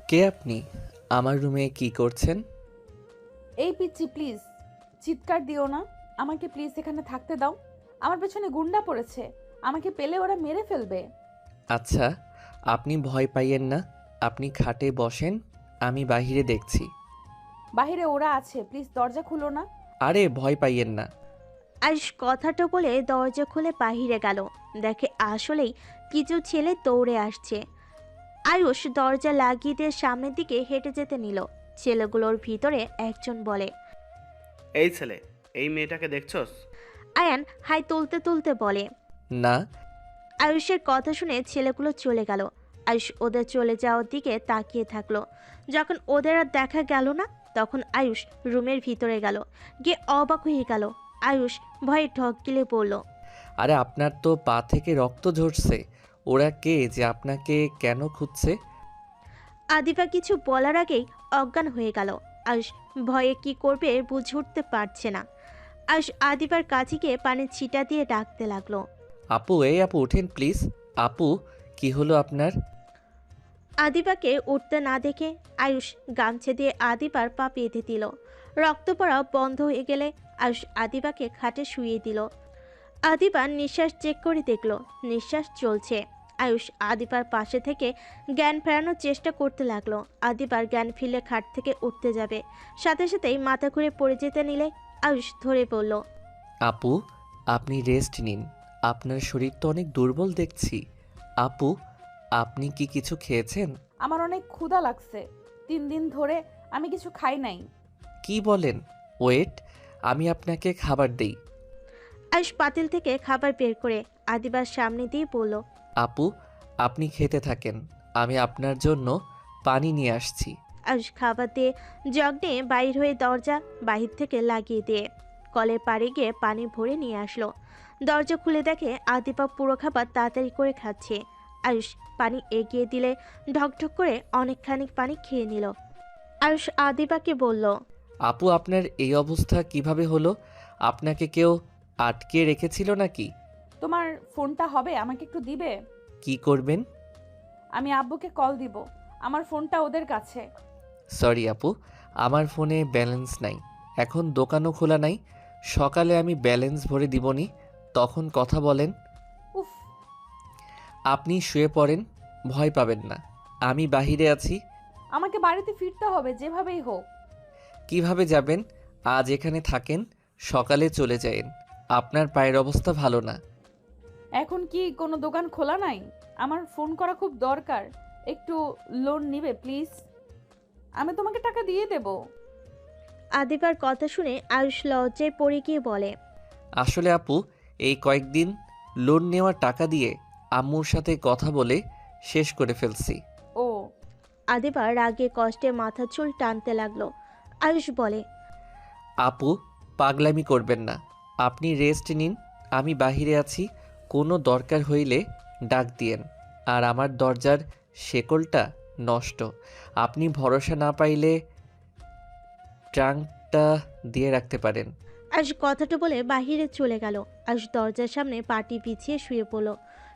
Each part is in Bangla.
কে আপনি? আমার রুমে কি করছেন? এই পিচ্চি প্লিজ চিৎকার দিও না। আমাকে প্লিজ এখানে থাকতে দাও। আমার পেছনে গুন্ডা পড়েছে। আমাকে পেলে ওরা মেরে ফেলবে। আচ্ছা, আপনি ভয় পাইয়েন না। আপনি খাটে বসেন, আমি বাহিরে দেখছি। বাইরে ওরা আছে, প্লিজ দরজা খুলো না। আরে ভয় পাইয়েন না। আয়ুষ কথাটা বলে দরজা খুলে বাহিরে গেল। দেখে আসলেই কিছু ছেলে দৌড়ে আসছে। আয়ুষ দরজা লাগিয়ে দিয়ে সামনের দিকে হেঁটে যেতে নিল। ছেলেগুলোর ভিতরে একজন বলে, এই ছেলে, এই মেয়েটাকে দেখছস? আয়ান হাই তুলতে তুলতে বলে। না। আয়ুষের কথা শুনে ছেলেগুলো চলে গেল। আয়ুষ ওদের চলে যাওয়ার দিকে তাকিয়ে থাকলো। যখন ওদের আর দেখা গেল না, তখন আয়ুষ রুমের ভিতরে গেল। গিয়ে অবাক হয়ে গেল। আয়ুষ ভয়ে ঢক গিলে বলল, আরে আপনার তো পা থেকে রক্ত ঝরছে। ওরা কে যে আপনাকে কেন খুঁজছে? আদিবা কিছু বলার আগেই অজ্ঞান হয়ে গেল। আয়ুষ ভয়ে কি করবে বুঝে উঠতে পারছে না। আয়ুষ আদিবার কাছে গিয়ে পানির ছিটা দিয়ে ডাকতে লাগলো। আপু, এই আপু উঠেন প্লিজ। আপু, কি হলো আপনার? আদিবাকে উঠতে না দেখে আয়ুষ গামছা দিয়ে আদিবার পা বেঁধে দিল। রক্ত পড়া বন্ধ হয়ে গেলে আয়ুষ আদিবাকে খাটে শুইয়ে দিল। আদিবার নিঃশ্বাস চেক করে দেখলো নিঃশ্বাস চলছে। আয়ুষ আদিবার পাশে থেকে জ্ঞান ফেরানোর চেষ্টা করতে লাগলো। আদিবার জ্ঞান ফিরলে খাট থেকে উঠতে যাবে, সাথে সাথেই মাথা ঘুরে পড়ে যেতে নিলে আয়ুষ ধরে পড়ল। আপু, আপনি রেস্ট নিন। আপনার শরীর তো অনেক দুর্বল দেখছি। আপু, আপনি কি কিছু খেয়েছেন? আমার অনেক ক্ষুধা লাগছে। 3 দিন ধরে আমি কিছু খাই নাই। কি বলেন? ওয়েট, আমি আপনাকে খাবার দেই। আয়ুষ পাতিল থেকে খাবার বের করে আদিবার সামনে দিয়ে বলল, আপু, আপনি খেতে থাকেন, আমি আপনার জন্য পানি নিয়ে আসছি। আয়ুষ খাবার দিয়ে জগ নিয়ে বাইর হয়ে দরজা বাহির থেকে লাগিয়ে দিয়ে কলের পাড়ে গিয়ে পানি ভরে নিয়ে আসলো। দরজা খুলে দেখে আদিপা পুরো খাবার তাড়াতাড়ি করে খাচ্ছে। আয়ুষ পানি এগিয়ে দিলে ঢকঢক করে অনেকখানি পানি খেয়ে নিল। আয়ুষ আদিপাকে বলল, আপু, আপনার এই অবস্থা কিভাবে হলো? আপনাকে কেউ আটকে রেখেছিল নাকি? তোমার ফোনটা হবে, আমাকে একটু দিবে? কি করবেন? আমি আব্বুকে কল দিব। আমার ফোনটা ওদের কাছে। সরি আপু, আমার ফোনে ব্যালেন্স নাই। এখন দোকানও খোলা নাই। সকালে আমি ব্যালেন্স ভরে দিবনি, তখন কথা বলেন। উফ। আপনি শুয়ে পড়েন, ভয় পাবেন না। আমি বাহিরে আছি। আমাকে বাড়িতে ফিরতে হবে যেভাবেই হোক। কিভাবে যাবেন? আজ এখানে থাকেন, সকালে চলে যায়েন। আপনার পায়ের অবস্থা ভালো না। এখন কি কোনো দোকান খোলা নাই? আমার ফোন করা খুব দরকার। একটু লোন নিবে প্লিজ? আমি তোমাকে টাকা দিয়ে দেব। আদিবার কথা শুনে আয়ুষ লজ্জায় পড়ে গিয়ে বলে, আসলে আপু, এই কয়েকদিন লোন নেওয়ার টাকা দিয়ে আম্মুর সাথে কথা বলে শেষ করে ফেলছি। ও। আদিবার রাগে কষ্টে মাথার চুল টানতে লাগলো। আয়ুষ বলে, আপু, পাগলামি করবেন না। আপনি রেস্ট নিন, আমি বাহিরে আছি। কোনো দরকার হইলে ডাক দিয়েন। আর আমার দরজার শেকলটা নষ্ট। আপনি ভরসা না পাইলে ট্রাঙ্কটা দিয়ে রাখতে পারেন। আয়ুষ কথাটা বলে বাহিরে চলে গেল। আয়ুষ দরজার সামনে পাটি বিছিয়ে শুয়ে পড়ল।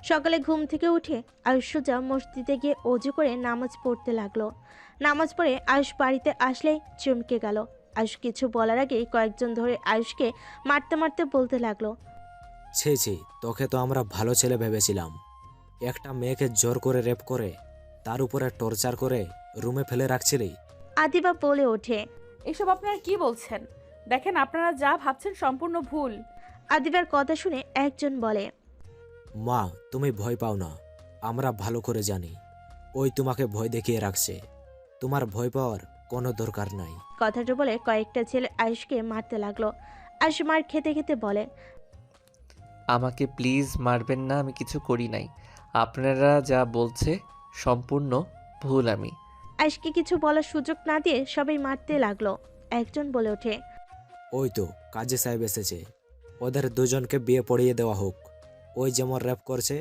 সকালে ঘুম থেকে উঠে আয়ুষ সোজা মসজিদে গিয়ে অজু করে নামাজ পড়তে লাগলো। নামাজ পড়ে আয়ুষ বাড়িতে আসলেই চমকে গেল। আয়ুষ কিছু বলার আগেই কয়েকজন ধরে আয়ুষকে মারতে মারতে বলতে লাগলো, ছি ছি, তোকে তো আমরা ভালো ছেলে ভেবেছিলাম। একটা মেয়েকে জোর করে রেপ করে তার উপরে টর্চার করে রুমে ফেলে রাখছিলি। আদিবা বলে ওঠে। এসব আপনারা কি বলছেন? দেখেন, আপনারা যা ভাবছেন সম্পূর্ণ ভুল। আদিবার কথা শুনে একজন বলে, মা, তুমি ভয় পাও না, আমরা ভালো করে জানি ওই তোমাকে ভয় দেখিয়ে রাখছে। তোমার ভয় পাওয়ার কোনো দরকার নাই। কথাটা বলে কয়েকটা ছেলে আয়ুষকে মারতে লাগলো। আয়ুষ মার খেতে খেতে বলে, আমাকে প্লিজ মারবেন না, আমি কিছু করি নাই। আপনারা যা বলছে সম্পূর্ণ ভুল। আমি আয়ুষকে কিছু বলার সুযোগ না দিয়ে সবাই মারতে লাগলো। একজন বলে ওঠে, ওই তো কাজী সাহেব এসেছে, ওদের দুজনকে বিয়ে পড়িয়ে দেওয়া হোক। ওই যেমন র্যাপ করছে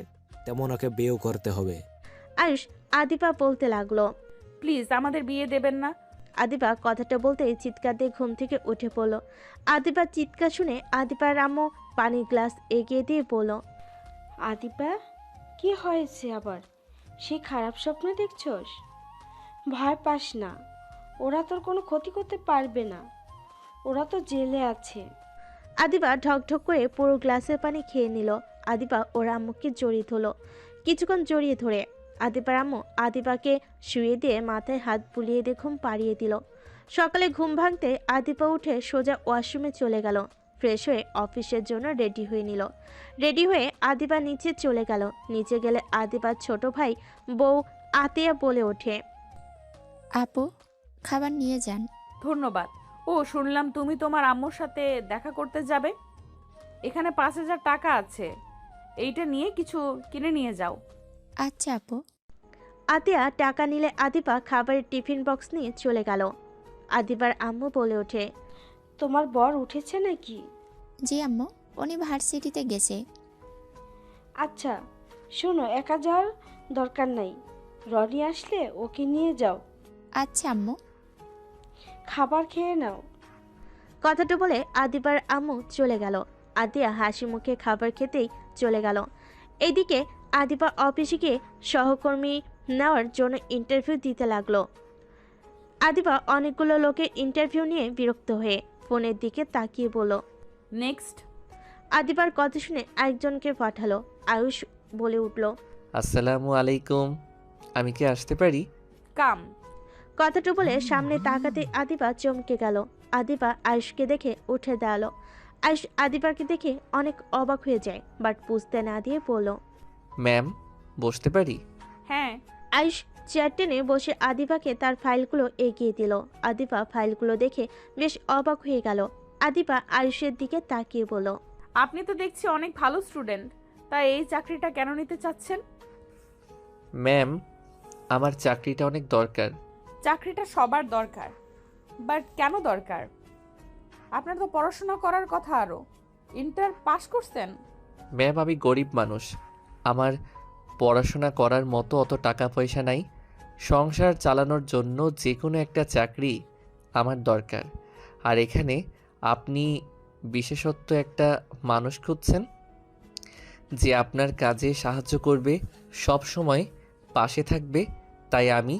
তেমন ওকে বিয়েও করতে হবে। আয়ুষ আদিবা বলতে লাগলো। প্লিজ আমাদের বিয়ে দেবেন না। আদিবা কথাটা বলতেই চিৎকার দিয়ে ঘুম থেকে উঠে পড়ল। আদিবার চিৎকার শুনে আদিবার আম্মু পানির গ্লাস এগিয়ে দিয়ে বলল, আদিবা, কি হয়েছে আবার? সে খারাপ স্বপ্ন দেখছস? ভয় পাস না, ওরা তোর কোনো ক্ষতি করতে পারবে না, ওরা তো জেলে আছে। আদিবা ঢকঢক করে পুরো গ্লাসের পানি খেয়ে নিল। আদিবা ওর আম্মুকে জড়িয়ে ধরল। কিছুক্ষণ জড়িয়ে ধরে আদিবার আম্মু আদিবাকে শুয়ে দিয়ে মাথায় হাত বুলিয়ে দিয়ে ঘুম পাড়িয়ে দিল। সকালে ঘুম ভাঙতে আদিবা উঠে সোজা ওয়াশরুমে চলে গেল। ফ্রেশ হয়ে অফিসের জন্য রেডি হয়ে নিল। রেডি হয়ে আদিবা নিচে চলে গেল। নিচে গেলে আদিবার ছোট ভাই বউ আতিয়া বলে ওঠে, আপু, খাবার নিয়ে যান। ধন্যবাদ। ও, শুনলাম তুমি তোমার আম্মুর সাথে দেখা করতে যাবে। এখানে 5,000 টাকা আছে, এইটা নিয়ে কিছু কিনে নিয়ে যাও। আচ্ছা আপু। আতিয়া টাকা নিলে আদিবা খাবারের টিফিন বক্স নিয়ে চলে গেল। আদিবার আম্মু বলে ওঠে, তোমার বর উঠেছে নাকি? জি আম্মু, উনি ভার্সিটিতে গেছে। আচ্ছা শোনো, একা যাওয়ার দরকার নাই, রনি আসলে ওকে নিয়ে যাও। আচ্ছা আম্মু। খাবার খেয়ে নাও। কথাটা বলে আদিবার আম্মু চলে গেল। আদিয়া হাসি মুখে খাবার খেতেই চলে গেল। এদিকে আদিবা অফিসে গিয়ে সহকর্মী নেওয়ার জন্য ইন্টারভিউ দিতে লাগলো। আদিবা অনেকগুলো লোকের ইন্টারভিউ নিয়ে বিরক্ত হয়ে ফোনের দিকে তাকিয়ে বলল। নেক্সট। আদিবার কথা শুনে একজনকে পাঠালো। আয়ুষ বলে উঠল, আসসালামু আলাইকুম, আমি কি আসতে পারি? কাম। কথাটা বলে সামনে তাকাতে আদিবা চমকে গেল। আদিবা আয়ুষকে দেখে উঠে দাঁড়ালো। আয়ুষ আদিবাকে দেখে অনেক অবাক হয়ে যায়, বাট বুঝতে না দিয়ে বলল, ম্যাম, বসতে পারি? হ্যাঁ। আয়ুষ চেয়ার টেনে বসে আদিবাকে তার ফাইলগুলো এগিয়ে দিল। আদিবা ফাইলগুলো দেখে বেশ অবাক হয়ে গেল। আদিবা আয়ুষের দিকে তাকিয়ে বলল, আপনি তো দেখছি অনেক ভালো স্টুডেন্ট, তাই এই চাকরিটা কেন নিতে চাচ্ছেন? ম্যাম, আমার চাকরিটা অনেক দরকার। চাকরিটা সবার দরকার, বাট কেন দরকার? আপনার তো পড়াশোনা করার কথা, আরও ইন্টার পাস করছেন। ম্যাম, আমি গরিব মানুষ, আমার পড়াশোনা করার মতো অত টাকা পয়সা নাই। সংসার চালানোর জন্য যে কোনো একটা চাকরি আমার দরকার। আর এখানে আপনি বিশেষত্ব একটা মানুষ খুঁজছেন যে আপনার কাজে সাহায্য করবে, সব সময় পাশে থাকবে, তাই আমি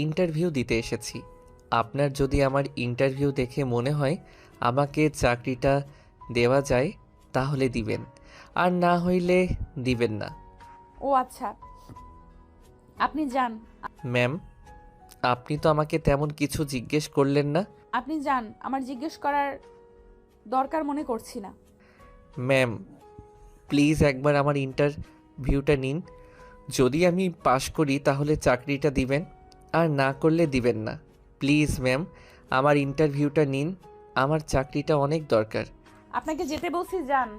ইন্টারভিউ দিতে এসেছি। আপনার যদি আমার ইন্টারভিউ দেখে মনে হয় আমাকে চাকরিটা দেওয়া যায় তাহলে দিবেন, আর না হইলে দিবেন না। ও আচ্ছা, আপনি যান। ম্যাম, আপনি তো আমাকে তেমন কিছু জিজ্ঞেস করলেন না। আপনি যান, আমার জিজ্ঞেস করার দরকার মনে করছি না। ম্যাম, প্লিজ একবার আমার ইন্টারভিউটা নিন। যদি আমি পাশ করি তাহলে চাকরিটা দিবেন, আর না করলে দিবেন না। প্লিজ ম্যাম, আমার ইন্টারভিউটা নিন, আমার চাকরিটা অনেক দরকার। আপনাকে যেতে বলছি, যান।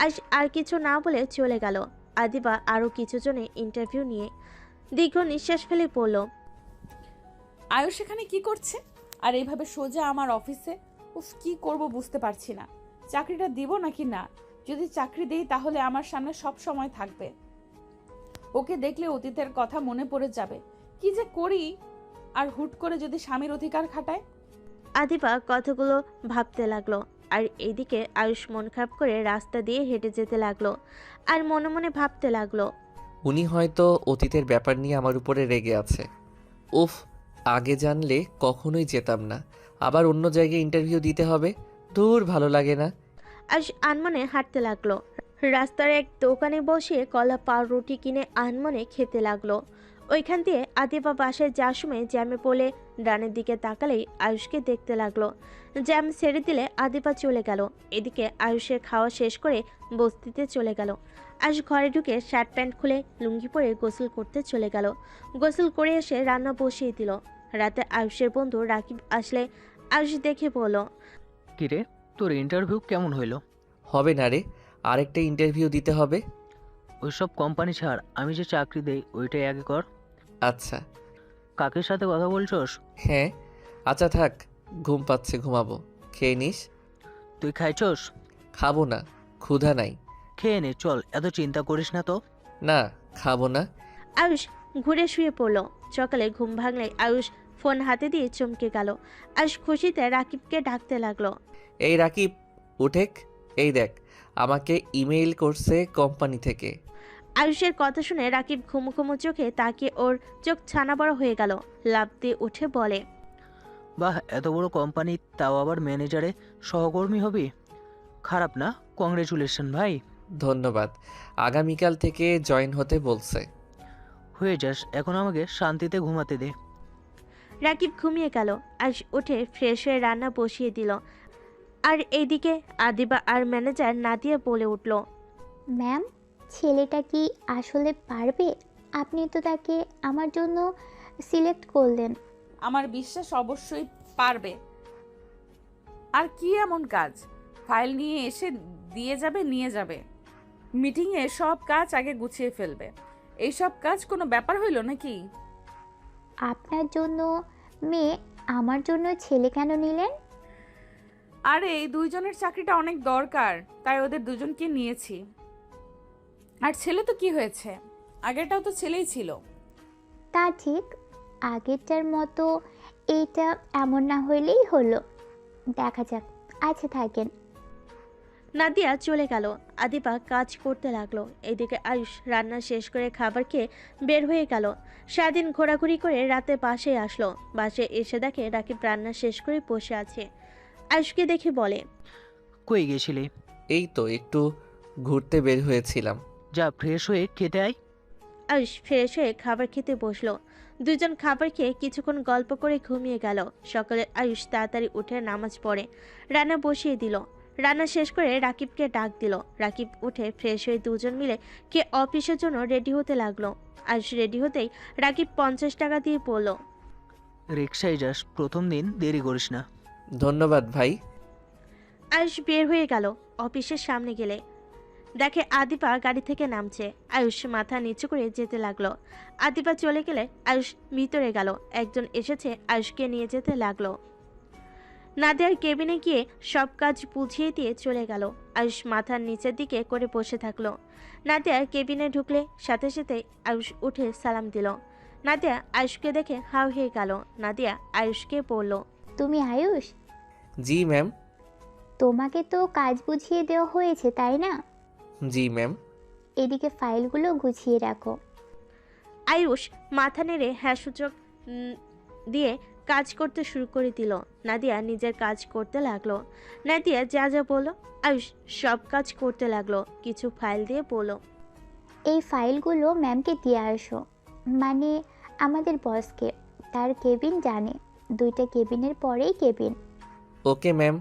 আয়ুষ আর কিছু না বলে চলে গেল। আদিবা আরও কিছু জনে ইন্টারভিউ নিয়ে দীর্ঘ নিঃশ্বাস ফেলে পড়ল, আয়ুষ এখানে কি করছে? আর এইভাবে সোজা আমার অফিসে? উফ, কি করব বুঝতে পারছি না। চাকরিটা দিব নাকি না? যদি চাকরি দেই তাহলে আমার সামনে সব সময় থাকবে। ওকে দেখলে অতীতের কথা মনে পড়ে যাবে। কি যে করি? আর হুট করে যদি স্বামীর অধিকার খাটায়। আদিবা কথাগুলো ভাবতে লাগলো। আর এইদিকে আয়ুষ মন খারাপ করে রাস্তা দিয়ে হেঁটে যেতে লাগলো আর মনে মনে ভাবতে লাগলো, উনি হয়তো অতীতের ব্যাপার নিয়ে আমার উপরে রেগে আছে। উফ, আগে জানলে কখনোই যেতাম না। আবার অন্য জায়গায় ইন্টারভিউ দিতে হবে, দূর, ভালো লাগে না। আয়ুষ আনমনে হাঁটতে লাগলো। রাস্তার এক দোকানে বসে কলা পাউরুটি কিনে আনমনে খেতে লাগলো। ওইখান দিয়ে আদিবা বাসায় যাওয়ার সময় জ্যামে পড়ে ডানের দিকে তাকালেই আয়ুষকে দেখতে লাগলো। জ্যাম ছেড়ে দিলে আদিবা চলে গেল। এদিকে আয়ুষের খাওয়া শেষ করে বস্তিতে চলে গেল। আয়ুষ ঘরে ঢুকে শার্ট প্যান্ট খুলে লুঙ্গি পরে গোসল করতে চলে গেল। গোসল করে এসে রান্না বসিয়ে দিল। রাতে আয়ুষের বন্ধু রাকিব আসলে আয়ুষ দেখে বলল, কিরে, তোর ইন্টারভিউ কেমন হইলো? হবে না রে, আরেকটা ইন্টারভিউ দিতে হবে। ওইসব কোম্পানি ছাড়, আমি যে চাকরি দেই ওইটাই আগে কর। আচ্ছা। কাকের সাথে কথা বলছস? হ্যাঁ। আচ্ছা থাক, ঘুম পাচ্ছে, ঘুমাবো। খেয়ে নিস। তুই খাইছস? খাবো না, ক্ষুধা নাই। খেয়ে নে, চল, এত চিন্তা করিস না তো। না, খাবো না। আয়ুষ ঘুরে শুয়ে পড়ল। সকালে ঘুম ভাঙলে আয়ুষ ফোন হাতে দিয়ে চমকে গেল। আয়ুষ খুশিতে রাকিবকে ডাকতে লাগলো, এই রাকিব, উঠেক, এই দেখ, আমাকে ইমেইল করছে কোম্পানি থেকে। আয়ুষের কথা শুনে রাকিব ঘুমু ঘুমু চোখে তাকিয়ে ওর চোখ ছানা বড় হয়ে গেল। লাফ দিয়ে উঠে বলে, বাহ, এত বড় কোম্পানি, তাও আবার ম্যানেজারে সহকর্মী হবি। খারাপ না, কংগ্রেচুলেশন ভাই। ধন্যবাদ। আগামীকাল থেকে জয়েন হতে বলছে। হয়ে যাস, এখন আমাকে শান্তিতে ঘুমাতে দে। রাকিব ঘুমিয়ে গেল। আয়ুষ উঠে ফ্রেশ হয়ে রান্না বসিয়ে দিল। আর এইদিকে আদিবা আর ম্যানেজার নাদিয়া বলে উঠল, ম্যাম, ছেলেটা কি আসলে পারবে? আপনি তো তাকে আমার জন্য সিলেক্ট করলেন। আমার বিশ্বাস অবশ্যই পারবে। আর কি এমন কাজ? ফাইল নিয়ে এসে নিয়ে যাবে। মিটিংয়ে সব কাজ আগে গুছিয়ে ফেলবে। এইসব কাজ কোনো ব্যাপার হইল নাকি? আপনার জন্য মেয়ে, আমার জন্য ছেলে কেন নিলেন? আরে এই দুইজনের চাকরিটা অনেক দরকার, তাই ওদের দুজনকে নিয়েছি। আর ছেলে তো কি হয়েছে, আগেরটাও তো ছেলেই ছিল। তা ঠিক, আগেরটার মতো এইটা এমন না হইলেই হলো। দেখা যাক। আচ্ছা থাকেন। নাদিয়া চলে গেল। আদিবা কাজ করতে লাগলো। এইদিকে আয়ুষ রান্না শেষ করে খাবার খেয়ে বের হয়ে গেল। সারাদিন ঘোরাঘুরি করে রাতে বাসায় আসলো। বাসায় এসে দেখে রাকিব রান্না শেষ করে বসে আছে। আয়ুষকে দেখে বলে, কই গেছিলি? এই তো একটু ঘুরতে বের হয়েছিলাম। যা, ফ্রেশ হয়ে খেতে আয়। আয়ুষ ফ্রেশ হয়ে খাবার খেতে বসলো। দুজন খাবার খেয়ে কিছুক্ষণ গল্প করে ঘুমিয়ে গেল। সকালে আয়ুষ তাড়াতাড়ি উঠে নামাজ পড়ে রান্না বসিয়ে দিল। রান্না শেষ করে রাকিবকে ডাক দিল। রাকিব উঠে ফ্রেশ হয়ে দুজন মিলে কে অফিসের জন্য রেডি হতে লাগলো। আয়ুষ রেডি হতেই রাকিব 50 টাকা দিয়ে পড়ল। রিক্সায় যাস, প্রথম দিন দেরি করিস না। ধন্যবাদ ভাই। আয়ুষ বের হয়ে গেল। অফিসের সামনে গেলে দেখে আদিবা গাড়ি থেকে নামছে। আয়ুষ মাথা নিচু করে যেতে লাগলো। আদিবা চলে গেলে আয়ুষ ভিতরে গেল। একজন এসেছে, আয়ুষকে নিয়ে যেতে লাগলো। নাদিয়ার কেবিনে গিয়ে সব কাজ বুঝিয়ে দিয়ে চলে গেল। আয়ুষ মাথার নিচের দিকে করে বসে থাকলো। নাদিয়া কেবিনে ঢুকলে সাথে সাথে আয়ুষ উঠে সালাম দিল। নাদিয়া আয়ুষকে দেখে হাউ হয়ে গেল। নাদিয়া আয়ুষকে বলল, তুমি আয়ুষ? জি ম্যাম। তোমাকে তো কাজ বুঝিয়ে দেওয়া হয়েছে, তাই না? জি ম্যাম। এদিকে ফাইলগুলো গুছিয়ে রাখো। আয়ুষ মাথা নেড়ে হ্যাঁ সূচক দিয়ে কাজ করতে শুরু করে দিল। নাদিয়া নিজের কাজ করতে লাগলো। নাদিয়া যা যা বললো আয়ুষ সব কাজ করতে লাগলো। কিছু ফাইল দিয়ে বলল, এই ফাইলগুলো ম্যামকে দিয়ে আসো, মানে আমাদের বসকে। তার কেবিন জানে, 2টা কেবিনের পরেই cabin. Okay ma'am.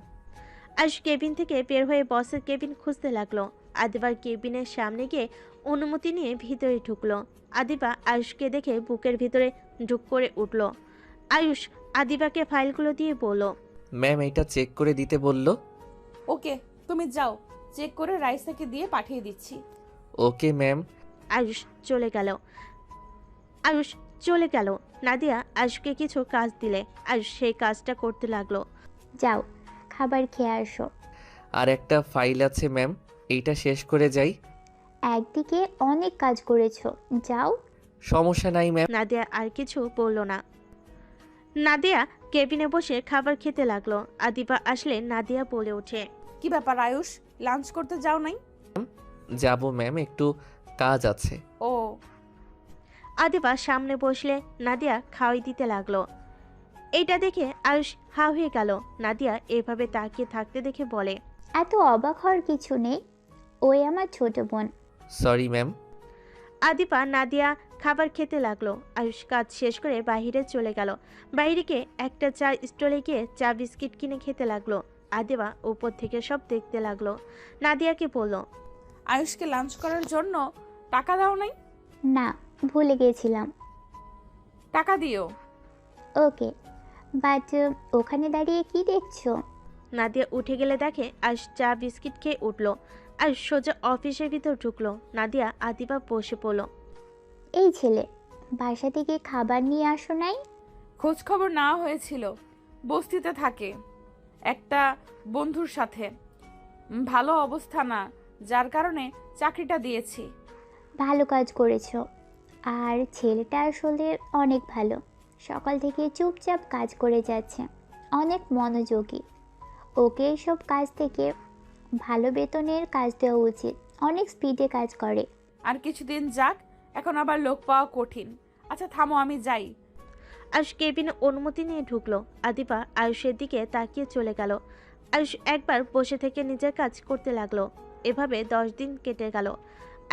Ayush cabin থেকে বের হয়ে বসের কেবিন খুঁজতে লাগলো। আদিবার কেবিনের সামনে গিয়ে অনুমতি নিয়ে ভিতরে ঢুকলো। আদিবা আয়ুষকে দেখে বুকের ভিতরে ঢুক করে উঠল। আয়ুষ আদিবাকে ফাইলগুলো দিয়ে বলল, ম্যাম এটা চেক করে দিতে বলল। ওকে, তুমি যাও, চেক করে রাইসাকে দিয়ে পাঠিয়ে দিচ্ছি। Okay ma'am. আয়ুষ চলে গেল। নাদিয়া আয়ুষকে কিছু কাজ দিলে আয়ুষ সেই কাজটা করতে লাগলো। যাও, খাবার খেয়ে আসো। আর একটা ফাইল আছে ম্যাম, এইটা শেষ করে যাই। একদিকে অনেক কাজ করেছো, যাও। সমস্যা নাই ম্যাম। নাদিয়া আর কিছু বলল না। নাদিয়া কেবিনে বসে খাবার খেতে লাগলো। আদিবা আসলে নাদিয়া বলে ওঠে, কি ব্যাপার আয়ুষ, লাঞ্চ করতে যাও নাই? যাব ম্যাম, একটু কাজ আছে। ও, আদিবা সামনে বসলে নাদিয়া খাওয়াই দিতে লাগলো। এইটা দেখে আয়ুষ হা হয়ে গেল। নাদিয়া এভাবে তাকিয়ে থাকতে দেখে বলে, এত অবাক হওয়ার কিছু নেই, ওই আমার ছোট বোন। Sorry ma'am. আদিবা নাদিয়া খাবার খেতে লাগলো। আয়ুষ কাজ শেষ করে বাইরে চলে গেল। বাইরে গিয়ে একটা চা স্টলে গিয়ে চা বিস্কিট কিনে খেতে লাগলো। আদিবা উপর থেকে সব দেখতে লাগলো। নাদিয়াকে বলল, আয়ুষকে লাঞ্চ করার জন্য টাকা দাও নাই? না, ভুলে গেছিলাম। টাকা দিও। ওকে, বাট ওখানে দাঁড়িয়ে কি দেখছো? নাদিয়া উঠে গেলে দেখে আয়ুষ চা বিস্কিট খেয়ে উঠলো। আয়ুষ সোজা অফিসের ভিতর ঢুকলো। নাদিয়া আদিবা বসে পড়লো। এই ছেলে, বাসা থেকে খাবার নিয়ে আসো নাই? খোঁজ খবর নেওয়া হয়েছিল, বস্তিতে থাকে একটা বন্ধুর সাথে, ভালো অবস্থা না, যার কারণে চাকরিটা দিয়েছি। ভালো কাজ করেছো। আর ছেলেটা আসলে অনেক ভালো, সকাল থেকে চুপচাপ কাজ করে যাচ্ছে, অনেক মনোযোগী। ওকে এইসব কাজ থেকে ভালো বেতনের কাজ দেওয়া উচিত, অনেক স্পিডে কাজ করে। আর কিছুদিন যাক, এখন আবার লোক পাওয়া কঠিন। আচ্ছা থামো, আমি যাই। আয়ুষ কেবিনে অনুমতি নিয়ে ঢুকলো। আদিবা আয়ুষের দিকে তাকিয়ে চলে গেল। আয়ুষ একবার বসে থেকে নিজের কাজ করতে লাগলো। এভাবে 10 দিন কেটে গেল।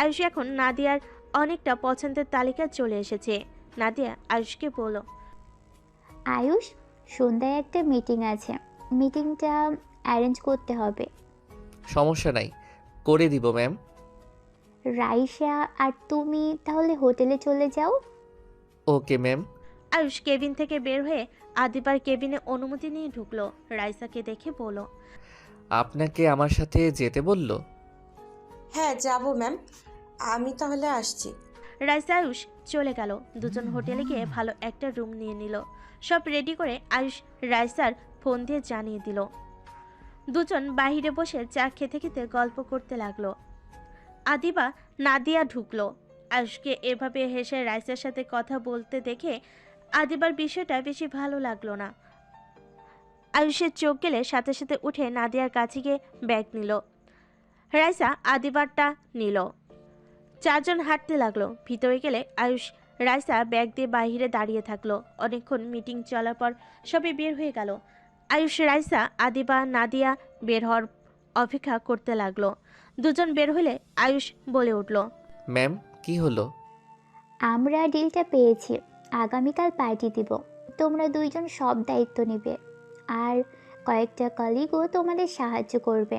আয়ুষ এখন নাদিয়ার অনেকটা পছন্দের তালিকা চলে এসেছে। নাদিয়া আয়ুষকে বলল, আয়ুষ, সন্ধ্যায় একটা মিটিং আছে, মিটিংটা অ্যারেঞ্জ করতে হবে। সমস্যা নাই, করে দিব ম্যাম। রাইসা আর তুমি তাহলে হোটেলে চলে যাও। Okay ma'am. আয়ুষ কেবিন থেকে বের হয়ে আদিবার কেবিনে অনুমতি নিয়ে ঢুকলো। রাইসাকে দেখে বলল, আপনাকে আমার সাথে যেতে বলল? হ্যাঁ যাব ম্যাম, আমি তাহলে আসছি। রাইসা আয়ুষ চলে গেল। দুজন হোটেলে গিয়ে ভালো একটা রুম নিয়ে নিল। সব রেডি করে আয়ুষ রাইসার ফোন দিয়ে জানিয়ে দিল। দুজন বাইরে বসে চা খেতে খেতে গল্প করতে লাগলো। আদিবা নাদিয়া ঢুকলো। আয়ুষকে এভাবে হেসে রাইসার সাথে কথা বলতে দেখে আদিবার বিষয়টা বেশি ভালো লাগলো না। আয়ুষের চোখ গেলে সাথে সাথে উঠে নাদিয়ার কাছে গিয়ে ব্যাগ নিল। রাইসা আদিবারটা নিল। চারজন হাঁটতে লাগলো। ভিতরে গেলে আয়ুষ রাইসা ব্যাগ দিয়ে বাইরে দাঁড়িয়ে থাকলো। অনেকক্ষণ মিটিং চলার পর সবাই বের হয়ে গেল। আয়ুষ রাইসা আদিবা নাদিয়া বের হওয়ার অপেক্ষা করতে লাগলো। দুজন বের হলে আয়ুষ বলে উঠল, ম্যাম, কি হলো? আমরা ডিলটা পেয়েছি, আগামীকাল পার্টি দিব। তোমরা দুইজন সব দায়িত্ব নেবে, আর কয়েকটা কলিগও তোমাদের সাহায্য করবে।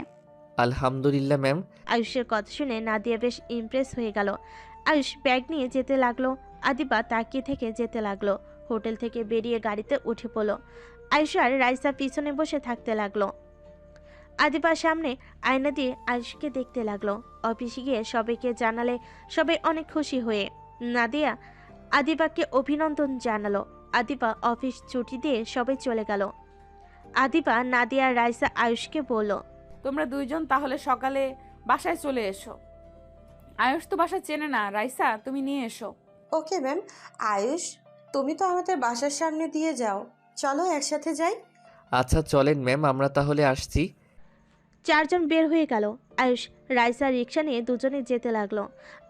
আলহামদুলিল্লাহ ম্যাম। আয়ুষের কথা শুনে নাদিয়া বেশ ইমপ্রেস হয়ে গেল। আয়ুষ ব্যাগ নিয়ে যেতে লাগলো। আদিবা তাকিয়ে থেকে যেতে লাগলো। হোটেল থেকে বেরিয়ে গাড়িতে উঠে পড়ল। আয়ুষ আর রাইসা পিছনে বসে থাকতে লাগলো। আদিবার সামনে আয়না দিয়ে আয়ুষকে দেখতে লাগলো। অফিসে গিয়ে সবাইকে জানালে সবাই অনেক খুশি হয়ে নাদিয়া আদিবাকে অভিনন্দন জানালো। আদিবা অফিস ছুটি দিয়ে সবাই চলে গেল। আদিবা নাদিয়া রাইসা আয়ুষকে বলল, তোমরা দুইজন তাহলে সকালে বাসায় চলে এসো। আয়ুষ তো বাসা চেনে না, রাইসা তুমি নিয়ে এসো। Okay ma'am. আয়ুষ, তুমি তো আমাদের বাসার সামনে দিয়ে যাও, চলো একসাথে যাই। আচ্ছা চলেন ম্যাম, আমরা তাহলে আসছি। চারজন বের হয়ে গেল। আয়ুষ রাইসা রিক্সা নিয়ে দুজনে যেতে লাগলো।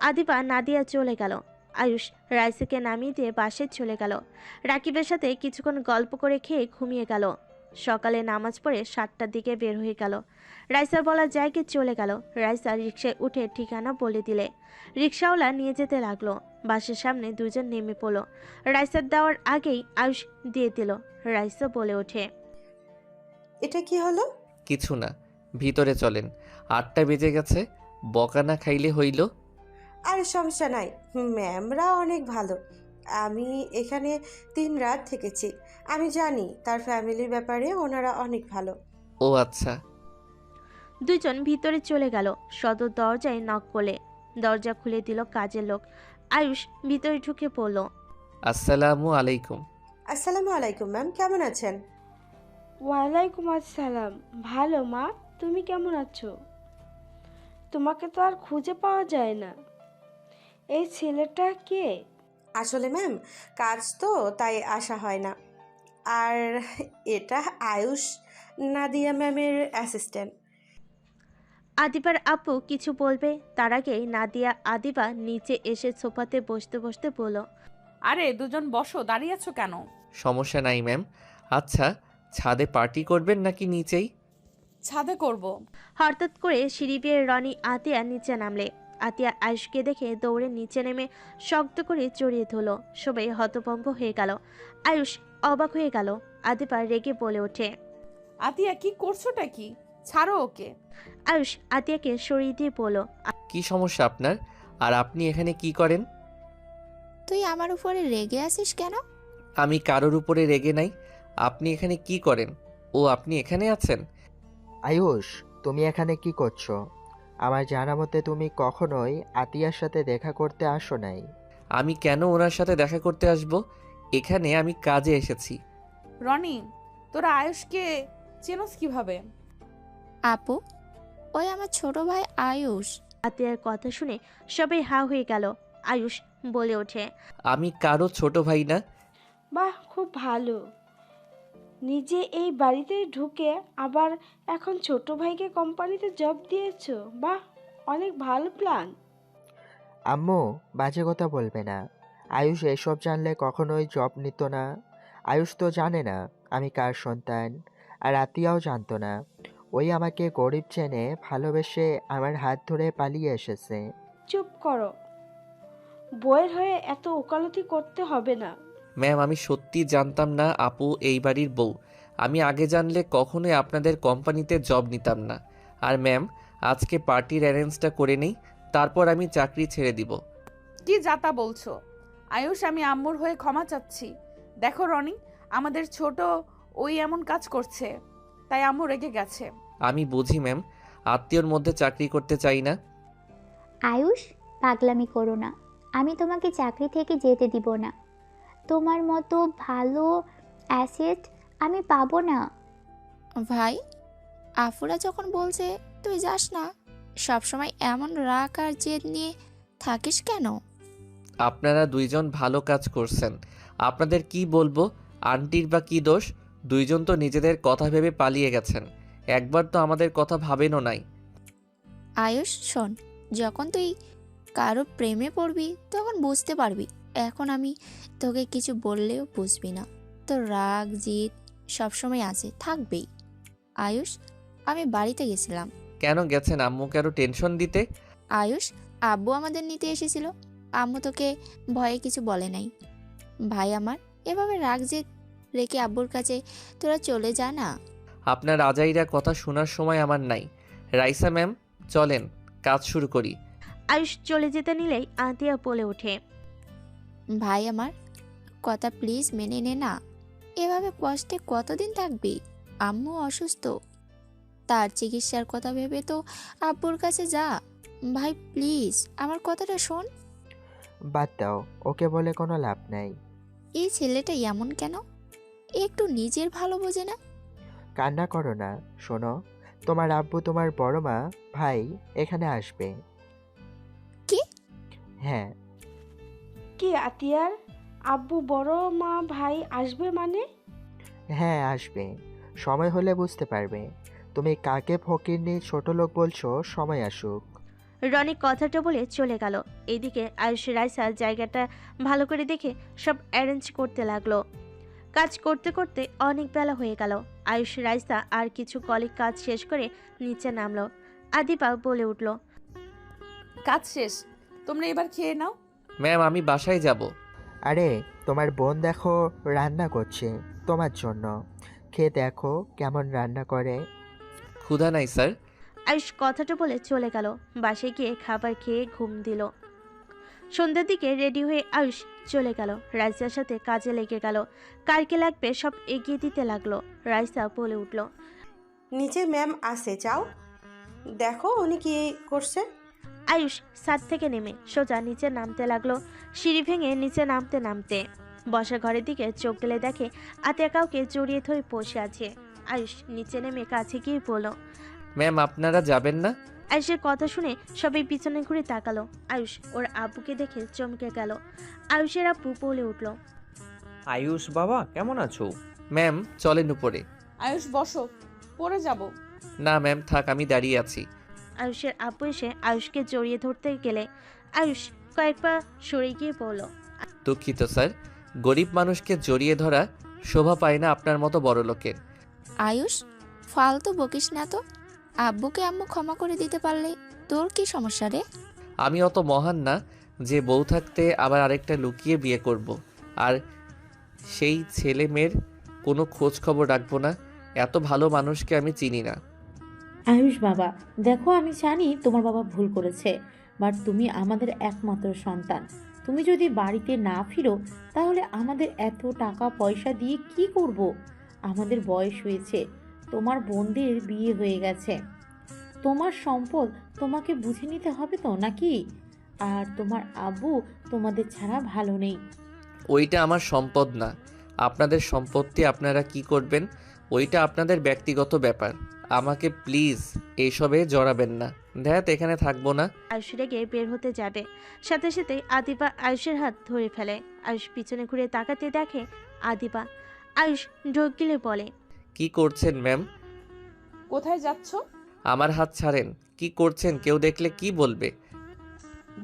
আদিবা নাদিয়া চলে গেল। আয়ুষ রাইসাকে নামিয়ে দিয়ে বাসে চলে গেল। রাকিবের সাথে কিছুক্ষণ গল্প করে খেয়ে ঘুমিয়ে গেল। সকালে নামাজ পড়ে 7টার দিকে বের হয়ে গেল। রাইসার বলা জায়গায় চলে গেল। রাইসা রিক্সায় উঠে ঠিকানা বলে দিলে রিক্সাওয়ালা নিয়ে যেতে লাগলো। বাসের সামনে দুজন নেমে পড়লো। রাইসার দেওয়ার আগেই আয়ুষ দিয়ে দিল। রাইসা বলে ওঠে, এটা কি হলো? কিছু না, ভিতরে চলেন। 8টা বেজে গেছে, বকা না খাইলে হইল। আর সমস্যা নাই, ম্যামরা অনেক ভালো। আমি এখানে 3 রাত থেকেছি, আমি জানি তার ফ্যামিলির ব্যাপারে ওনারা অনেক ভালো। ও আচ্ছা। দুজন ভিতরে চলে গেল। সদর দরজায় নক করলে দরজা খুলে দিল কাজের লোক। আয়ুষ ভিতরে ঢুকে পড়ল। আসসালামু আলাইকুম। আসসালামু আলাইকুম ম্যাম, কেমন আছেন? ওয়ালাইকুম আসসালাম। ভালো মা, তুমি কেমন আছো? তোমাকে তো আর খুঁজে পাওয়া যায় না। এই ছেলেটা কে? আসলে ম্যাম কাজ তো তাই আসা হয় না। আর এটা আয়ুষ, নাদিয়া ম্যামের অ্যাসিস্ট্যান্ট। আদিবার আপু কিছু বলবে তার আগেই নাদিয়া আদিবা নিচে এসে সোফাতে বসতে বসতে বলল, আরে দুজন বসো, দাঁড়িয়ে আছো কেন? সমস্যা নাই ম্যাম। আচ্ছা, ছাদে পার্টি করবেন নাকি নিচেই? ছাদে করব। হঠাৎ করে সিঁড়ি বেয়ে রনি আতিয়া নিচে নামলে। আতিয়া আয়ুষকে দেখে দৌড়ে নিচে নেমে শক্ত করে জড়িয়ে ধরল। সবাই হতভম্ব হয়ে গেল। আয়ুষ অবাক হয়ে গেল। আদিবা রেগে বলে ওঠে, আতিয়া কি করছোটা কি? ছাড়ো ওকে। আয়ুষ আতিয়াকে সরিয়ে দিয়ে বলল, কি সমস্যা আপনার? আর আপনি এখানে কি করেন? তুই আমার উপরে রেগে আছিস কেন? আমি কারোর উপরে রেগে নাই। আপনি এখানে কি করেন? ও আপনি এখানে আছেন? আয়ুষ, তুমি এখানে কি করছো? আমার জানা মতে তুমি কখনোই আতিয়ার সাথে দেখা করতে আসো নাই। আমি কেন ওনার সাথে দেখা করতে আসব? এখানে আমি কাজে এসেছি। রনি, তোরা আয়ুষকে চেনস কিভাবে? আপু, ওই আমার ছোট ভাই আয়ুষ। আতিয়ার কথা শুনে সবাই হা হয়ে গেল। আয়ুষ বলে ওঠে, আমি কারো ছোট ভাই না। বাহ, খুব ভালো। নিজে এই বাড়িতে ঢুকে আবার এখন ছোট ভাইকে কোম্পানিতে জব দিয়েছো। বাহ, অনেক ভালো প্ল্যান। আম্মু, বাজে কথা বলবে না। আয়ুষ এসব জানলে কখনোই জব নিত না। আয়ুষ তো জানে না আমি কার সন্তান, আর আতিয়াও জানতো না। ওই আমাকে গরিব জেনে ভালোবেসে আমার হাত ধরে পালিয়ে এসেছে। চুপ করো, বইয়ের হয়ে এত ওকালতি করতে হবে না। ম্যাম, আমি সত্যি জানতাম না আপু এই বাড়ির বউ। আমি আগে জানলে কখনোই আপনাদের কোম্পানিতে জব নিতাম না। আর ম্যাম, আজকে পার্টির অ্যারেঞ্জটা করে নেই, তারপর আমি চাকরি ছেড়ে দিব। কি যাতা বলছো? আয়ুষ, আমি আম্মুর হয়ে ক্ষমা চাচ্ছি। দেখো রনি, আমাদের ছোট ওই এমন কাজ করছে, তাই আম্মু রেগে গেছে। আমি বুঝি ম্যাম, আত্মীয়র মধ্যে চাকরি করতে চাই না। আয়ুষ, পাগলামি করো না। আমি তোমাকে চাকরি থেকে যেতে দিব না। তোমার মতো ভালো অ্যাসেট আমি পাবো না। ভাই, আফুরা যখন বলছে তুই যাস না, সবসময় এমন রাগ আর জেদ নিয়ে থাকিস কেন? আপনারা দুইজন ভালো কাজ করছেন। আপনাদের কি বলবো, আন্টির বা কি দোষ? দুইজন তো নিজেদের কথা ভেবে পালিয়ে গেছেন, একবার তো আমাদের কথা ভাবেনও নাই। আয়ুষ শোন, যখন তুই কারো প্রেমে পড়বি তখন বুঝতে পারবি। এখন আমি তোকে কিছু বললেও বুঝবি না। তোর রাগ জিদ সবসময় আছে, থাকবেই। আয়ুষ, আমি বাড়িতে গেছিলাম। কেন গেছেন? আম্মুকে আরো টেনশন দিতে? আয়ুষ, আব্বু আমাদের নিতে এসেছিল। আম্মু তোকে ভয়ে কিছু বলে নাই। ভাই আমার, এভাবে রাগ জেদ রেখে আব্বুর কাছে তোরা চলে যা না। আপনার আজাইরা কথা শোনার সময় আমার নাই। রাইসা ম্যাম, চলেন কাজ শুরু করি। আয়ুষ চলে যেতে নিলেই আতিয়া বলে ওঠে, ভাই আমার, কথা প্লিজ মেনে নে না। এভাবে কষ্টে কতদিন থাকবি? আম্মু অসুস্থ, তার চিকিৎসার কথা ভেবে তো আব্বুর কাছে যা। ভাই প্লিজ আমার কথাটা শোন। বাদ দাও, ওকে বলে কোনো লাভ নাই। এই ছেলেটা এমন কেন? একটু নিজের ভালো বোঝে না। কান্না করো না, শোনো, তোমার আব্বু, তোমার বড় মা, ভাই এখানে আসবে। কি? হ্যাঁ। কি আতিয়ার আব্বু, বড় মা, ভাই আসবে মানে? হ্যাঁ, আসবে। সময় হলে বুঝতে পারবে। তুমি কাকে ফকিরনি ছোট লোক বলছো, সময় আসুক। রনি কথাটা বলে চলে গেল। এইদিকে আয়ুষ রাইসা জায়গাটা ভালো করে দেখে সব অ্যারেঞ্জ করতে লাগলো। কাজ করতে করতে অনেক বেলা হয়ে গেল। আয়ুষ রাইসা আর কিছু কলিগ কাজ শেষ করে নিচে নামলো। আদিপা বলে উঠল, কাজ শেষ, তোমরা এবার খেয়ে নাও। ম্যাম, আমি বাসায় যাব। আরে, তোমার বোন দেখো রান্না করছে তোমার জন্য, খেয়ে দেখো কেমন রান্না করে। ক্ষুধা নাই স্যার। আয়ুষ কথাটা বলে চলে গেল। বাসায় গিয়ে খাবার খেয়ে ঘুম দিল। সন্ধ্যার দিকে রেডি হয়ে আয়ুষ চলে গেল। রাইসার সাথে কাজে লেগে গেল। কারকে লাগবে সব এগিয়ে দিতে লাগলো। রাইসা বলে উঠল, নিচে ম্যাম আসে, যাও দেখো উনি কি করছে। আয়ুষ ছাদ থেকে নেমে সোজা নিচে নামতে লাগলো। সিঁড়ি ভেঙে নিচে নামতে নামতে বসার ঘরের দিকে চোখ গেলে দেখে আতিয়া কাউকে জড়িয়ে ধরে বসে আছে। আয়ুষ নিচে নেমে কাছে গিয়ে বলল, ম্যাম, আপনারা যাবেন না? আয়ুষের কথা শুনে সবাই পিছনে ঘুরে তাকালো। আয়ুষ ওর আব্বুকে দেখে চমকে গেল। আয়ুষের আব্বু বলে উঠল, আয়ুষ বাবা, কেমন আছো? ম্যাম, চলেন উপরে। আয়ুষ বসো, পড়ে যাব। না ম্যাম, থাক, আমি দাঁড়িয়ে আছি। আয়ুষের আব্বু এসে আয়ুষকে জড়িয়ে ধরতে গেলে আয়ুষ কয়েক পা সরে গিয়ে বলল, দুঃখিত স্যার, গরিব মানুষকে জড়িয়ে ধরা শোভা পায় না আপনার মতো বড় লোকের। আয়ুষ, ফালতু বকিস না তো। আব্বুকে আম্মু ক্ষমা করে দিতে পারলে তোর কি সমস্যা রে? আমি অত মহান না যে বউ থাকতে আবার আরেকটা লুকিয়ে বিয়ে করব, আর সেই ছেলে মেয়ের কোনো খোঁজ খবর রাখবো না। এত ভালো মানুষকে আমি চিনি না। আয়ুষ বাবা, দেখো আমি জানি তোমার বাবা ভুল করেছে, বাট তুমি আমাদের একমাত্র সন্তান। তুমি যদি বাড়িতে না ফিরো তাহলে আমাদের এত টাকা পয়সা দিয়ে কি করব? আমাদের বয়স হয়েছে, তোমার বোনদের বিয়ে হয়ে গেছে, তোমার সম্পদ তোমাকে বুঝে নিতে হবে তো নাকি? আর তোমার আব্বু তোমাদের ছাড়া ভালো নেই। ওইটা আমার সম্পদ না। আপনাদের সম্পত্তি আপনারা কি করবেন ওইটা আপনাদের ব্যক্তিগত ব্যাপার। আমাকে প্লিজ এইসবে জড়াবেন না। ধ্যাত, এখানে থাকবো না। আয়ুষ রেগে বের হতে যাবে, সাথে সাথে আদিবা আয়ুষের হাত ধরে ফেলে। আয়ুষ পিছনে ঘুরে তাকাতে দেখে আদিবা। আয়ুষ ঢোক গিলে বলে, কি করছেন ম্যাম? কোথায় যাচ্ছ? আমার হাত ছাড়েন। কি করছেন? কেউ দেখলে কি বলবে?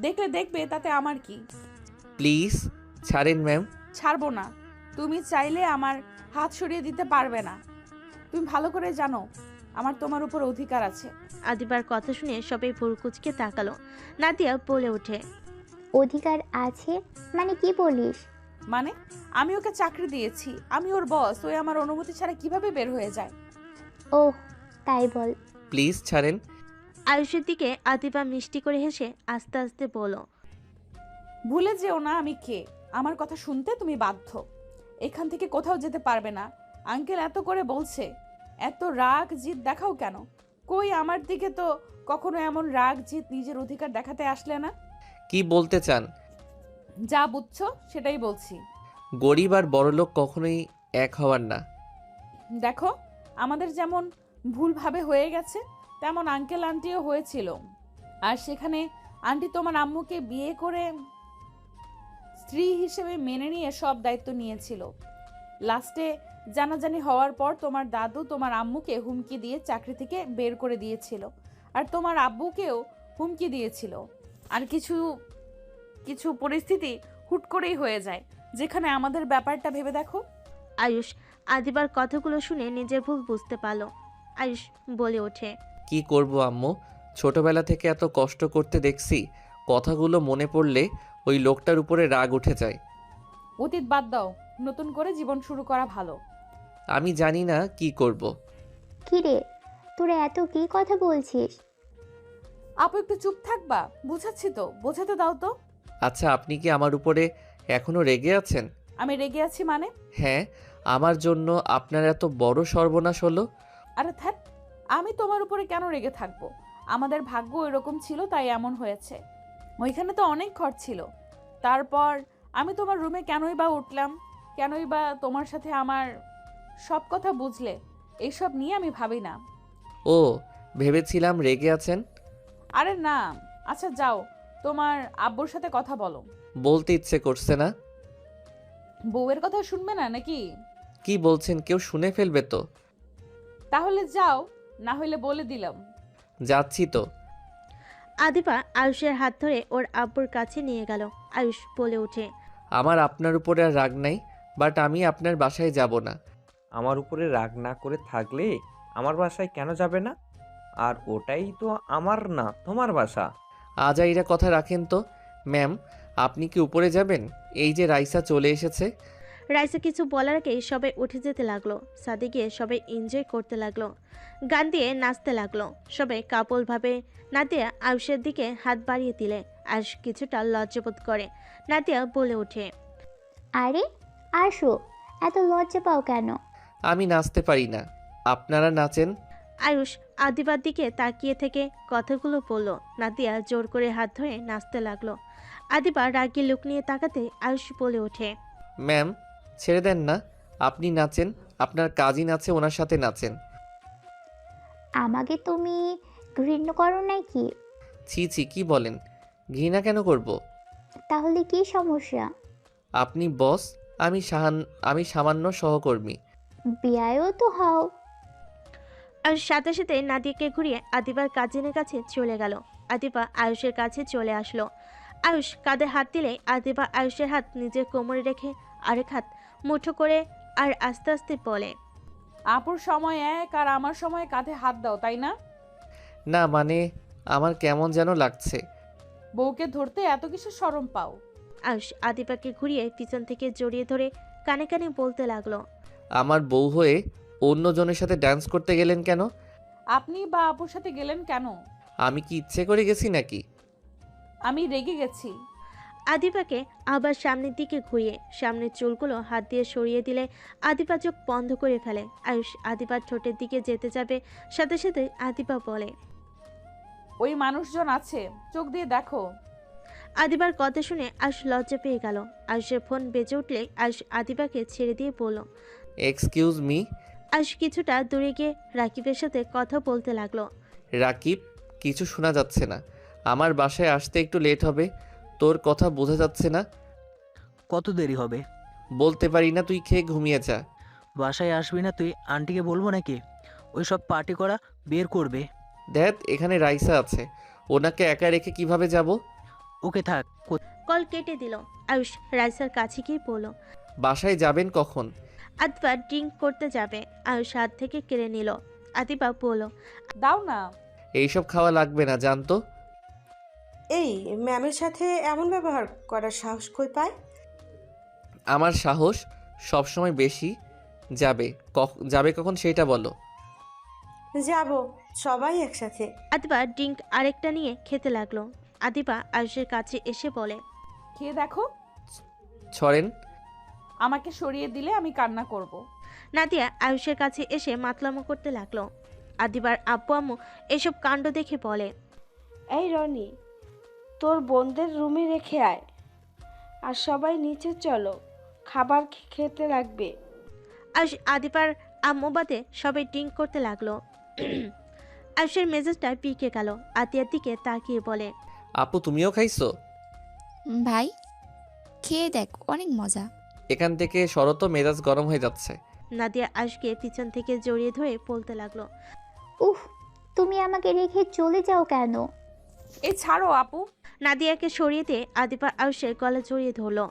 দেখলে দেখবে, তাতে আমার কি? প্লিজ ছাড়েন ম্যাম। ছাড়বো না। তুমি চাইলে আমার হাত সরিয়ে দিতে পারবে না। তুমি ভালো করে জানো আমার তোমার উপর অধিকার আছে। আদিবার কথা শুনে সবাই ভুরকুচকে তাকালো। নাদিয়া বলে ওঠে, অধিকার আছে মানে কি বলিস? মানে আমি ওকে চাকরি দিয়েছি, আমি ওর বস, ওই আমার অনুমতি ছাড়া কিভাবে বের হয়ে যায়? ওহ, তাই বল। প্লিজ ছাড়েন। আয়ুষের দিকে আদিবা মিষ্টি করে হেসে আস্তে আস্তে বলো, ভুলে যেও না আমি কে। আমার কথা শুনতে তুমি বাধ্য। এখান থেকে কোথাও যেতে পারবে না। আঙ্কেল এত করে বলছে, এত রাগ জিদ দেখাও কেন? কই আমার দিকে তো কখনো এমন রাগ জিদ নিজের অধিকার দেখাতে আসলে না। কি বলতে চান? যা বুঝছো সেটাই বলছি। গরিব আর বড়লোক কখনোই এক হওয়ার না। দেখো, আমাদের যেমন ভুলভাবে হয়ে গেছে, তেমন আঙ্কেল আন্টিও হয়েছিল। আর সেখানে আন্টি তোমার আম্মুকে বিয়ে করে স্ত্রী হিসেবে মেনে নিয়ে সব দায়িত্ব নিয়েছিল। লাস্টে জানাজানি হওয়ার পর তোমার দাদু তোমার আম্মুকে হুমকি দিয়ে চাকরি থেকে বের করে দিয়েছিল, আর তোমার আব্বুকেও হুমকি দিয়েছিল। আর কিছু কিছু পরিস্থিতি হুট করেই হয়ে যায়, যেখানে আমাদের ব্যাপারটা ভেবে দেখো। আয়ুষ আদিবার কথাগুলো শুনে নিজের ভুল বুঝতে পারলো। আয়ুষ বলে ওঠে, কি করব আম্মু, ছোটবেলা থেকে এত কষ্ট করতে দেখছি, কথাগুলো মনে পড়লে ওই লোকটার উপরে রাগ উঠে যায়। অতীত বাদ দাও, নতুন করে জীবন শুরু করা ভালো। আমি জানি না কি করব। কি রে, তোরা এত কি কথা বলছিস? আপু একটু চুপ থাকবা? বুঝাচ্ছি তো, বোঝাতে দাও তো। আচ্ছা, আপনি কি আমার উপরে এখনো রেগে আছেন? আমি রেগে আছি মানে? হ্যাঁ, আমার জন্য আপনার এত বড় সর্বনাশ হলো। আরে ধ্যাৎ, আমি তোমার উপরে কেন রেগে থাকবো? আমাদের ভাগ্য এরকম ছিল তাই এমন হয়েছে। ওইখানে তো অনেক খরচ ছিল। তারপর আমি তোমার রুমে কেনই বা উঠলাম, কেনই বা তোমার সাথে আমার সব কথা বুঝলে, এইসব নিয়ে আমি ভাবি না। ও, ভেবেছিলাম রেগে আছেন। আরে না। আচ্ছা যাও, তোমার আব্বুর সাথে কথা বলো। বলতে ইচ্ছে করছে না। বউয়ের কথা শুনবে না নাকি? কি বলছেন, কেউ শুনে ফেলবে তো। তাহলে যাও, না হলে বলে দিলাম। যাচ্ছি তো। আদিবা আয়ুষের হাত ধরে ওর আব্বুর কাছে নিয়ে গেল। আয়ুষ বলে ওঠে, আমার আপনার উপরে আর রাগ নাই, বাট আমি আপনার বাসায় যাব না। আমার উপরে রাগ না করে থাকলে আমার বাসায় কেন যাবে না? আর ওটাই তো আমার না, তোমার বাসা। আজাইরা কথা রাখেন তো। ম্যাম, আপনি কি উপরে যাবেন? এই যে রাইসা চলে এসেছে। রাইসা কিছু বলার আগে সবাই উঠে যেতে লাগলো। সাদে গিয়ে সবাই এনজয় করতে লাগলো, গান দিয়ে নাচতে লাগলো। সবাই কাপলভাবে নাদিয়া আয়ুষের দিকে হাত বাড়িয়ে দিলে আয়ুষ কিছুটা লজ্জাবোধ করে। নাদিয়া বলে ওঠে, আরে আসো, এত লজ্জা পাও কেন? আমি নাচতে পারি না, আপনারা নাচেন। আয়ুষ আদিবার দিকে তাকিয়ে থেকে কথাগুলো বলল। নাদিয়া জোর করে হাত ধরে নাচতে লাগলো। আদিবা রাগী লুক নিয়ে তাকাতে আয়ুষ বলে ওঠে, ম্যাম, ছেড়ে দেন না, আপনি নাচেন, আপনার কাজিন আছে, ওনার সাথে নাচেন। আমাকে তুমি ঘৃণা করো নাকি? ছি ছি, কি বলেন? ঘৃণা কেন করব? তাহলে কি সমস্যা? আপনি বস, আমি সামান্য সহকর্মী। বিয়ায়ও তো হও। আর সাথে সাথে নাদিয়াকে ঘুরিয়ে আদিবার কাজিনের কাছে চলে গেল। আদিবা আয়ুষের কাছে চলে আসলো। আয়ুষ কাঁধে হাত দিলে আদিবা আয়ুষের হাত নিজের কোমরে রেখে আরেক হাত মুঠো করে আর আস্তে আস্তে বলে, আপুর সময় এক আর আমার সময় কাঁধে হাত দাও, তাই না? না মানে, আমার কেমন যেন লাগছে। বউকে ধরতে এত কিছু শরম পাও? আয়ুষ আদিবাকে ঘুরিয়ে পিছন থেকে জড়িয়ে ধরে কানে কানে বলতে লাগলো, আমার বউ হয়ে অন্যজনের সাথে ডান্স করতে গেলেন কেন? আপনি বা আপুর সাথে গেলেন কেন? আমি কি ইচ্ছে করে গেছি নাকি? আমি রেগে গেছি। আদিবাকে আবার সামনের দিকে ঘুরিয়ে সামনের চুলগুলো হাত দিয়ে সরিয়ে দিলে আদিবা চোখ বন্ধ করে ফেলে। আয়ুষ আদিবার ঠোঁটের দিকে যেতে যাবে, সাথে সাথে আদিবা বলে, ওই মানুষজন আছে, চোখ দিয়ে দেখো। আদিবার কথা শুনে আয়ুষ লজ্জা পেয়ে গেল। আয়ুষের ফোন বেজে উঠলে আয়ুষ আদিবাকে ছেড়ে দিয়ে বলল, এক্সকিউজ মি। আয়ুষ কিছুটা দূরে গিয়ে রাকিবের সাথে কথা বলতে লাগলো। রাকিব, কিছু শোনা যাচ্ছে না। আমার বাসায় আসতে একটু লেট হবে। তোর কথা বোঝা যাচ্ছে না। কত দেরি হবে? বলতে পারি না, তুই খেয়ে ঘুমিয়ে যা। বাসায় আসবি না তুই? আন্টিকে বলবো নাকি? ওই সব পার্টি করা বের করবে। দেখ, এখানে রাইসা আছে, ওনাকে একা রেখে কিভাবে যাব? ওকে থাক। কল কেটে দিল। আয়ুষ রাইসার কাছে গিয়ে বলল, বাসায় যাবেন কখন? আদিবা ড্রিঙ্ক করতে যাবে। আয়ুষ হাত থেকে কেড়ে নিল। আদিবা বলল, দাও না। এইসব খাওয়া লাগবে না, জানতো। এই ম্যামের সাথে এমন ব্যবহার করার সাহস কই পায়? আমার সাহস সবসময় বেশি। যাবে কখন সেটা বলো। যাব, সবাই একসাথে। আদিবা ড্রিঙ্ক আরেকটা নিয়ে খেতে লাগলো। আদিবা আয়ুষের কাছে এসে বলে, খেয়ে দেখো। ছড়েন। আমাকে সরিয়ে দিলে আমি কান্না করব। নাদিয়া আয়ুষের কাছে এসে মাতলামো করতে লাগলো। আদিবার আব্বু আম্মু এসব কাণ্ড দেখে বলে, এই রনি, তোর বোনদের রুমে রেখে আয়, আর সবাই নিচে চলো, খাবার খেতে লাগবে। আয়ুষ আদিবার আম্মু বাদে সবাই ড্রিঙ্ক করতে লাগলো। আয়ুষের মেজাজটা পিকে গেল। আতিয়ার দিকে তাকিয়ে বলে, আপু তুমিও খাইছো? ভাই খেয়ে দেখ, অনেক মজা। এখান থেকে শরত মেজাজ গরম হয়ে যাচ্ছে। নাদিয়া আয়ুষকে পিছন থেকে জড়িয়ে ধরে বলতে লাগলো, উফ, তুমি আমাকে রেখে চলে যাও কেন? এই ছাড়ো আপু। নাদিয়াকে সরিয়ে দিয়ে আদিবা আয়ুষের গলা জড়িয়ে ধরলো।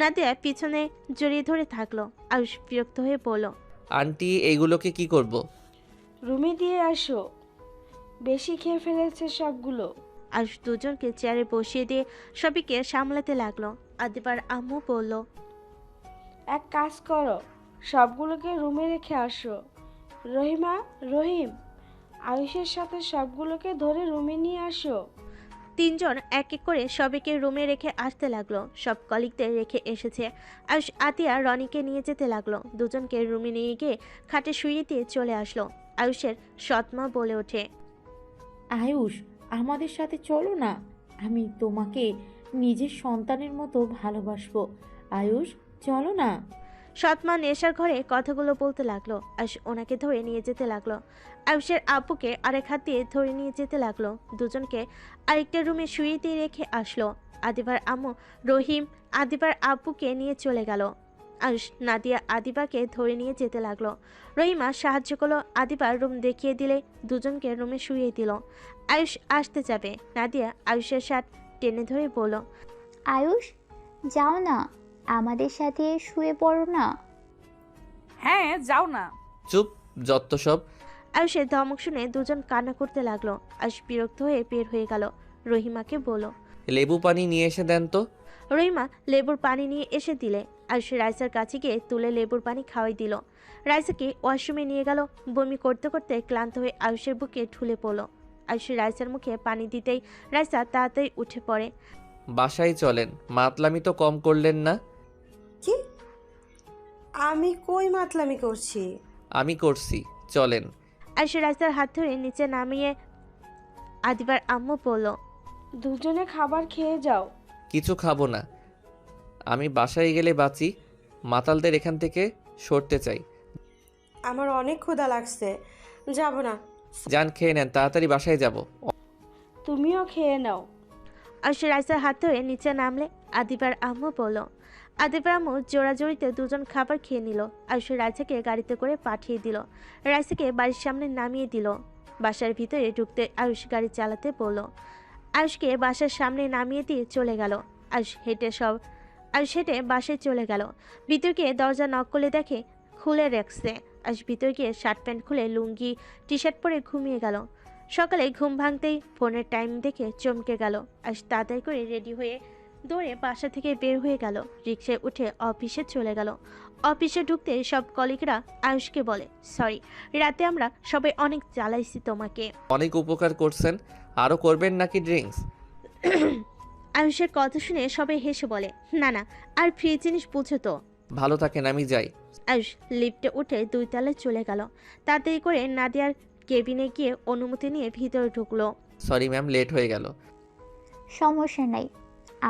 নাদিয়া পিছনে জড়িয়ে ধরে থাকলো। আয়ুষ বিরক্ত হয়ে বলল, আন্টি এইগুলোকে কি করব? রুমে দিয়ে আসো, বেশি খেয়ে ফেলেছে সবগুলো। আয়ুষ দুজনকে চেয়ারে বসিয়ে দিয়ে সবাইকে সামলাতে লাগলো। আদিবার আম্মু বলল, এক কাজ করো, সবগুলোকে রুমে রেখে আসো। রহিমা, রহিম, আয়ুষের সাথে সবগুলোকে ধরে রুমে নিয়ে আসো। তিনজন এক এক করে সবাইকে রুমে রেখে আসতে লাগলো। সব কলিগদের রেখে এসেছে। আয়ুষ আতিয়া রনিকে নিয়ে যেতে লাগলো। দুজনকে রুমে নিয়ে গিয়ে খাটে শুইয়ে দিয়ে চলে আসলো। আয়ুষের সৎমা বলে ওঠে, আয়ুষ, আমাদের সাথে চলো না, আমি তোমাকে নিজের সন্তানের মতো ভালোবাসবো। আয়ুষ, চলো না। সৎমা নেশার ঘরে কথাগুলো বলতে লাগলো। আয়ুষ ওনাকে ধরে নিয়ে যেতে লাগলো। আয়ুষের আব্বুকে আরেক হাত দিয়ে ধরে নিয়ে যেতে লাগলো। দুজনকে আরেকটা রুমে শুয়ে দিয়ে রেখে আসলো। আদিবার আম্মু রহিম আদিবার আব্বুকে নিয়ে চলে গেল। আয়ুষ নাদিয়া আদিবাকে ধরে নিয়ে যেতে লাগলো। রহিমা সাহায্য করলো। আদিবার রুম দেখিয়ে দিলে দুজনকে রুমে শুয়ে দিল। আয়ুষ আসতে যাবে। নাদিয়া আয়ুষের শার্ট টেনে ধরে বলল, আয়ুষ, যাও না, আমাদের সাথে শুয়ে পড়ো না। হ্যাঁ, যাও না। চুপ, যত সব। আয়ুষের ধমক শুনে দুজন কান্না করতে লাগলো। আয়ুষ বিরক্ত হয়ে বের হয়ে গেল। রহিমাকে বলল, লেবু পানি নিয়ে এসে দেন তো। রহিমা লেবুর পানি নিয়ে এসে দিলে। আয়ুষ রাইসার কাছে গিয়ে তুলে লেবুর পানি খাওয়াই দিল। রাইসাকে ওয়াশরুমে নিয়ে গেল। বমি করতে করতে ক্লান্ত হয়ে আয়ুষের বুকে ঢুলে পড়ল। আয়ুষ রাইসার মুখে পানি দিতেই রাইসা তাড়াতাড়ি উঠে পড়ে। বাসায় চলেন, মাতলামি তো কম করলেন না। কি? আমি কই মাতলামি করছি? আমি করছি, চলেন। আয়ুষ রাইসার হাত ধরে নিচে নামিয়ে আদিবার আম্মু বলল, দুজনে খাবার খেয়ে যাও। কিছু খাবো না, আমি বাসায় গেলে বাঁচি। মাতালদের এখান থেকে সরতে চাই। আমার অনেক ক্ষুধা লাগছে, যাব না। যান, খেয়ে নেন, তাড়াতাড়ি বাসায় যাব। তুমিও খেয়ে নাও। আয়ুষ রাইসার হাত ধরে নিচে নামলে আদিবার আম্মু বলল। আদিবার আম্মু জোড়াজোড়িতে দুজন খাবার খেয়ে নিল। আয়ুষ রাইসাকে গাড়িতে করে পাঠিয়ে দিল। রাইসাকে বাড়ির সামনে নামিয়ে দিল। বাসার ভিতরে ঢুকতে আয়ুষ গাড়ি চালাতে বলল। আয়ুষকে বাসার সামনে নামিয়ে দিয়ে চলে গেল। আয়ুষ হেঁটে বাসায় চলে গেল। ভিতর গিয়ে দরজা নক করলে দেখে খুলে রাখছে। আয়ুষ ভিতর গিয়ে শার্ট প্যান্ট খুলে লুঙ্গি টি শার্ট পরে ঘুমিয়ে গেল। সকালে ঘুম ভাঙতেই ফোনের টাইম দেখে চমকে গেল। আয়ুষ তাড়াতাড়ি করে রেডি হয়ে দৌড়ে বাসা থেকে বের হয়ে গেল। রিক্সায় উঠে অফিসে চলে গেল। অফিসে ঢুকতে সব কলিগরা আয়ুষকে বলে, সরি, রাতে আমরা সবাই অনেক জ্বালাইছি তোমাকে। অনেক উপকার করছেন, আরও করবেন নাকি ড্রিঙ্কস? আয়ুষের কথা শুনে সবাই হেসে বলে, না না, আর ফ্রি জিনিস বুঝো তো। ভালো থাকেন, আমি যাই। আয়ুষ লিফটে উঠে 2 তলায় চলে গেল। তাড়াতাড়ি করে নাদিয়ার কেবিনে গিয়ে অনুমতি নিয়ে ভিতরে ঢুকলো। সরি ম্যাম, লেট হয়ে গেল। সমস্যা নাই,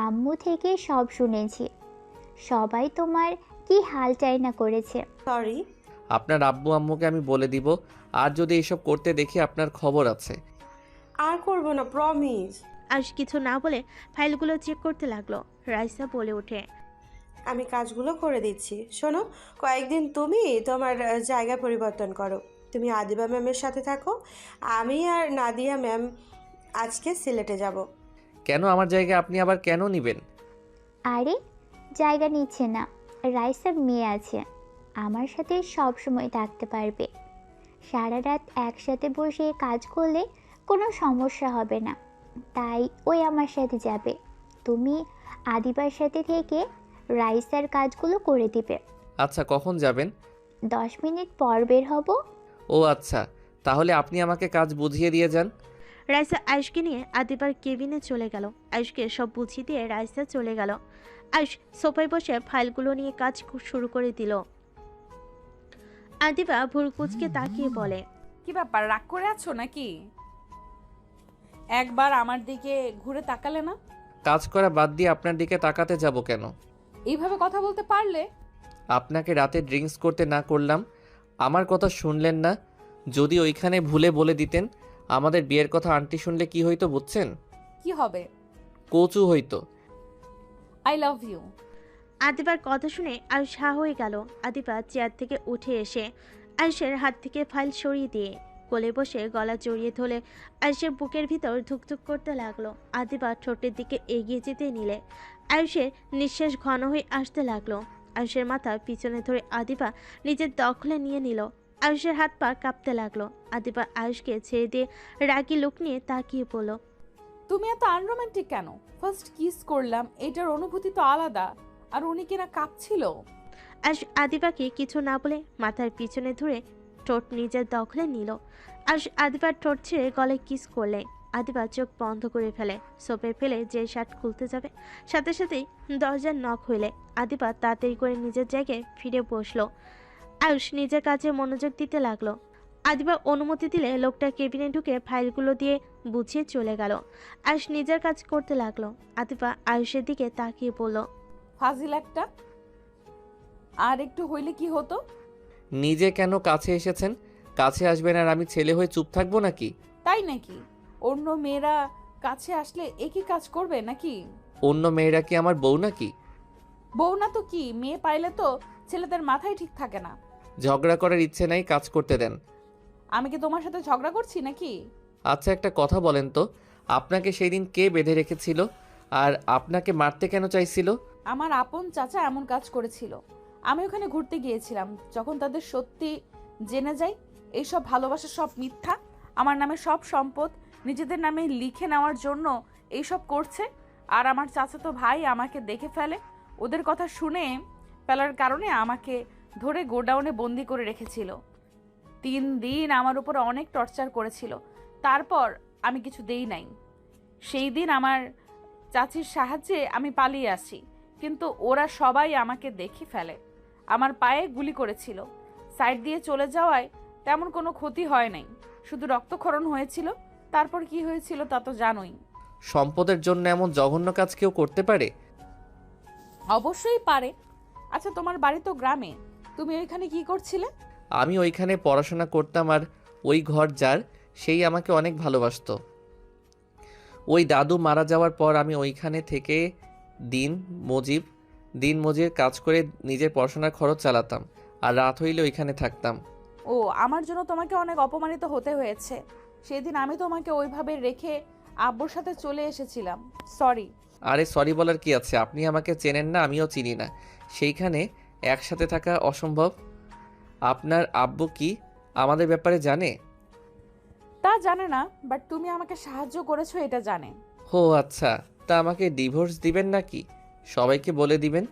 আম্মু থেকে সব শুনেছি। সবাই তোমার কি হাল চাই না করেছে। সরি। আপনার আব্বু আম্মুকে আমি বলে দিব, আর যদি এইসব করতে দেখি আপনার খবর আছে। আর করব না, প্রমিস। আয়ুষ কিছু না বলে ফাইলগুলো চেক করতে লাগলো। রাইসা বলে ওঠে, আমি কাজগুলো করে দিচ্ছি। শোনো, কয়েকদিন তুমি তোমার জায়গা পরিবর্তন করো। তুমি আদিবা ম্যামের সাথে থাকো। আমি আর নাদিয়া ম্যাম আজকে সিলেটে যাব। কেন আমার জায়গায় আপনি আবার কেন নেবেন? আরে জায়গা নিচ্ছে না, রাইসার মেয়ে আছে, আমার সাথে সব সময় থাকতে পারবে। সারা রাত একসাথে বসে কাজ করলে কোনো সমস্যা হবে না, তাই ওই আমার সাথে যাবে। তুমি আদিবার সাথে থেকে রাইসার কাজগুলো করে দিবে। আচ্ছা, কখন যাবেন? 10 মিনিট পর বের হব। ও আচ্ছা, তাহলে আপনি আমাকে কাজ বুঝিয়ে দিয়ে যান। রাইসা আয়ুষকে নিয়ে আদিবার কেবিনে চলে গেল। আয়ুষকে সব বুঝিয়ে দিয়ে রাইসা চলে গেল। আয়ুষ সোফায় বসে ফাইলগুলো নিয়ে কাজ শুরু করে দিল। আদিবা ভুরকুচকে তাকিয়ে বলে, কি ব্যাপার, রাগ করে আছো নাকি? একবার আমার দিকে ঘুরে তাকালে না? কাজ করা বাদ দিয়ে আপনার দিকে তাকাতে যাব কেন? এইভাবে কথা বলতে পারলে? আপনাকে রাতে ড্রিঙ্কস করতে না করলাম, আমার কথা শুনলেন না। যদি ওইখানে ভুলে বলে দিতেন আমাদের বিয়ের কথা, আন্টি শুনলে কি হইতো বুঝছেন? কি হবে? কচু হইতো। I love you. আদিবার কথা শুনে আয়ুষ হা হয়ে গেল। আদিবা চেয়ার থেকে উঠে এসে আয়ুষের হাত থেকে ফাইল সরিয়ে দিয়ে কোলে বসে গলা জড়িয়ে ধরে আয়ুষের বুকের ভিতর ধুকধুক করতে লাগলো। আদিবা ঠোঁটের দিকে এগিয়ে যেতে নিলে আয়ুষের নিঃশ্বাস ঘন হয়ে আসতে লাগলো। আয়ুষের মাথা পিছনে ধরে আদিবা নিজের দখলে নিয়ে নিল। আয়ুষের হাত পা কাঁপতে লাগলো। আদিবা আয়ুষকে ছেড়ে দিয়ে রাগী লোক নিয়ে তাকিয়ে পড়ল। তুমি এত আনরোমান্টিক কেন? ফার্স্ট কিস করলাম, এটার অনুভূতি তো আলাদা। আর উনি কিনা কাঁপছিল। আয়ুষ আদিবাকে কিছু না বলে মাথার পিছনে ধরে ঠোঁট নিজের দখলে নিল। আয়ুষ আদিবার ঠোঁট ছেড়ে গলায় কিস করলে আদিবা চোখ বন্ধ করে ফেলে। সোপে ফেলে যে শার্ট খুলতে যাবে, সাথে সাথেই দরজার নক হইলে আদিবা তাড়াতাড়ি করে নিজের জায়গায় ফিরে বসলো। আয়ুষ নিজের কাজে মনোযোগ দিতে লাগলো। আদিবা অনুমতি দিলে লোকটা কেবিনে ঢুকে ফাইলগুলো দিয়ে বুঝিয়ে চলে গেল। আয়ুষ নিজের কাজ করতে লাগলো। আদিবা আয়ুষের দিকে তাকিয়ে বলল, ফাজিল একটা। আর একটু হইলে কি হতো? নিজে কেন কাছে এসেছেন? কাছে আসবেন আর আমি ছেলে হয়ে চুপ থাকবো নাকি? তাই নাকি? অন্য মেয়েরা কাছে আসলে একই কাজ করবে নাকি? অন্য মেয়েরা কি আমার বউ নাকি? বউ না তো কি, মেয়ে পাইলে তো ছেলেদের মাথায় ঠিক থাকে না। ঝগড়া করার ইচ্ছে নাই, কাজ করতে দেন। আমি কি তোমার সাথে ঝগড়া করছি নাকি? আচ্ছা, একটা কথা বলেন তো, আপনাকে সেই দিন কে বেঁধে রেখেছিল আর আপনাকে মারতে কেন চাইছিল? আমার আপন চাচা এমন কাজ করেছিল। আমি ওখানে ঘুরতে গিয়েছিলাম। যখন তাদের সত্যি জেনে যাই এইসব ভালোবাসা সব মিথ্যা, আমার নামে সব সম্পদ নিজেদের নামে লিখে নেওয়ার জন্য এইসব করছে, আর আমার চাচাতো ভাই আমাকে দেখে ফেলে। ওদের কথা শুনে ফেলার কারণে আমাকে ধরে গোডাউনে বন্দি করে রেখেছিল। 3 দিন আমার উপর অনেক টর্চার করেছিল। তারপর আমি কিছু দেই নাই। সেই দিন আমার চাচির সাহায্যে আমি পালিয়ে আসি, কিন্তু ওরা সবাই আমাকে দেখে ফেলে। আমার পায়ে গুলি করেছিল। সাইড দিয়ে চলে যাওয়ায় তেমন কোনো ক্ষতি হয় নাই, শুধু রক্তক্ষরণ হয়েছিল। তারপর কি হয়েছিল তা তো জানোই। সম্পদের জন্য এমন জঘন্য কাজ কেউ করতে পারে? অবশ্যই পারে। আচ্ছা, তোমার বাড়ি তো গ্রামে, তুমি ওইখানে কি করছিলে? আমি ওইখানে পড়াশোনা করতাম, আর ওই ঘর যার, সেই আমাকে অনেক ভালোবাসতো। ওই দাদু মারা যাওয়ার পর আমি ওইখানে থেকে দিন মজুর কাজ করে নিজের পড়াশোনার খরচ চালাতাম, আর রাত হইলে ওইখানে থাকতাম। ও, আমার জন্য তোমাকে অনেক অপমানিত হতে হয়েছে। সেদিন আমি তোমাকে ওইভাবে রেখে আব্বুর সাথে চলে এসেছিলাম। সরি। আরে সরি বলার কি আছে? আপনি আমাকে চেনেন না, আমিও চিনি না। সেইখানে একসাথে থাকা অসম্ভব। আপনার আব্বু কি আমাদের ব্যাপারে জানে? তা জানে না, বাট তুমি আমাকে সাহায্য করেছো এটা জানে। ও আচ্ছা, তা আমাকে ডিভোর্স দিবেন নাকি? সবাইকে বলে দিবেন?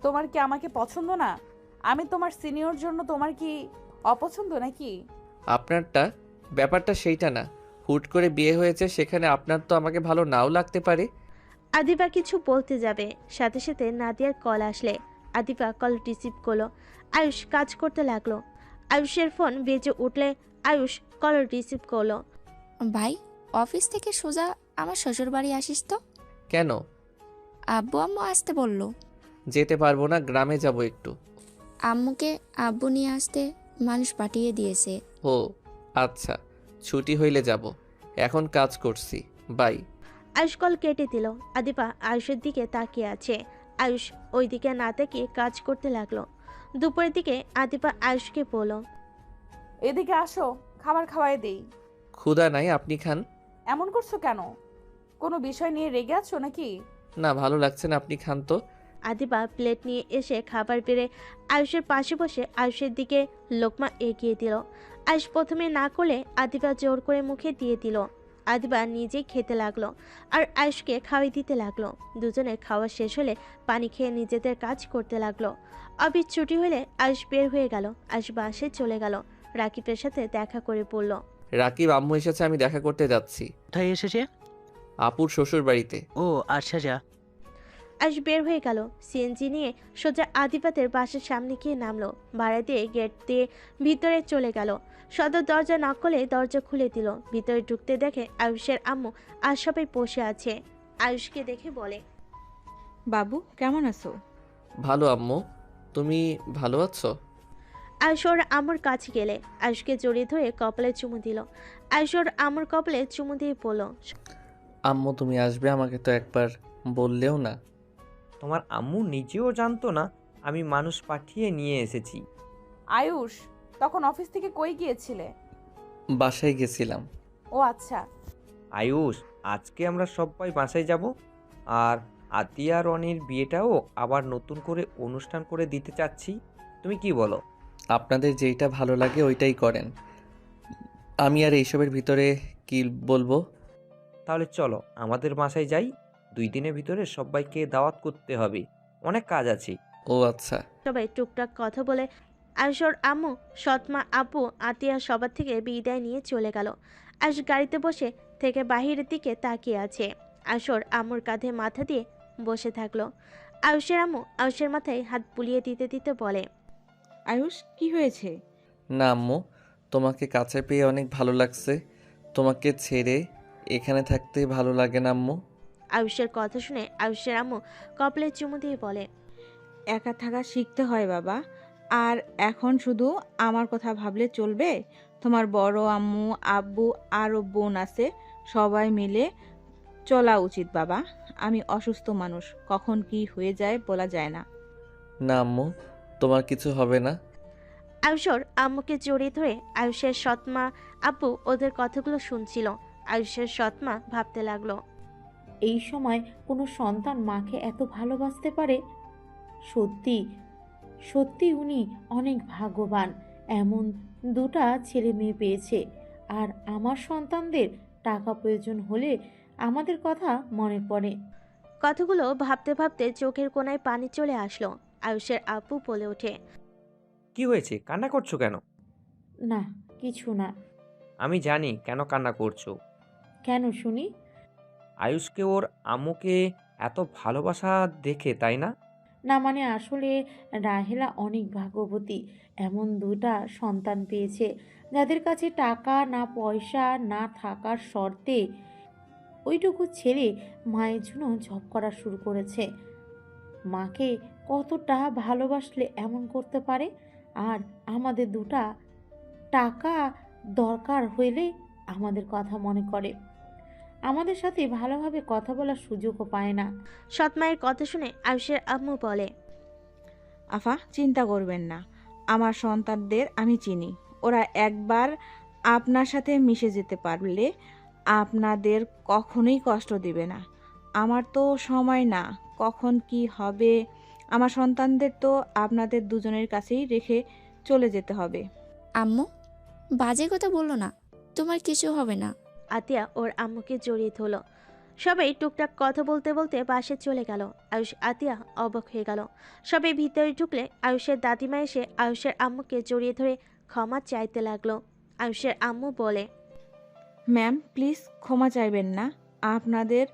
তোমার কি আমাকে পছন্দ না? আমি তোমার সিনিয়র জন্য তোমার কি অপছন্দ নাকি? আপনারটা ব্যাপারটা সেইটা না। হুট করে বিয়ে হয়েছে, সেখানে আপনার তো আমাকে ভালো নাও লাগতে পারে। আদিবা কিছু বলতে যাবে, সাথে সাথে নাদিয়ার কল আসলে আদিবা কল রিসিভ করলো। আয়ুষ কাজ করতে লাগলো। আয়ুষের ফোন বেজে উঠলে আয়ুষ কল রিসিভ করলো। ভাই, অফিস থেকে সোজা আমার শ্বশুর বাড়ি আসিস তো? কেন? আব্বু আম্মু আসতে বললো। যেতে পারবো না, গ্রামে যাব একটু। আম্মুকে আব্বু নিয়ে আসতে মানুষ পাঠিয়ে দিয়েছে। ও আচ্ছা, ছুটি হইলে যাব। এখন কাজ করছি, বাই। আয়ুষ কল কেটে দিল। আদিবা আয়ুষের দিকে তাকিয়ে আছে। আয়ুষ ওই দিকে না তাকিয়ে কাজ করতে লাগলো। দুপুরের দিকে আদিবা আয়ুষকে বলল, এদিকে আসো, খাবার খাওয়াই দেই। ক্ষুধা নাই, আপনি খান। এমন করছো কেন? কোনো বিষয় নিয়ে রেগে আছো নাকি? না, ভালো লাগছে না, আপনি খান তো। আদিবা প্লেট নিয়ে এসে খাবার বেড়ে আয়ুষের পাশে বসে আয়ুষের দিকে লোকমা এগিয়ে দিল। আয়ুষ প্রথমে না করলে আদিবা জোর করে মুখে দিয়ে দিল। আদিবা নিজেই খেতে লাগলো আর আয়ুষকে খাওয়াই দিতে লাগলো। দুজনে খাওয়া শেষ হলে পানি খেয়ে নিজেদের কাজ করতে লাগলো। অফিস ছুটি হলে আয়ুষ বের হয়ে গেল। আয়ুষ বাসে চলে গেল, রাকিবের সাথে দেখা করে পড়ল। রাকিব, আম্মু এসেছে, আমি দেখা করতে যাচ্ছি। কোথায় এসেছে? আপুর শ্বশুর বাড়িতে। ও আচ্ছা যা। আয়ুষ বের হয়ে গেল, সিএনজি নিয়ে সোজা আদিবাতের বাসার সামনে গিয়ে নামলো। ভাড়া দিয়ে গেট দিয়ে ভিতরে চলে গেল। সদর দরজা নক করলে দরজা খুলে দিল। ভিতরে ঢুকতে দেখে আয়ুষের আম্মু আর সবাই বসে আছে। আয়ুষকে দেখে বলে, বাবু কেমন আছো? ভালো আম্মু, তুমি ভালো আছো? আয়ুষ ওর আম্মুর কাছে গেলে আয়ুষকে জড়িয়ে ধরে কপালে চুমু দিল। আয়ুষ ওর আম্মুর কপালে চুমু দিয়ে বলল, আম্মু তুমি আসবে, আমাকে তো একবার বললেও না। তোমার আম্মু নিজেও জানতো না আমি মানুষ পাঠিয়ে নিয়ে এসেছি। আয়ুষ, তখন অফিস থেকে কই গিয়েছিলে? বাসায় গেছিলাম। ও আচ্ছা। আয়ুষ, আজকে আমরা সবাই বাসায় যাব, আর আতিয়া রনির বিয়েটাও আবার নতুন করে অনুষ্ঠান করে দিতে চাচ্ছি। তুমি কি বলো? আপনাদের যেইটা ভালো লাগে ওইটাই করেন, আমি আর এইসবের ভিতরে কি বলবো। তাহলে চলো আমাদের বাসায় যাই, 2 দিনের ভিতরে সবাইকে দাওয়াত করতে হবে, অনেক কাজ আছে। ও আচ্ছা। সবাই টুকটাক কথা বলে আয়ুষর আম্মু, সৎমা, আপু, আতিয়া সবার থেকে বিদায় নিয়ে চলে গেল। আয়ুষ গাড়িতে বসে থেকে বাহিরের দিকে তাকিয়ে আছে। আয়ুষর আম্মুর কাঁধে মাথা দিয়ে বসে থাকলো। আয়ুষের আম্মু আয়ুষের মাথায় হাত বুলিয়ে দিতে দিতে বলে, আয়ুষ কি হয়েছে? না আম্মু, তোমাকে কাছে পেয়ে অনেক ভালো লাগছে। তোমাকে ছেড়ে এখানে থাকতে ভালো লাগে না আম্মু। আয়ুষের কথা শুনে আয়ুষের আম্মু কপালে চুমু দিয়ে বলে, একা থাকা শিখতে হয় বাবা, আর এখন শুধু আমার কথা ভাবলে চলবে? তোমার বড় আম্মু, আব্বু আরও বোন আছে, সবাই মিলে চলা উচিত বাবা। আমি অসুস্থ মানুষ, কখন কি হয়ে যায় বলা যায় না। না আম্মু, তোমার কিছু হবে না। আয়ুষর আম্মুকে জড়িয়ে ধরে আয়ুষের সৎমা, আপু ওদের কথাগুলো শুনছিল। আয়ুষের সৎমা ভাবতে লাগলো, এই সময় কোনো সন্তান মাকে এত ভালোবাসতে পারে? সত্যি সত্যি উনি অনেক ভাগ্যবান, এমন দুটা ছেলে মেয়ে পেয়েছে। আর আমার সন্তানদের টাকা প্রয়োজন হলে আমাদের কথা মনে পড়ে। কথাগুলো ভাবতে ভাবতে চোখের কোণায় পানি চলে আসলো। আয়ুষের আপু বলে ওঠে, কি হয়েছে, কান্না করছো কেন? না কিছু না। আমি জানি কেন কান্না করছো। কেন শুনি? আয়ুষকে ওর আম্মুকে এত ভালোবাসা দেখে, তাই না? না মানে আসলে রাহেলা অনেক ভাগ্যবতী, এমন দুটা সন্তান পেয়েছে যাদের কাছে টাকা না পয়সা না থাকার শর্তে ওইটুকু ছেলে মায়ের জন্য জব করা শুরু করেছে। মাকে কতটা ভালোবাসলে এমন করতে পারে? আর আমাদের দুটা টাকা দরকার হইলে আমাদের কথা মনে করে, আমাদের সাথে ভালোভাবে কথা বলার সুযোগও পায় না। সৎমায়ের কথা শুনে আয়ুষের আম্মু বলে, আফা চিন্তা করবেন না, আমার সন্তানদের আমি চিনি। ওরা একবার আপনার সাথে মিশে যেতে পারলে আপনাদের কখনোই কষ্ট দিবে না। আমার তো সময় না, কখন কি হবে। আমার সন্তানদের তো আপনাদের দুজনের কাছেই রেখে চলে যেতে হবে। আম্মু, বাজে কথা বললো না, তোমার কিছু হবে না। আতিয়া ওর আম্মুকে জড়িয়ে ধরল। সবাই টুকটাক কথা বলতে বলতে বাসে চলে গেল। আয়ুষ আতিয়া অবাক হয়ে গেল। সবাই ভিতরে ঢুকলে আয়ুষের দাদিমা এসে আয়ুষের আম্মুকে জড়িয়ে ধরে ক্ষমা চাইতে লাগলো। আয়ুষের আম্মু বলে, ম্যাম প্লিজ ক্ষমা চাইবেন না, আপনাদের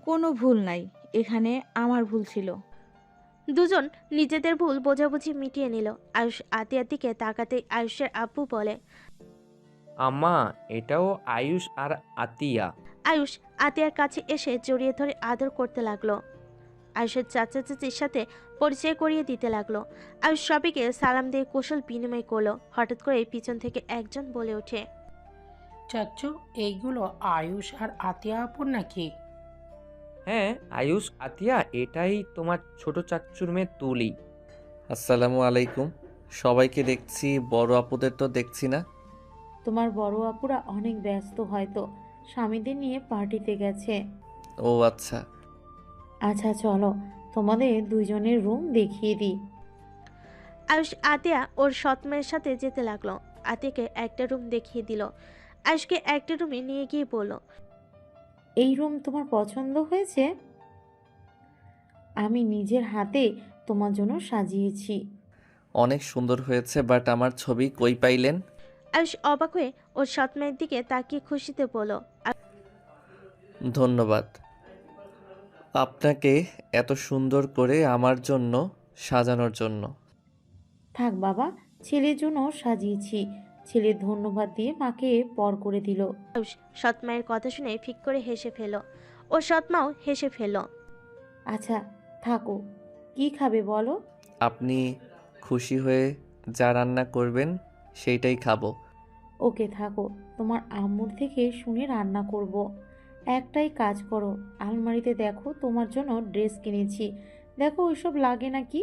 কোনো ভুল নাই, এখানে আমার ভুল ছিল। দুজন নিজেদের ভুল বোঝাবুঝি মিটিয়ে নিল। আয়ুষ আতিয়ার দিকে তাকাতে আয়ুষের আব্বু বলে, আম্মা, এটাও আয়ুষ আর আতিয়া। আয়ুষ আতিয়ার কাছে এসে জড়িয়ে ধরে আদর করতে লাগলো। আয়ুষের চাচা চাচির সাথে পরিচয় করিয়ে দিতে লাগলো। আয়ুষ সবাইকে সালাম দিয়ে কৌশল বিনিময় করলো। হঠাৎ করে পিছন থেকে একজন বলে ওঠে, চাচ্চু এইগুলো আয়ুষ আর আতিয়া আপুর নাকি? হ্যাঁ আয়ুষ, আতিয়া এটাই তোমার ছোট চাচ্চুর মেয়ে তুলি। আসসালামু আলাইকুম। সবাইকে দেখছি, বড় আপুদের তো দেখছি না। তোমার বড় আপুরা অনেক ব্যস্ত, হয়তো স্বামীদের নিয়ে পার্টিতে গেছে। ও আচ্ছা। আচ্ছা চলো, তোমাদের দুইজনের রুম দেখিয়ে দিই। আয়ুষ আতিয়া ওর সৎ মায়ের সাথে যেতে লাগলো। আতিয়াকে একটা রুম দেখিয়ে দিল। আয়ুষকে একটা রুমে নিয়ে গিয়ে বলল, এই রুম তোমার পছন্দ হয়েছে? আমি নিজের হাতে তোমার জন্য সাজিয়েছি। অনেক সুন্দর হয়েছে, বাট আমার ছবি কই পাইলেন? আয়ুষ অবাক হয়ে ওর সৎ মায়ের দিকে তাকিয়ে খুশিতে বলল, ধন্যবাদ আপনাকে এত সুন্দর করে আমার জন্য সাজানোর জন্য। থাক বাবা, ছেলের জন্য সাজিয়েছি। ছেলে ধন্যবাদ দিয়ে মাকে পর করে দিল। আয়ুষ সৎ মায়ের কথা শুনে ফিক করে হেসে ফেল। ওর সৎ মাও হেসে ফেল। আচ্ছা থাকো, কি খাবে বলো? আপনি খুশি হয়ে যা রান্না করবেন সেইটাই খাবো। ওকে থাকো, তোমার আম্মুর থেকে শুনে রান্না করব। একটাই কাজ করো, আলমারিতে দেখো তোমার জন্য ড্রেস কিনেছি, দেখো ওইসব লাগে নাকি।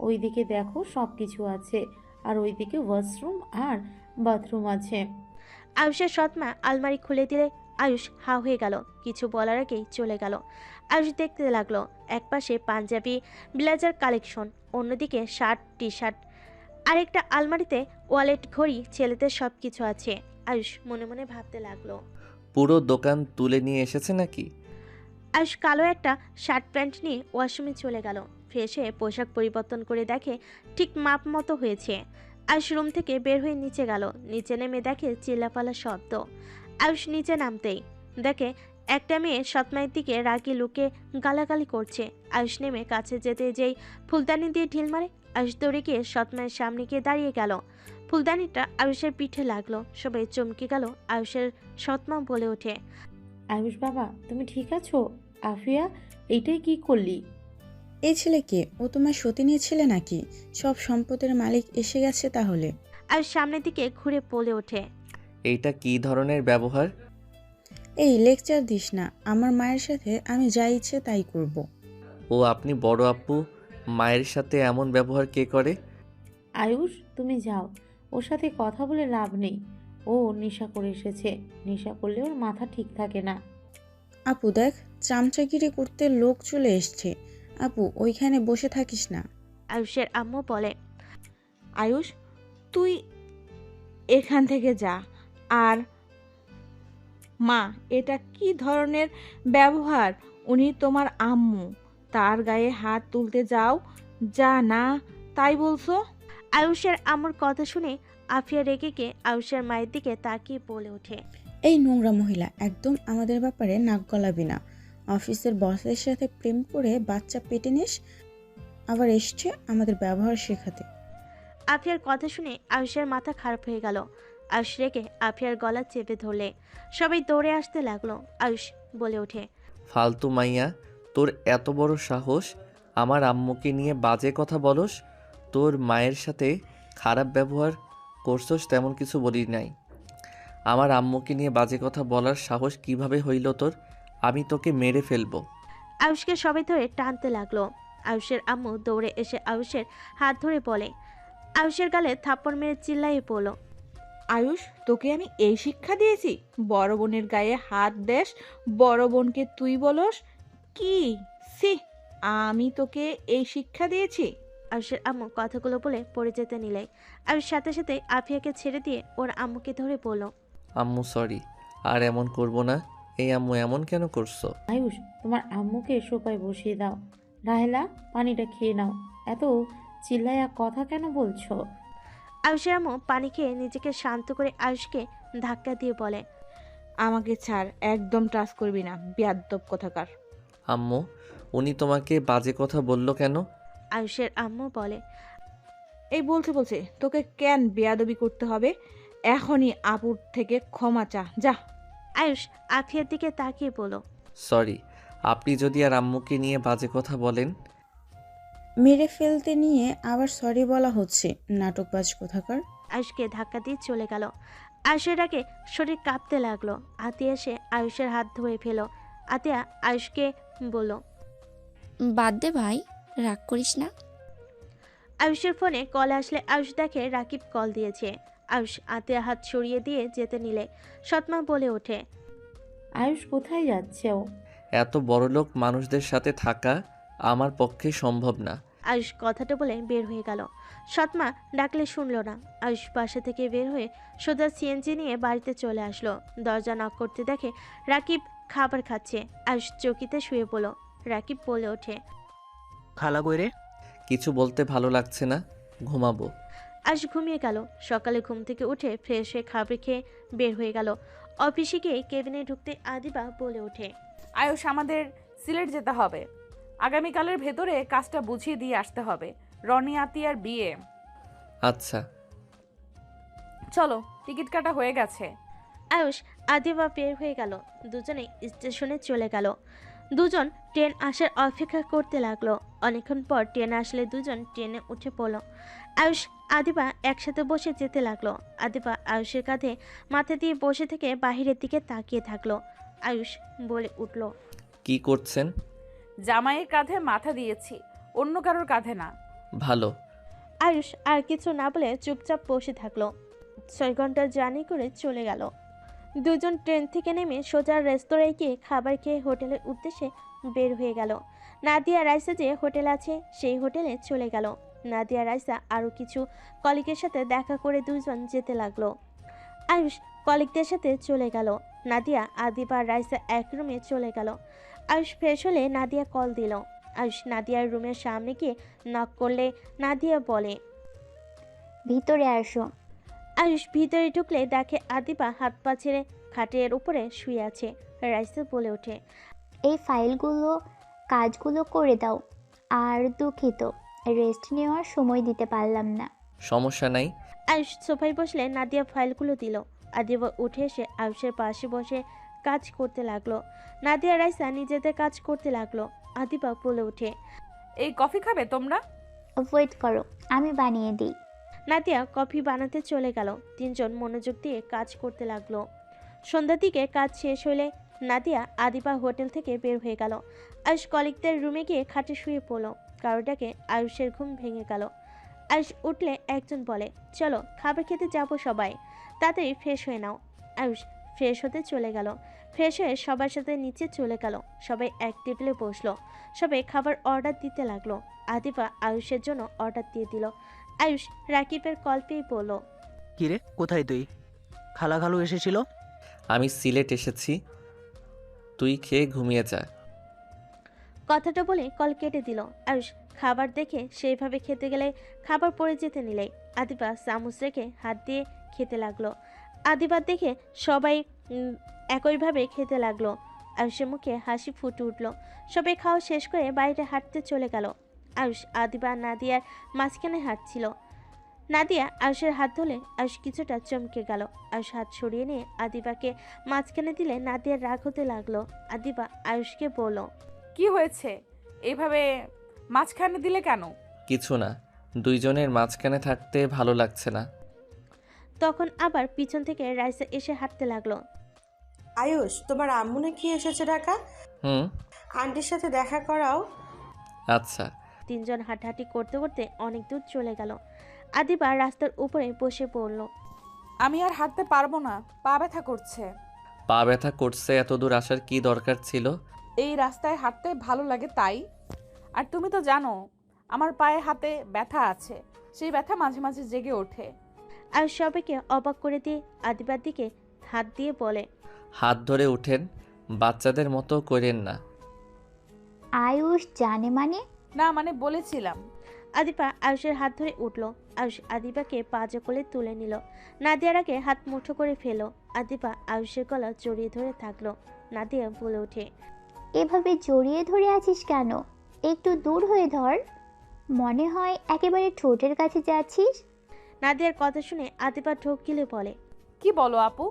ওইদিকে দেখো সব কিছু আছে, আর ওইদিকে ওয়াশরুম আর বাথরুম আছে। আয়ুষের সৎ মা আলমারি খুলে দিলে আয়ুষ হা হয়ে গেল। কিছু বলার আগেই চলে গেল। আয়ুষ দেখতে লাগলো, একপাশে পাঞ্জাবি ব্লেজার কালেকশন, অন্যদিকে শার্ট টি শার্ট, আরেকটা আলমারিতে ওয়ালেট ঘড়ি ছেলেদের সব কিছু আছে। আয়ুষ মনে মনে ভাবতে লাগলো। পুরো দোকান তুলে নিয়ে এসেছে নাকি? আয়ুষ কালো একটা শার্ট প্যান্ট নিয়ে ওয়াশরুমে চলে গেল। ফ্রেশ হয়ে পোশাক পরিবর্তন করে দেখে ঠিক মাপ মতো হয়েছে। আয়ুষ রুম থেকে বের হয়ে নিচে গেল। নিচে নেমে দেখে চিল্লাপালা শব্দ। আয়ুষ নিচে নামতেই দেখে একটা মেয়ে সৎমায়ের দিকে রাগি লুকে গালাগালি করছে। আয়ুষ নেমে কাছে যেতে যেই ফুলদানি দিয়ে ঢিল মারে। আয়ুষ দৌড়ে গিয়ে সৎমায়ের সামনে গিয়ে দাঁড়িয়ে গেল। ফুলদানিটা আয়ুষের পিঠে লাগলো। সবাই চমকে গেল। আয়ুষের সৎমা বলে ওঠে, আয়ুষ বাবা তুমি ঠিক আছো? আফিয়া এইটাই কি করলি? এই ছেলে কে? ও তোমার সতীনের ছেলে নাকি? সব সম্পদের মালিক এসে গেছে তাহলে। আয়ুষ সামনের দিকে ঘুরে বলে ওঠে, এইটা কি ধরনের ব্যবহার? এই লেকচার দিস না, আমার মায়ের সাথে আমি যা ইচ্ছে তাই করব। ও আপনি বড় আপু, মায়ের সাথে এমন ব্যবহার কে করে? আয়ুষ তুমি যাও, ওর সাথে কথা বলে লাভ নেই। ও নেশা করে এসেছে, নেশা করলে ওর মাথা ঠিক থাকে না। আপু দেখ, চামচাগিরি করতে লোক চলে এসছে। আপু ওইখানে বসে থাকিস না। আয়ুষের আম্মু বলে, আয়ুষ তুই এখান থেকে যা। আর মা, এটা কি ধরনের ব্যবহার? উনি তোমার আম্মু, তার গায়ে হাত তুলতে যাও যা না তাই বলছো? আয়ুষের আম্মুর কথা শুনে আফিয়া রেগে গিয়ে আয়ুষের মায়ের দিকে তাকিয়ে বলে ওঠে, এই নোংরা মহিলা, একদম আমাদের ব্যাপারে নাক গলাবি না। অফিসের বসের সাথে প্রেম করে বাচ্চা পেটে নিস, আবার এসছে আমাদের ব্যবহার শেখাতে। আফিয়ার কথা শুনে আয়ুষের মাথা খারাপ হয়ে গেল। আয়ুষ রেগে আফিয়ার গলা চেপে ধরলে সবাই দৌড়ে আসতে লাগলো। আয়ুষ বলে ওঠে, ফালতু মাইয়া, তোর এত বড় সাহস আমার আম্মুকে নিয়ে বাজে কথা বলস? তোর মায়ের সাথে খারাপ ব্যবহার করছস তেমন কিছু বলি নাই। আমার আম্মুকে নিয়ে বাজে কথা বলার সাহস কিভাবে হইল তোর? আমি তোকে মেরে ফেলবো। আয়ুষকে সবাই ধরে টানতে লাগলো। আয়ুষের আম্মু দৌড়ে এসে আয়ুষের হাত ধরে বলে, আয়ুষের গালে থাপ্পড় মেরে চিল্লাইয়ে পড়ল, আয়ুষ তোকে আমি এই শিক্ষা দিয়েছি? বড় বোনের গায়ে হাত দেস, বড় বোনকে তুই বলস? কি সি, আমি তোকে এই শিক্ষা দিয়েছি? আয়ুষের আম্মু কথাগুলো বলে পড়ে যেতে নিলে আয়ুষ সাথে সাথে আফিয়াকে ছেড়ে দিয়ে ওর আম্মুকে ধরে বলল, আম্মু সরি, আর এমন করব না। এই আম্মু এমন কেন করছো? আয়ুষ তোমার আম্মুকে সোফায় বসিয়ে দাও। রাহেলা পানিটা খেয়ে নাও, এত চিল্লায়া কথা কেন বলছো? আয়ুষের আম্মু পানি খেয়ে নিজেকে শান্ত করে আয়ুষকে ধাক্কা দিয়ে বলে, আমাকে ছাড়, একদম টাচ করবি না, বেয়াদ্দব কোথাকার। আম্মু, উনি তোমাকে বাজে কথা বলল কেন? আয়ুষের আম্মু বলে, এই বলছে তোকে কেন বেয়াদবি করতে হবে? এখনই আপুর থেকে ক্ষমা চা যা। আয়ুষ আফিয়ার দিকে তাকিয়ে বলল, সরি, আপনি যদি আর আম্মুকে নিয়ে বাজে কথা বলেন। মেরে ফেলতে নিয়ে আবার সরি বলা হচ্ছে, নাটকবাজ কোথাকার। আয়ুষকে ধাক্কা দিয়ে চলে গেল। আয়ুষের আগে শরীর কাঁপতে লাগলো। আতিয়া এসে আয়ুষের হাত ধরে ফেলো। আতিয়া আয়ুষকে বলল, বাদ দে ভাই, রাগ করিস না। আয়ুষের ফোনে কল আসলে আয়ুষ দেখে রাকিব কল দিয়েছে। আয়ুষ আতিয়া হাত সরিয়ে দিয়ে যেতে নিলে সৎমা বলে ওঠে, আয়ুষ কোথায় যাচ্ছে ও? এত বড়লোক মানুষদের সাথে থাকা আমার পক্ষে সম্ভব না। আয়ুষ কথাটা বলে বের হয়ে গেল। সৎমা ডাকলে শুনলো না। আয়ুষ বাসা থেকে বের হয়ে সোজা সিএনজি নিয়ে বাড়িতে চলে আসলো। দরজা নক করতে দেখে রাকিব খাবার খাচ্ছে। আয়ুষ চৌকিতে শুয়ে পড়ল। রাকিব বলে ওঠে, খালা কইরে? কিছু বলতে ভালো লাগছে না, ঘুমাবো। আয়ুষ ঘুমিয়ে গেল। সকালে ঘুম থেকে উঠে ফ্রেশ হয়ে খাবার খেয়ে বের হয়ে গেল। অফিসে গিয়ে কেবিনে ঢুকতে আদিবা বলে ওঠে, আয়ুষ, আমাদের সিলেট যেতে হবে। আগামীকালের ভেতরে কাজটা বুঝিয়ে দিয়ে আসতে হবে। রনি আতিয়ার বিয়ে। আচ্ছা চলো, টিকিট কাটা হয়ে গেছে। আয়ুষ আদিবা বের হয়ে গেল। দুজনে স্টেশনে চলে গেল। দুজন ট্রেন আসার অপেক্ষা করতে লাগলো। অনেকক্ষণ পর ট্রেন আসলে দুজন ট্রেনে উঠে পড়ল। আয়ুষ আদিবা একসাথে বসে যেতে লাগলো। আদিবা আয়ুষের কাঁধে মাথা দিয়ে বসে থেকে বাহিরের দিকে তাকিয়ে থাকলো। আয়ুষ বলে উঠল, কি করছেন? জামাইয়ের কাঁধে মাথা দিয়েছি, অন্য কারোর কাঁধে না। ভালো। আয়ুষ আর কিছু না বলে চুপচাপ বসে থাকলো। 6 ঘন্টা জার্নি করে চলে গেল। দুজন ট্রেন থেকে নেমে সোজা রেস্তোরাঁয় গিয়ে খাবার খেয়ে হোটেলের উদ্দেশ্যে বের হয়ে গেল। নাদিয়া রাইসা যে হোটেল আছে সেই হোটেলে চলে গেল। নাদিয়া রাইসা আরও কিছু কলিগের সাথে দেখা করে দুজন যেতে লাগলো। আয়ুষ কলিগদের সাথে চলে গেল। নাদিয়া, আদিবা, রাইসা এক রুমে চলে গেল। আয়ুষ ফ্রেশ হলে নাদিয়া কল দিল। আয়ুষ নাদিয়ার রুমের সামনে গিয়ে নক করলে নাদিয়া বলে, ভিতরে আসো। আয়ুষ ভিতরে ঢুকলে দেখে আদিবা হাত পা ছেড়ে খাটের উপরে শুয়ে আছে। রাইসা বলে ওঠে, এই ফাইলগুলো কাজগুলো করে দাও। আর দুঃখিত, রেস্ট নেওয়ার সময় দিতে পারলাম না। সমস্যা নাই। আয়ুষ সোফায় বসলে নাদিয়া ফাইলগুলো দিল। আদিবা উঠে এসে আয়ুষের পাশে বসে কাজ করতে লাগলো। নাদিয়া রাইসা নিজেদের কাজ করতে লাগলো। আদিবা বলে ওঠে, এই কফি খাবে তোমরা? ওয়েট করো, আমি বানিয়ে দিই। নাদিয়া কফি বানাতে চলে গেল। তিনজন মনোযোগ দিয়ে কাজ করতে লাগলো। সন্ধ্যার দিকে কাজ শেষ হলে নাদিয়া আদিবা হোটেল থেকে বের হয়ে গেল। আয়ুষ কলিগদের রুমে গিয়ে খাটে শুয়ে পড়ল। কারোটাকে আয়ুষের ঘুম ভেঙে গেল। আয়ুষ উঠলে একজন বলে, চলো খাবার খেতে যাবো সবাই, তাড়াতাড়ি ফ্রেশ হয়ে নাও। আয়ুষ ফ্রেশ হতে চলে গেল। ফ্রেশ হয়ে সবার সাথে নিচে চলে গেল। সবাই এক টেবিলে বসলো। সবাই খাবার অর্ডার দিতে লাগলো। আদিবা আয়ুষের জন্য অর্ডার দিয়ে দিল। আয়ুষ রাকিবের কল পেয়ে বলল, কিরে, কোথায় তুই? খালা খালু এসেছিল? আমি সিলেট এসেছি, তুই খেয়ে ঘুমিয়ে যা। কথাটা বলে কল কেটে দিল। আয়ুষ খাবার দেখে সেইভাবে খেতে গেলে খাবার পড়ে যেতে নিলে আদিবা চামচ রেখে হাত দিয়ে খেতে লাগলো। আদিবা দেখে সবাই একইভাবে খেতে লাগলো। আয়ুষের মুখে হাসি ফুটে উঠল। সবাই খাওয়া শেষ করে বাইরে হাঁটতে চলে গেল। আয়ুষ আদিবা নাদিয়ার মাঝখানে হাঁটছিল। নাদিয়া আয়ুষের হাত ধরলে আয়ুষ কিছুটা চমকে গেল। আয়ুষ হাত সরিয়ে নিয়ে আদিবাকে মাঝখানে দিলে নাদিয়ার রাগ হতে লাগলো। আদিবা আয়ুষকে বলল, কি হয়েছে? এইভাবে মাঝখানে দিলে কেন? কিছু না, দুইজনের মাঝখানে থাকতে ভালো লাগছে না। তখন আবার পিছন থেকে রাইসা এসে হাঁটতে লাগলো। আয়ুষ, তোমার আম্মু নাকি এসেছে ঢাকা? আন্টির সাথে দেখা করাও। আচ্ছা। তিনজন হাঁটাহাঁটি করতে করতে অনেক দূর চলে গেল। আদিবা রাস্তার উপরে বসে পড়ল। আমি আর হাঁটতে পারবো না, পা ব্যথা করছে। পা ব্যথা করছে, এত দূর আসার কি দরকার ছিল? এই রাস্তায় হাঁটতে ভালো লাগে তাই। আর তুমি তো জানো আমার পায়ে হাতে ব্যথা আছে, সেই ব্যথা মাঝে মাঝে জেগে ওঠে। আর সবাইকে অবাক করে দিয়ে আদিবার দিকে হাত দিয়ে বলে, হাত ধরে উঠেন, বাচ্চাদের মতো করেন না। আয়ুষ জানে মানে? না মানে বলেছিলাম। আদিবা আয়ুষের হাত ধরে উঠল। আয়ুষ আদিবাকে পাজা কোলে তুলে নিল। নাদিয়ার আগে হাত মুঠো করে ফেল। আদিবা আয়ুষের গলা জড়িয়ে ধরে থাকলো। নাদিয়া বলে ওঠে, এভাবে জড়িয়ে ধরে আছিস কেন? একটু দূর হয়ে ধর, মনে হয় একেবারে ঠোঁটের কাছে যাচ্ছিস। নাদিয়ার কথা শুনে আদিবা ঢোক গিলে বলে, কি বলো আপু?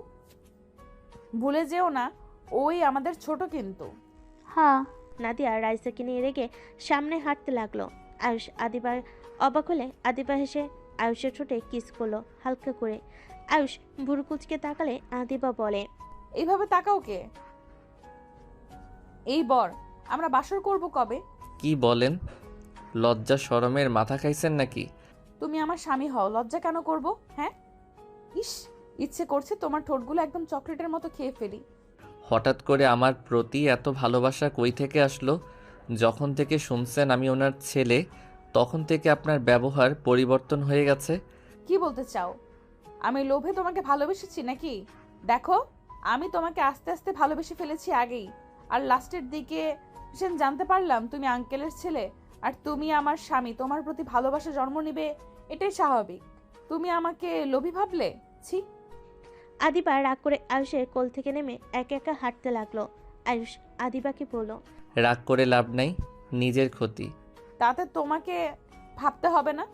ভুলে যেও না ওই আমাদের ছোট কিন্তু। হ্যাঁ। নাদিয়া রাইসাকে নিয়ে রেগে সামনে হাঁটতে লাগলো। আয়ুষ আদিবার অবাক হলে আদিবা হেসে আয়ুষের ঠোঁটে কিস করলো হালকা করে। আয়ুষ ভুরু কুচকে তাকালে আদিবা বলে, এইভাবে তাকাও কে? এই বর, আমরা বাসর করব কবে? কি বলেন? লজ্জা শরমের মাথা খাইছেন নাকি? তুমি আমার স্বামী হও, লজ্জা কেন করব? হ্যাঁ, ইস, ইচ্ছে করছে তোমার ঠোঁটগুলো একদম চকলেটের মতো খেয়ে ফেলি। হঠাৎ করে আমার প্রতি এত ভালোবাসা কই থেকে আসলো? যখন থেকে শুনছেন আমি ওনার ছেলে, তখন থেকে আপনার ব্যবহার পরিবর্তন হয়ে গেছে। কি বলতে চাও? আমি লোভে তোমাকে ভালোবেসেছি নাকি? দেখো, আমি তোমাকে আস্তে আস্তে ভালোবেসে ফেলেছি আগেই, আর লাস্টের দিকে জানতে পারলাম তুমি আঙ্কেলের ছেলে, আর তুমি আমার স্বামী। তোমার প্রতি ভালোবাসা জন্ম নেবে, এটাই স্বাভাবিক। তুমি আমাকে লোভী ভাবলে? ছি। আদিবা রাগ করে আয়ুষের কোল থেকে নেমে একা একা হাঁটতে লাগলো। আয়ুষ আদিবাকে বলল, রাগ করে লাভ নাই, নিজের ক্ষতি। তাতে তোমাকে ভাবতে হবে না।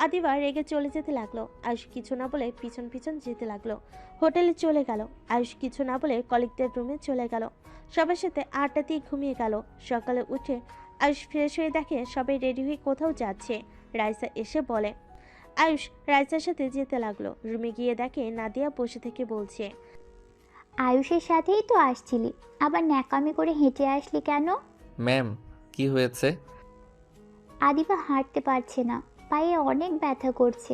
আদিবা রেগে চলে যেতে লাগলো। আয়ুষ কিছু না বলে পিছন পিছন যেতে লাগলো। হোটেলে চলে গেল। আয়ুষ কিছু না বলে কলিগদের রুমে চলে গেল। সবার সাথে আড্ডা দিয়ে ঘুমিয়ে গেল। সকালে উঠে আয়ুষ ফ্রেশ হয়ে দেখে সবাই রেডি হয়ে কোথাও যাচ্ছে। রাইসা এসে বলে। আয়ুষ রাইসার সাথে যেতে লাগলো। রুমে গিয়ে দেখে নাদিয়া বসে থেকে বলছে, আয়ুষের সাথেই তো আসছিলি, আবার ন্যাকামি করে হেঁটে আসলি কেন? ম্যাম, কি হয়েছে? আদিবা হাঁটতে পারছে না, পায়ে অনেক ব্যথা করছে।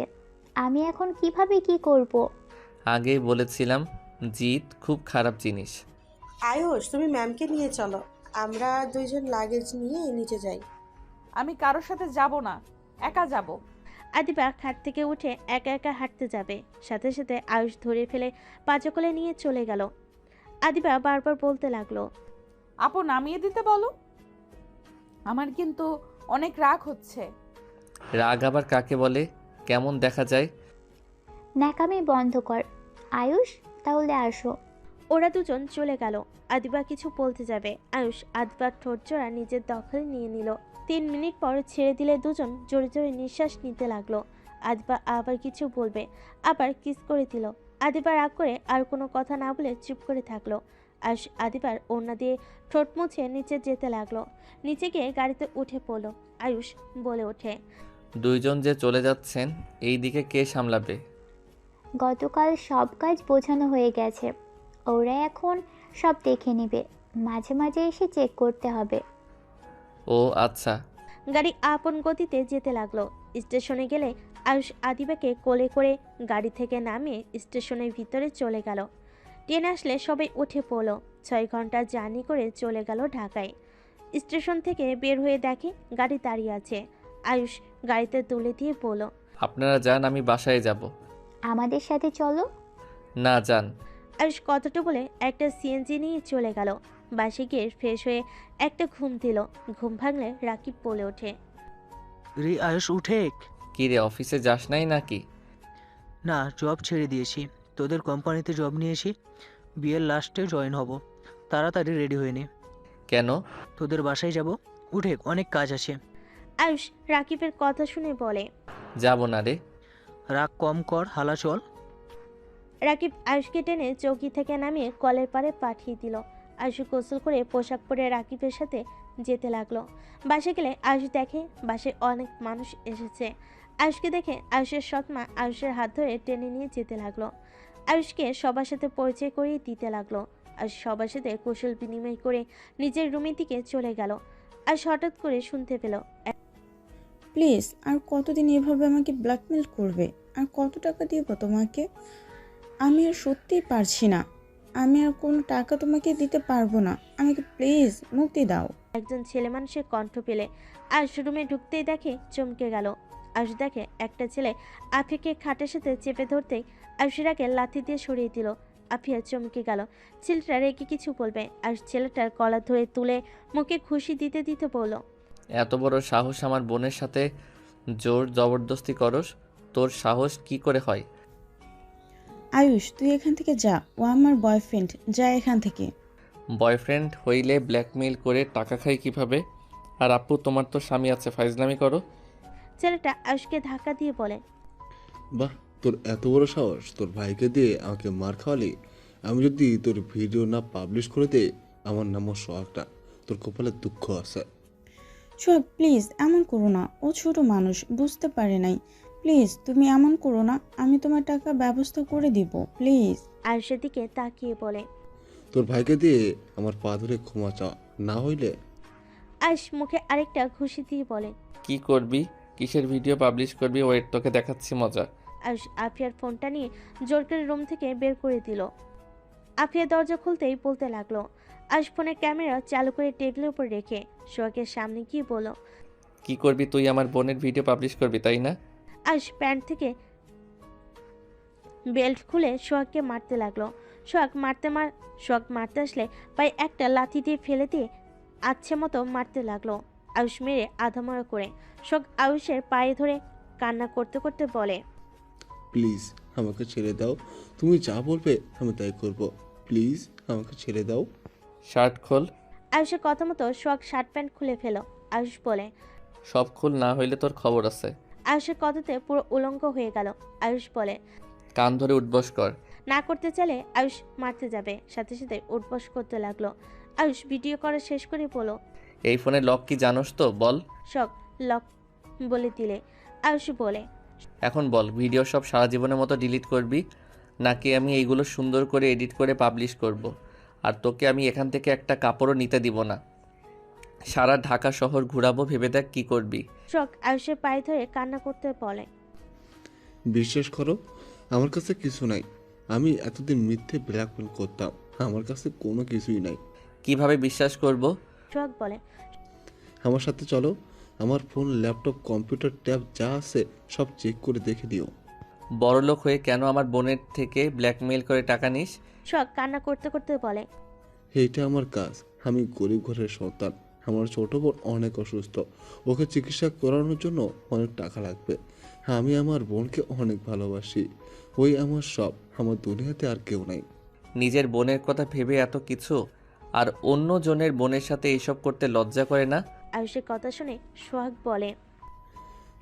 আমি এখন কিভাবে কি করব? আগেই বলেছিলাম জিত খুব খারাপ জিনিস। আয়ুষ, তুমি ম্যামকে নিয়ে চলো, আমরা দুইজন লাগেজ নিয়ে নিচে যাই। আমি কারোর সাথে যাব না, একা যাব। আদিবা খাট থেকে উঠে একা একা হাঁটতে যাবে, সাথে সাথে আয়ুষ ধরে ফেলে পাঁচকলে নিয়ে চলে গেল। আদিবা বারবার বলতে লাগলো, আপু নামিয়ে দিতে বলো, আমার কিন্তু অনেক রাগ হচ্ছে। রাগ আবার কাকে বলে? কেমন দেখা যায়? ন্যাকামি বন্ধ কর। আয়ুষ, তাহলে আসো। ওরা দুজন চলে গেল। আদিবা কিছু বলতে যাবে, আয়ুষ আদিবার ঠোঁটজোড়া নিজের দখলে নিয়ে নিল। 3 মিনিট পর ছেড়ে দিলে দুজন জোরে জোরে নিঃশ্বাস নিতে লাগলো। আদিবা আবার কিছু বলবে, আবার কিস করে দিল। আদিবা রাগ করে আর কোনো কথা না বলে চুপ করে থাকলো। আয়ুষ আদিবার ওড়না দিয়ে ঠোঁট মুছে নিচে যেতে লাগলো। নিচে গিয়ে গাড়িতে উঠে পড়লো। আয়ুষ বলে ওঠে, দুইজন যে চলে যাচ্ছেন, এই দিকে কে সামলাবে? গতকাল সব কাজ বোঝানো হয়ে গেছে, ওরা এখন সব দেখে নেবে, মাঝে মাঝে এসে চেক করতে হবে। ও আচ্ছা। গাড়ি আপন গতিতে যেতে লাগলো। স্টেশনে গেলে আয়ুষ আদিবাকে কোলে করে গাড়ি থেকে নামিয়ে স্টেশনের ভিতরে চলে গেল। ট্রেন আসলে সবাই উঠে পড়লো। 6 ঘন্টা জার্নি করে চলে গেল ঢাকায়। স্টেশন থেকে বের হয়ে দেখে গাড়ি দাঁড়িয়ে আছে। আয়ুষ গাড়িতে তুলে দিয়ে বলল, আপনারা যান, আমি বাসায় যাব। আমাদের সাথে চলো। না, যান। আয়ুষ কথাটা বলে একটা সিএনজি নিয়ে চলে গেল। বাসে গিয়ে ফ্রেশ হয়ে একটা ঘুম দিল। ঘুম ভাঙলে রাকিব বলে ওঠে, রে আয়ুষ উঠে। কি রে, অফিসে যাস নাই নাকি? না, জব ছেড়ে দিয়েছি, তোদের কোম্পানিতে জব নিয়েছি, বিয়ের লাস্টে জয়েন হব। তাড়াতাড়ি রেডি হয়ে নে। কেন? তোদের বাসায় যাব, উঠে অনেক কাজ আছে। আয়ুষ রাকিবের কথা শুনে বলে, যাব না রে। রাগ কম কর, হালা চল। রাকিব আয়ুষকে টেনে চৌকি থেকে নামিয়ে কলের পাড়ে পাঠিয়ে দিল। আয়ুষ গোসল করে পোশাক পরে রাকিবের সাথে যেতে লাগলো। বাসে গেলে আয়ুষ দেখে বাসে অনেক মানুষ এসেছে। আয়ুষকে দেখে আয়ুষের সৎমা আয়ুষের হাত ধরে টেনে নিয়ে যেতে লাগলো। আয়ুষকে সবার সাথে পরিচয় করিয়ে দিতে লাগলো। আয়ুষ সবার সাথে কৌশল বিনিময় করে নিজের রুমের দিকে চলে গেল। আয়ুষ হঠাৎ করে শুনতে পেল, প্লিজ, আর কতদিন এভাবে আমাকে ব্ল্যাকমেল করবে? আর কত টাকা দিব তোমাকে? আমি আর সত্যিই পারছি না, আমি আর কোনো টাকা তোমাকে দিতে পারবো না, আমাকে প্লিজ মুক্তি দাও। একজন ছেলে মানুষের কণ্ঠ পেলে আয়ুষ রুমে ঢুকতেই দেখে চমকে গেল। আয়ুষ দেখে একটা ছেলে আফিয়াকে খাটের সাথে চেপে ধরতেই আয়ুষের আগে লাথি দিয়ে সরিয়ে দিল। আফিয়া চমকে গেল। ছেলেটা রেগে কিছু বলবে, আয়ুষ ছেলেটার কলার ধরে তুলে মুখে খুশি দিতে দিতে বলল, এত বড় সাহস আমার বোনের সাথে জোর জবরদস্তি করস? তোর সাহস কি করে হয়? আয়ুষ, তুই এখান থেকে যা, ও আমার বয়ফ্রেন্ড, যা এখান থেকে। বয়ফ্রেন্ড হইলে ব্ল্যাকমেইল করে টাকা খাই কিভাবে? আর আপু, তোমার তো স্বামী আছে, ফাইজলামি করো। ছেলেটা আয়ুষকে ধাক্কা দিয়ে বলে, বাহ, তোর এত বড় সাহস, তোর ভাইকে দিয়ে আমাকে মার খাওয়ালি। আমি যদি তোর ভিডিও না পাবলিশ করে দে, আমার নামও সোহাগটা, তোর কপালে দুঃখ আছে। সোহাগ, প্লিজ এমন করো না, ও ছোট মানুষ, বুঝতে পারে নাই। প্লিজ তুমি এমন করো না, আমি তোমার টাকা ব্যবস্থা করে দিব, প্লিজ। আয়ুষের দিকে তাকিয়ে বলে, তোর ভাইকে দিয়ে আমার পা ধরে ক্ষমা চা, না হইলে। আয়ুষ মুখে আরেকটা খুশি দিয়ে বলে, কি করবি? কিসের ভিডিও পাবলিশ করবি? ওয়েট, তোকে দেখাচ্ছি মজা। আয়ুষ আফিয়ার ফোনটা নিয়ে জোর করে রুম থেকে বের করে দিল। আফিয়া দরজা খুলতেই বলতে লাগলো। আয়ুষ ফোনের ক্যামেরা চালু করে টেবিলের উপর রেখে সোহাগের সামনে গিয়ে বলল। কি করবি তুই? আমার বোনের ভিডিও পাবলিশ করবি তাই না? আয়ুষ প্যান্ট থেকে বেল্ট খুলে সোহাগকে মারতে লাগলো। সোহাগ মারতে আসলে পায়ে একটা লাথি দিয়ে ফেলে দিয়ে আচ্ছে মতো মারতে লাগলো। আয়ুষ মেরে আধামরা করে সোহাগ আয়ুষের পায়ে ধরে কান্না করতে করতে বলে, প্লিজ আমাকে ছেড়ে দাও, তুমি যা বলবে আমি তাই করব, প্লিজ আমাকে ছেড়ে দাও। শার্ট খোল। আয়ুষের কথা মতো সোহাগ শার্ট প্যান্ট খুলে ফেলো। আয়ুষ বলে, সব খোল, না হইলে তোর খবর আছে। আয়ুষের কথাতে পুরো উলঙ্গ হয়ে গেল। আয়ুষ বলে, কান ধরে উঠবস কর। না করতে চাইলে আয়ুষ মারতে যাবে, সাথে সাথে উঠবস করতে লাগলো। আয়ুষ ভিডিও করা শেষ করে বলো, এই ফোনে লক কি জানোস তো? বল। শখ লক বলে দিলে আয়ুষ বলে, এখন বল, ভিডিও সব সারা জীবনের মতো ডিলিট করবি নাকি আমি এইগুলো সুন্দর করে এডিট করে পাবলিশ করব? আর তোকে আমি এখান থেকে একটা কাপড়ও নিতে দিব না। সারা ঢাকা শহর ঘুরাবো, ভেবে দেখ কি করবি। শখ আয়ুষের পায়ে ধরে কান্না করতে বলে, বিশ্বাস করো আমার কাছে কিছু নাই, আমি এতদিন মিথ্যে ব্ল্যাকমেল করতাম, আমার কাছে কোনো কিছুই নাই। কিভাবে বিশ্বাস করব? শখ বলে, আমার সাথে চলো, আমার ফোন ল্যাপটপ কম্পিউটার ট্যাব যা আছে সব চেক করে দেখে দিও। বড়লোক হয়ে কেন আমার বোনের থেকে ব্ল্যাকমেইল করে টাকা নিস? শখ কান্না করতে করতে বলে, এইটা আমার কাজ, আমি গরিব ঘরের সন্তান, আমার ছোট বোন অনেক অসুস্থ, ওকে চিকিৎসা করানোর জন্য অনেক টাকা লাগবে। আমি আমার বোনকে অনেক ভালোবাসি, ওই আমার সব, আমার দুনিয়াতে আর কেউ নাই। নিজের বোনের কথা ভেবে এত কিছু, আর অন্য জনের বোনের সাথে এইসব করতে লজ্জা করে না? আয়ুষের কথা শুনে সোহাগ বলে,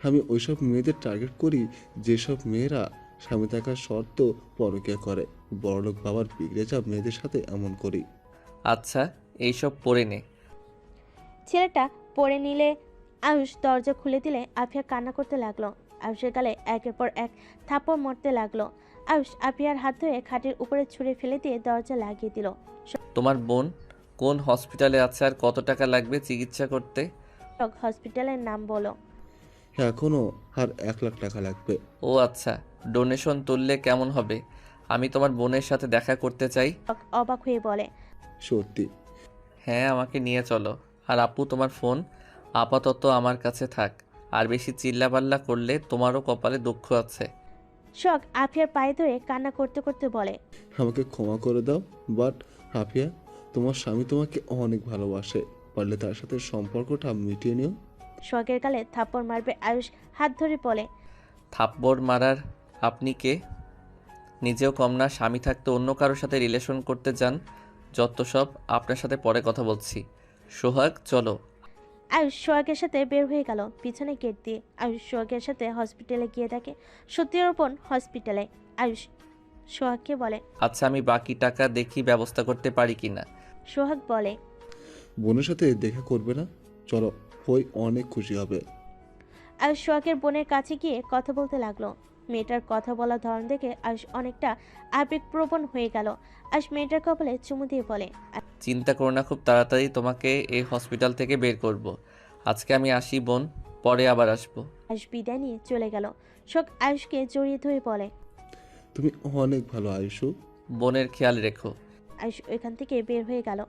আমি ওইসব মেয়েদের টার্গেট করি যেসব মেয়েরা স্বামী থাকার শর্ত পরকীয়া করে, বড়লোক বাবার বিগড়ে যাওয়া মেয়েদের সাথে এমন করি। আচ্ছা, এইসব পড়ে নে। ছেলেটা পড়ে নিলে আয়ুষ দরজা খুলে দিলে আফিয়া কান্না করতে লাগলো। আয়ুষের গালে একের পর এক থাপ্পড় মারতে লাগলো। আয়ুষ আফিয়ার হাত ধরে খাটের উপরে ছুঁড়ে ফেলে দিয়ে দরজা লাগিয়ে দিল। তোমার বোন কোন হসপিটালে আছে আর কত টাকা লাগবে চিকিৎসা করতে? হসপিটালের নাম বলো। এখনো আর 1 লাখ টাকা লাগবে। ও আচ্ছা, ডোনেশন তুললে কেমন হবে? আমি তোমার বোনের সাথে দেখা করতে চাই। অবাক হয়ে বলে, সত্যি? হ্যাঁ, আমাকে নিয়ে চলো। আর আপু, তোমার ফোন আপাতত আমার কাছে থাক, আর বেশি চিল্লাপাল্লা করলে তোমারও কপালে দুঃখ আছে। শখ আফিয়ার পায়ে ধরে কান্না করতে করতে বলে, আমাকে ক্ষমা করে দাও, বাট আফিয়া, তোমার স্বামী তোমাকে অনেক ভালোবাসে, পারলে তার সাথে সম্পর্কটা মিটিয়ে নিও। শখের গালে থাপ্পড় মারবে আয়ুষ হাত ধরে বলে, থাপ্পড় মারার আপনি কে? নিজেও কম না, স্বামী থাকতে অন্য কারোর সাথে রিলেশন করতে যান। যত সব, আপনার সাথে পরে কথা বলছি। সোহাগ, চলো। আয়ুষ সোহাগের সাথে বের হয়ে গেল পিছনে গেট দিয়ে। আয়ুষ সোহাগের সাথে হসপিটালে গিয়ে দেখে সত্যিরূপন হসপিটালে। আয়ুষ সোহাগকে বলে, আচ্ছা, আমি বাকি টাকা দেখি ব্যবস্থা করতে পারি কিনা। সোহাগ বলে, বোনের সাথে দেখা করবে না? চলো, ওই অনেক খুশি হবে। আয়ুষ সোহাগের বোনের কাছে গিয়ে কথা বলতে লাগলো। মেয়েটার কথা বলার ধরন দেখে আয়ুষ অনেকটা আবেগপ্রবণ হয়ে গেল। আয়ুষ মেয়েটার কপালে চুমু দিয়ে বলে, চিন্তা করো না, খুব তাড়াতাড়ি তোমাকে এই হসপিটাল থেকে বের করব। আজকে আমি আসি বোন, পরে আবার আসবো। আয়ুষ বিদায় নিয়ে চলে গেল। শোক আয়ুষকে জড়িয়ে ধরে বলে, তুমি অনেক ভালো আয়ুষু, বোনের খেয়াল রেখো। আয়ুষ ওইখান থেকে বের হয়ে গেল।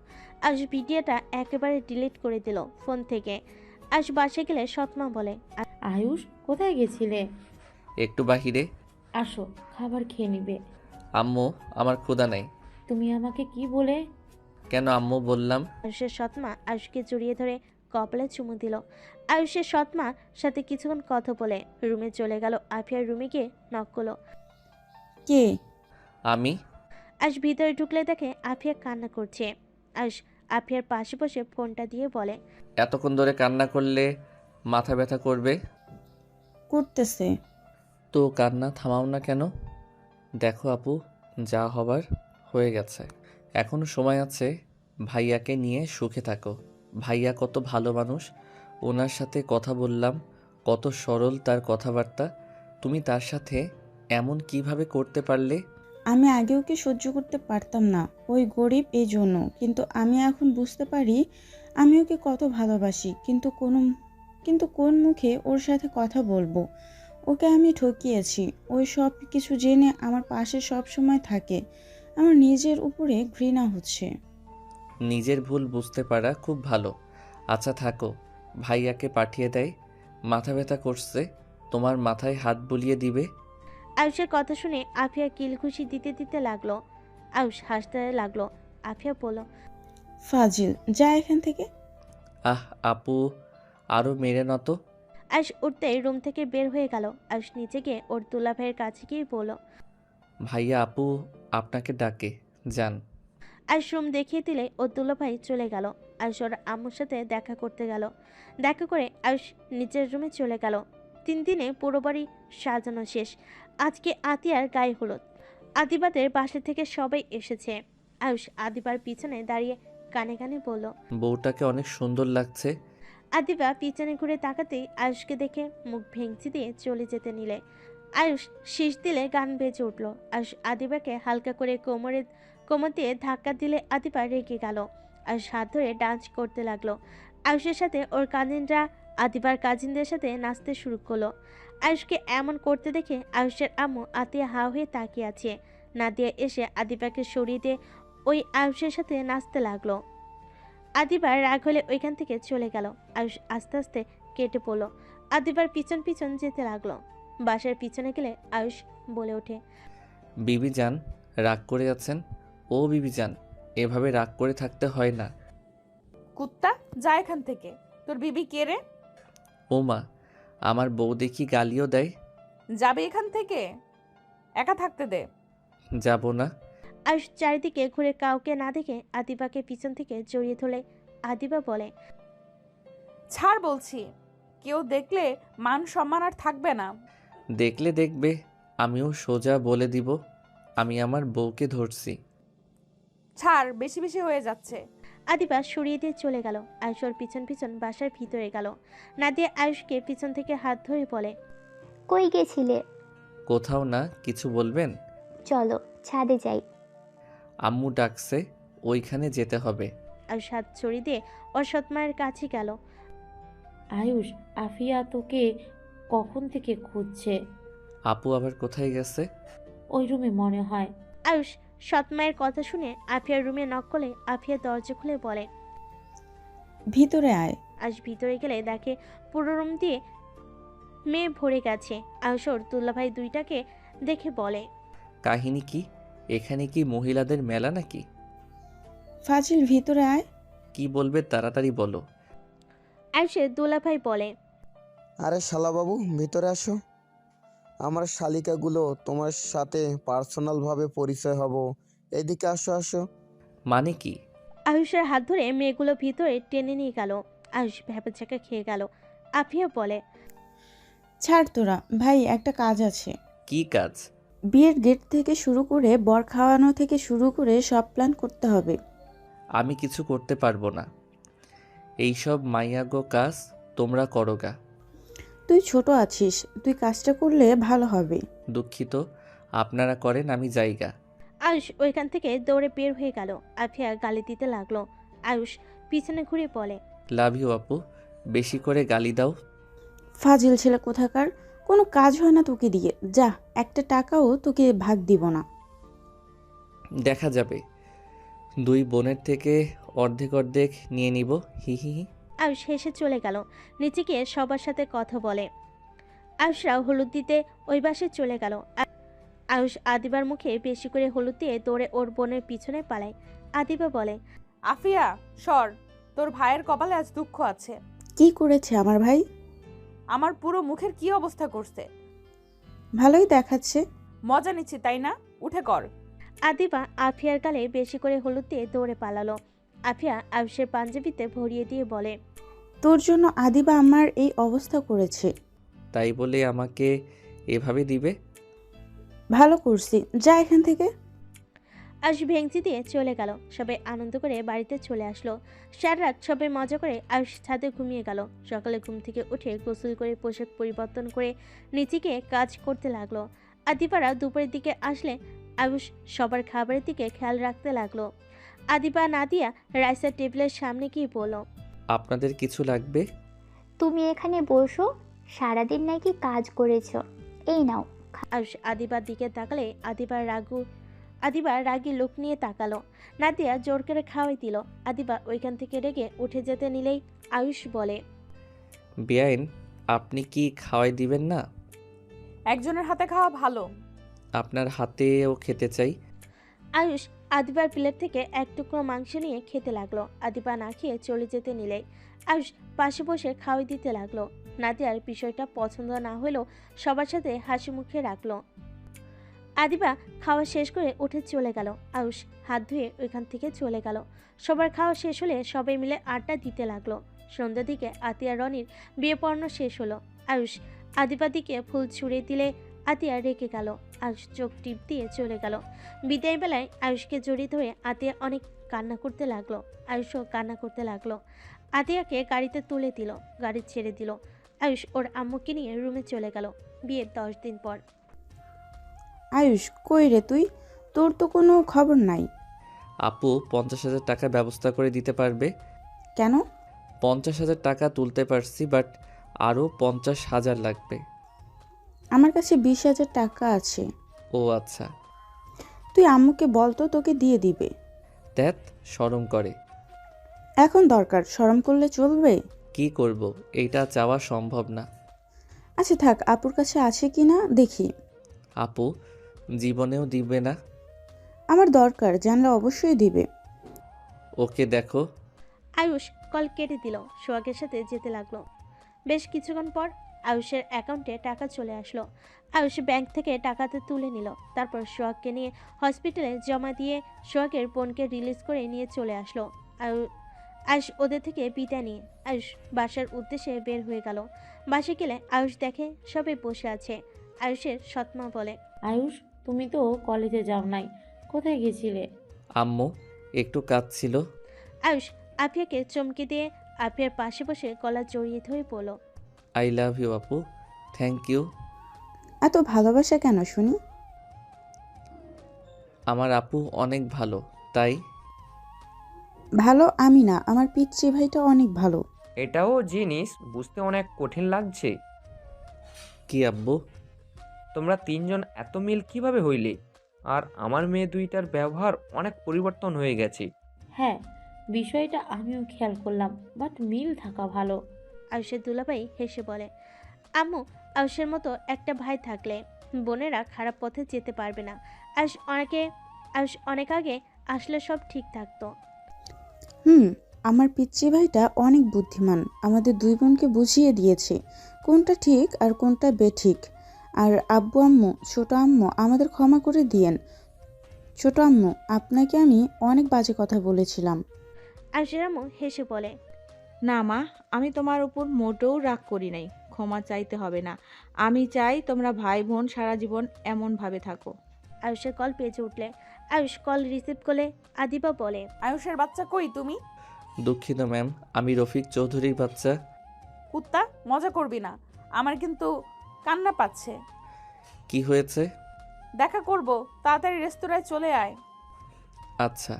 আয়ুষ ভিডিওটা একেবারে ডিলিট করে দিল ফোন থেকে। আয়ুষ বাসে গেলে সৎমা বলে, আয়ুষ কোথায় গেছিলে? একটু বাহিরে। আসো, খাবার খেয়ে নিবে। আম্মু, আমার ক্ষুধা নাই। তুমি আমাকে কি বলে? কেন আম্মু বললাম। আয়ুষের সৎমা আয়ুষকে জড়িয়ে ধরে কপালে চুমু দিল। আয়ুষের সৎমা সাথে কিছুক্ষণ কথা বলে রুমে চলে গেল। আফিয়ার রুমে গিয়ে নক করলো। কে? আমি। আয়ুষ ভিতরে ঢুকলে দেখে আফিয়া কান্না করছে। আয়ুষ আফিয়ার পাশে বসে ফোনটা দিয়ে বলে, এতক্ষণ ধরে কান্না করলে মাথা ব্যথা করবে। করতেছে তো কান্না থামাও না কেন? দেখো আপু, যা হবার হয়ে গেছে, এখনো সময় আছে। ভাইয়াকে নিয়ে সুখে থাকো। ভাইয়া কত ভালো মানুষ, ওনার সাথে কথা বললাম, কত সরল তার কথাবার্তা। তুমি তার সাথে এমন কিভাবে করতে পারলে? আমি আগেও কি সহ্য করতে পারতাম না, ওই গরিব এই জন্য। কিন্তু আমি এখন বুঝতে পারি আমি ওকে কত ভালোবাসি, কিন্তু কোন মুখে ওর সাথে কথা বলবো? ওকে আমি ঠকিয়েছি। ওই সব কিছু জেনে আমার পাশে সব সময় থাকে। আমার নিজের উপরে ঘৃণা হচ্ছে। নিজের ভুল বুঝতে পারা খুব ভালো। আচ্ছা থাকো, ভাইয়াকে পাঠিয়ে দেয়। মাথা ব্যথা করছে, তোমার মাথায় হাত বুলিয়ে দিবে। আয়ুষের কথা শুনে আফিয়া কিলঘুষি দিতে দিতে লাগলো। আয়ুষ হাসতে লাগলো। আফিয়া বলল, ফাজিল, যা এখান থেকে। আহ আপু, আরও মেরে না তো। আয়ুষ উঠতেই রুম থেকে বের হয়ে গেল। আয়ুষ নিচে গিয়ে ওর দুলা ভাইয়ের কাছে গিয়ে বলল, ভাইয়া আপু আপনাকে ডাকে, যান। আয়ুষ রুম দেখিয়ে দিলে ওর দুলা ভাই চলে গেল। আয়ুষ ওর আম্মুর সাথে দেখা করতে গেল। দেখা করে আয়ুষ নিচের রুমে চলে গেল। 3 দিনে পুরো বাড়ি সাজানো শেষ। আজকে আতিয়ার গায়ে হলুদ। আদিবাদের বাসা থেকে সবাই এসেছে। আয়ুষ আদিবার পিছনে দাঁড়িয়ে কানে কানে বলল, বউটাকে অনেক সুন্দর লাগছে। আদিবা পিছনে ঘুরে তাকাতেই আয়ুষকে দেখে মুখ ভেঙচি দিয়ে চলে যেতে নিলে আয়ুষ শীষ দিলে গান বেজে উঠল। আয়ুষ আদিবাকে হালকা করে কোমর দিয়ে ধাক্কা দিলে আদিবা রেগে গেল। আয়ুষ হাত ধরে ডান্স করতে লাগলো। আয়ুষের সাথে ওর কাজিনরা আদিবার কাজিনদের সাথে নাচতে শুরু করলো। আয়ুষকে এমন করতে দেখে আয়ুষের আম্মু আতিয়া হা হয়ে তাকিয়ে আছে। নাদিয়া এসে আদিবাকে সরিয়ে দিয়ে ওই আয়ুষের সাথে নাচতে লাগলো। আদিবার রাগ হলে ওইখান থেকে চলে গেল। আয়ুষ আস্তে আস্তে কেটে পড়লো। আদিবার পিছন পিছন যেতে লাগলো। বাসার পিছনে গেলে আয়ুষ বলে ওঠে, বিবি যান, রাগ করে আছেন? ও বিবি যান, এভাবে রাগ করে থাকতে হয় না। কুত্তা, যা এখান থেকে। তোর বিবি কে রে? ও মা, আমার বউ দেখি গালিও দেয়। যাবে এখান থেকে, একা থাকতে দে। যাব না। আয়ুষ চারিদিকে ঘুরে কাউকে না দেখে আদিবাকে পিছন থেকে জড়িয়ে ধরলে আদিবা বলে, ছাড় বলছি, কেউ দেখলে মান সম্মান আর থাকবে না। দেখলে দেখবে, আমিও সোজা বলে দিব আমি আমার বউকে ধরছি। ছাড়, বেশি বেশি হয়ে যাচ্ছে। আদিবা সরিয়ে দিয়ে চলে গেল। আয়ুষ ওর পিছন পিছন বাসার ভিতরে গেল। নাদিয়া আয়ুষকে পিছন থেকে হাত ধরে বলে, কই গেছিলে? কোথাও না, কিছু বলবেন? চলো ছাদে যাই। আম্মু ডাকছে, ওইখানে যেতে হবে। আয়ুষ হাত ছড়িয়ে দিয়ে ওর সৎমায়ের কাছে গেল। আয়ুষ, আফিয়া তোকে কখন থেকে খুঁজছে। আপু আবার কোথায় গেছে? ওই রুমে মনে হয়। আয়ুষ সৎমায়ের কথা শুনে আফিয়ার রুমে নক করলে আফিয়া দরজা খুলে বলে, ভিতরে আয়। আয়ুষ ভিতরে গেলে দেখে পুরো রুম দিয়ে মেয়ে ভরে গেছে। আয়ুষ ওর দুলাভাই দুইটাকে দেখে বলে, কাহিনী কি? এখানে কি মহিলাদের মেলা নাকি? ফাজিল, ভিতরে আয়। কি বলবে তাড়াতাড়ি বলো। আয়ুষের দুলাভাই বলে, আরে শালাবাবু, ভিতরে আসো। আমার শালিকাগুলো তোমার সাথে পার্সোনালভাবে পরিচয় হব। এদিকে আসো আসো। মানে কি? আয়ুষের হাত ধরে মেয়েগুলো ভিতরে টেনে নিয়ে গেল। আয়ুষ ভ্যাপাচাকা খেয়ে গেল। আফিয়া বলে, ছাড় তোরা, ভাই একটা কাজ আছে। কি কাজ? বিয়ের গেট থেকে শুরু করে বর খাওয়ানো থেকে শুরু করে সব প্ল্যান করতে হবে। আমি কিছু করতে পারবো না। এইসব মাইয়াগো কাজ তোমরা করোগা। তুই ছোট আছিস, তুই কাজটা করলে ভালো হবে। দুঃখিত, আপনারা করেন, আমি জায়গা। আয়ুষ ওইখান থেকে দৌড়ে বের হয়ে গেল। আফিয়া গালি দিতে লাগলো। আয়ুষ পিছনে ঘুরে বলে, লাভ ইউ আপু, বেশি করে গালি দাও। ফাজিল ছেলে কোথাকার, কোনো কাজ হয় না তোকে দিয়ে। যা, একটা টাকাও তোকে ভাগ দিব না। দেখা যাবে, 2 বোনের থেকে অর্ধেক অর্ধেক নিয়ে নিব। হি হি হি। আয়ুষ হেসে চলে গেল। নিচে গিয়ে সবার সাথে কথা বলে। আয়ুষরাও হলুদ দিতে ওই বাসে চলে গেল। আয়ুষ আদিবার মুখে বেশি করে হলুদ দিয়ে দৌড়ে ওর বোনের পিছনে পালায়। আদিবা বলে, আফিয়া সর, তোর ভাইয়ের কপালে আজ দুঃখ আছে। কি করেছে আমার ভাই? আমার পুরো মুখের কি অবস্থা করছে। ভালোই দেখাচ্ছে। মজা নিচ্ছি তাই না? উঠে কর। আদিবা আফিয়ার গালে বেশি করে হলুদ দিয়ে দৌড়ে পালালো। আফিয়া আয়ুষের পাঞ্জাবিতে ভরিয়ে দিয়ে বলে, তোর জন্য আদিবা আমার এই অবস্থা করেছে। তাই বলে আমাকে এভাবে দিবে? ভালো করছি, যা এখান থেকে। আয়ুষ ভেঙচি দিয়ে চলে গেল। সবাই আনন্দ করে বাড়িতে চলে আসলো। সারা রাত সবাই মজা করে আয়ুষ ছাদে ঘুমিয়ে গেল। সকালে ঘুম থেকে উঠে গোসল করে পোশাক পরিবর্তন করে নিচে গিয়ে কাজ করতে লাগলো। আদিবারা দুপুরের দিকে আসলে আয়ুষ সবার খাবারের দিকে খেয়াল রাখতে লাগলো। আদিবা নাদিয়া রাইসের টেবিলের সামনে গিয়ে বলল, আপনাদের কিছু লাগবে? তুমি এখানে বসো, সারাদিন নাকি কাজ করেছো, এই নাও। আয়ুষ আদিবার দিকে তাকালে আদিবা রাগী লোক নিয়ে তাকালো। নাদিয়া জোর করে খাওয়াই দিল। আদিবা ওইখান থেকে রেগে উঠে যেতে নিলেই আয়ুষ বলে, বেআইন, আপনি কি খাওয়াই দিবেন না? একজনের হাতে খাওয়া ভালো। আপনার হাতেও খেতে চাই। আয়ুষ আদিবার প্লেট থেকে এক টুকরো মাংস নিয়ে খেতে লাগলো। আদিবা না খেয়ে চলে যেতে নিলেই আয়ুষ পাশে বসে খাওয়াই দিতে লাগলো। নাদিয়ার বিষয়টা পছন্দ না হলেও সবার সাথে হাসি মুখে রাখলো। আদিবা খাওয়া শেষ করে উঠে চলে গেল। আয়ুষ হাত ধুয়ে ওইখান থেকে চলে গেল। সবার খাওয়া শেষ হলে সবাই মিলে আড্ডা দিতে লাগলো। সন্ধ্যার দিকে আতিয়া রনির বিয়ে পড়ানো শেষ হলো। আয়ুষ আদিবার দিকে ফুল ছুঁড়ে দিলে আতিয়া রেগে গেল। আয়ুষ চোখ টিপ দিয়ে চলে গেল। বিদায় বেলায় আয়ুষকে জড়িয়ে ধরে আতিয়া অনেক কান্না করতে লাগলো। আয়ুষও কান্না করতে লাগলো। আতিয়াকে গাড়িতে তুলে দিল, গাড়ি ছেড়ে দিল। আয়ুষ ওর আম্মুকে নিয়ে রুমে চলে গেল। বিয়ের 10 দিন পর। আয়ুষ, কই রে তুই? তোর তো কোনো খবর নাই। আপু 50,000 টাকা ব্যবস্থা করে দিতে পারবে? কেন? 50,000 টাকা তুলতে পারছি, বাট আরও 50,000 লাগবে। আমার কাছে 20,000 টাকা আছে। ও আচ্ছা। তুই আম্মুকে বল তো, তোকে দিয়ে দিবে। ধ্যাত, শরম করে। এখন দরকার, শরম করলে চলবে? কি করব, এইটা চাওয়া সম্ভব না। আচ্ছা থাক, আপুর কাছে আছে কি না দেখি। আপু জীবনেও দিবে না। আমার দরকার, জানলে অবশ্যই দিবে। ওকে দেখো। আয়ুষ কল কেটে দিল। সোহাগের সাথে যেতে লাগলো। বেশ কিছুক্ষণ পর আয়ুষের অ্যাকাউন্টে টাকা চলে আসলো। আয়ুষ ব্যাংক থেকে টাকাতে তুলে নিল। তারপর সোহাগকে নিয়ে হসপিটালে জমা দিয়ে সোহাগের বোনকে রিলিজ করে নিয়ে চলে আসলো। আয়ুষ ওদের থেকে বিদায় নিয়ে আয়ুষ বাসার উদ্দেশ্যে বের হয়ে গেল। বাসে গেলে আয়ুষ দেখে সবাই বসে আছে। আয়ুষের সৎমা বলে, আয়ুষ, তুমি তো কলেজে যাও নাই, কোথায় গেছিলে? আম্মু একটু কাজ ছিল। আয়ুষ আফিয়াকে চমকে দিয়ে আফিয়ার পাশে বসে গলা জড়িয়ে ধরে বলল, আই লাভ ইউ আপু। Thank you. এত ভালোবাসা কেন শুনি? আমার আপু অনেক ভালো, তাই। ভালো আমি না, আমার পিচ্চি ভাইটা অনেক ভালো। এটাও জিনিস বুঝতে অনেক কঠিন লাগছে। কি আব্বু? তোমরা তিনজন এত মিল কিভাবে হইলে? আর আমার মেয়ে দুইটার ব্যবহার অনেক পরিবর্তন হয়ে গেছে। হ্যাঁ, বিষয়টা আমিও খেয়াল করলাম, বাট মিল থাকা ভালো। আয়ুষের দুলাভাই হেসে বলে, আম্মু, আয়ুষের মতো একটা ভাই থাকলে বোনেরা খারাপ পথে যেতে পারবে না। আয়ুষ অনেক আগে আসলে সব ঠিক থাকতো। আমার পিচ্চি ভাইটা অনেক বুদ্ধিমান, আমাদের দুই বোনকে বুঝিয়ে দিয়েছে কোনটা ঠিক আর কোনটা বেঠিক। আর আব্বু আম্মু, ছোট আম্মু, আমাদের ক্ষমা করে দিয়েন। ছোট আম্মু, আপনাকে আমি অনেক বাজে কথা বলেছিলাম। আয়ুষের আম্মু হেসে বলে, না মা, আমি তোমার উপর মোটেও রাগ করি নাই, ক্ষমা চাইতে হবে না। আমি চাই তোমরা ভাই বোন সারা জীবন এমনভাবে থাকো। আয়ুষের কল পেয়েছে উঠলে আয়ুষ কল রিসিভ করলে আদিবা বলে, আয়ুষের বাচ্চা কই তুমি? দুঃখিত ম্যাম, আমি রফিক চৌধুরীর বাচ্চা। কুত্তা, মজা করবি না, আমার কিন্তু কান্না পাচ্ছে। কি হয়েছে? দেখা করব, তাড়াতাড়ি রেস্তোরাঁয় চলে আয়। আচ্ছা।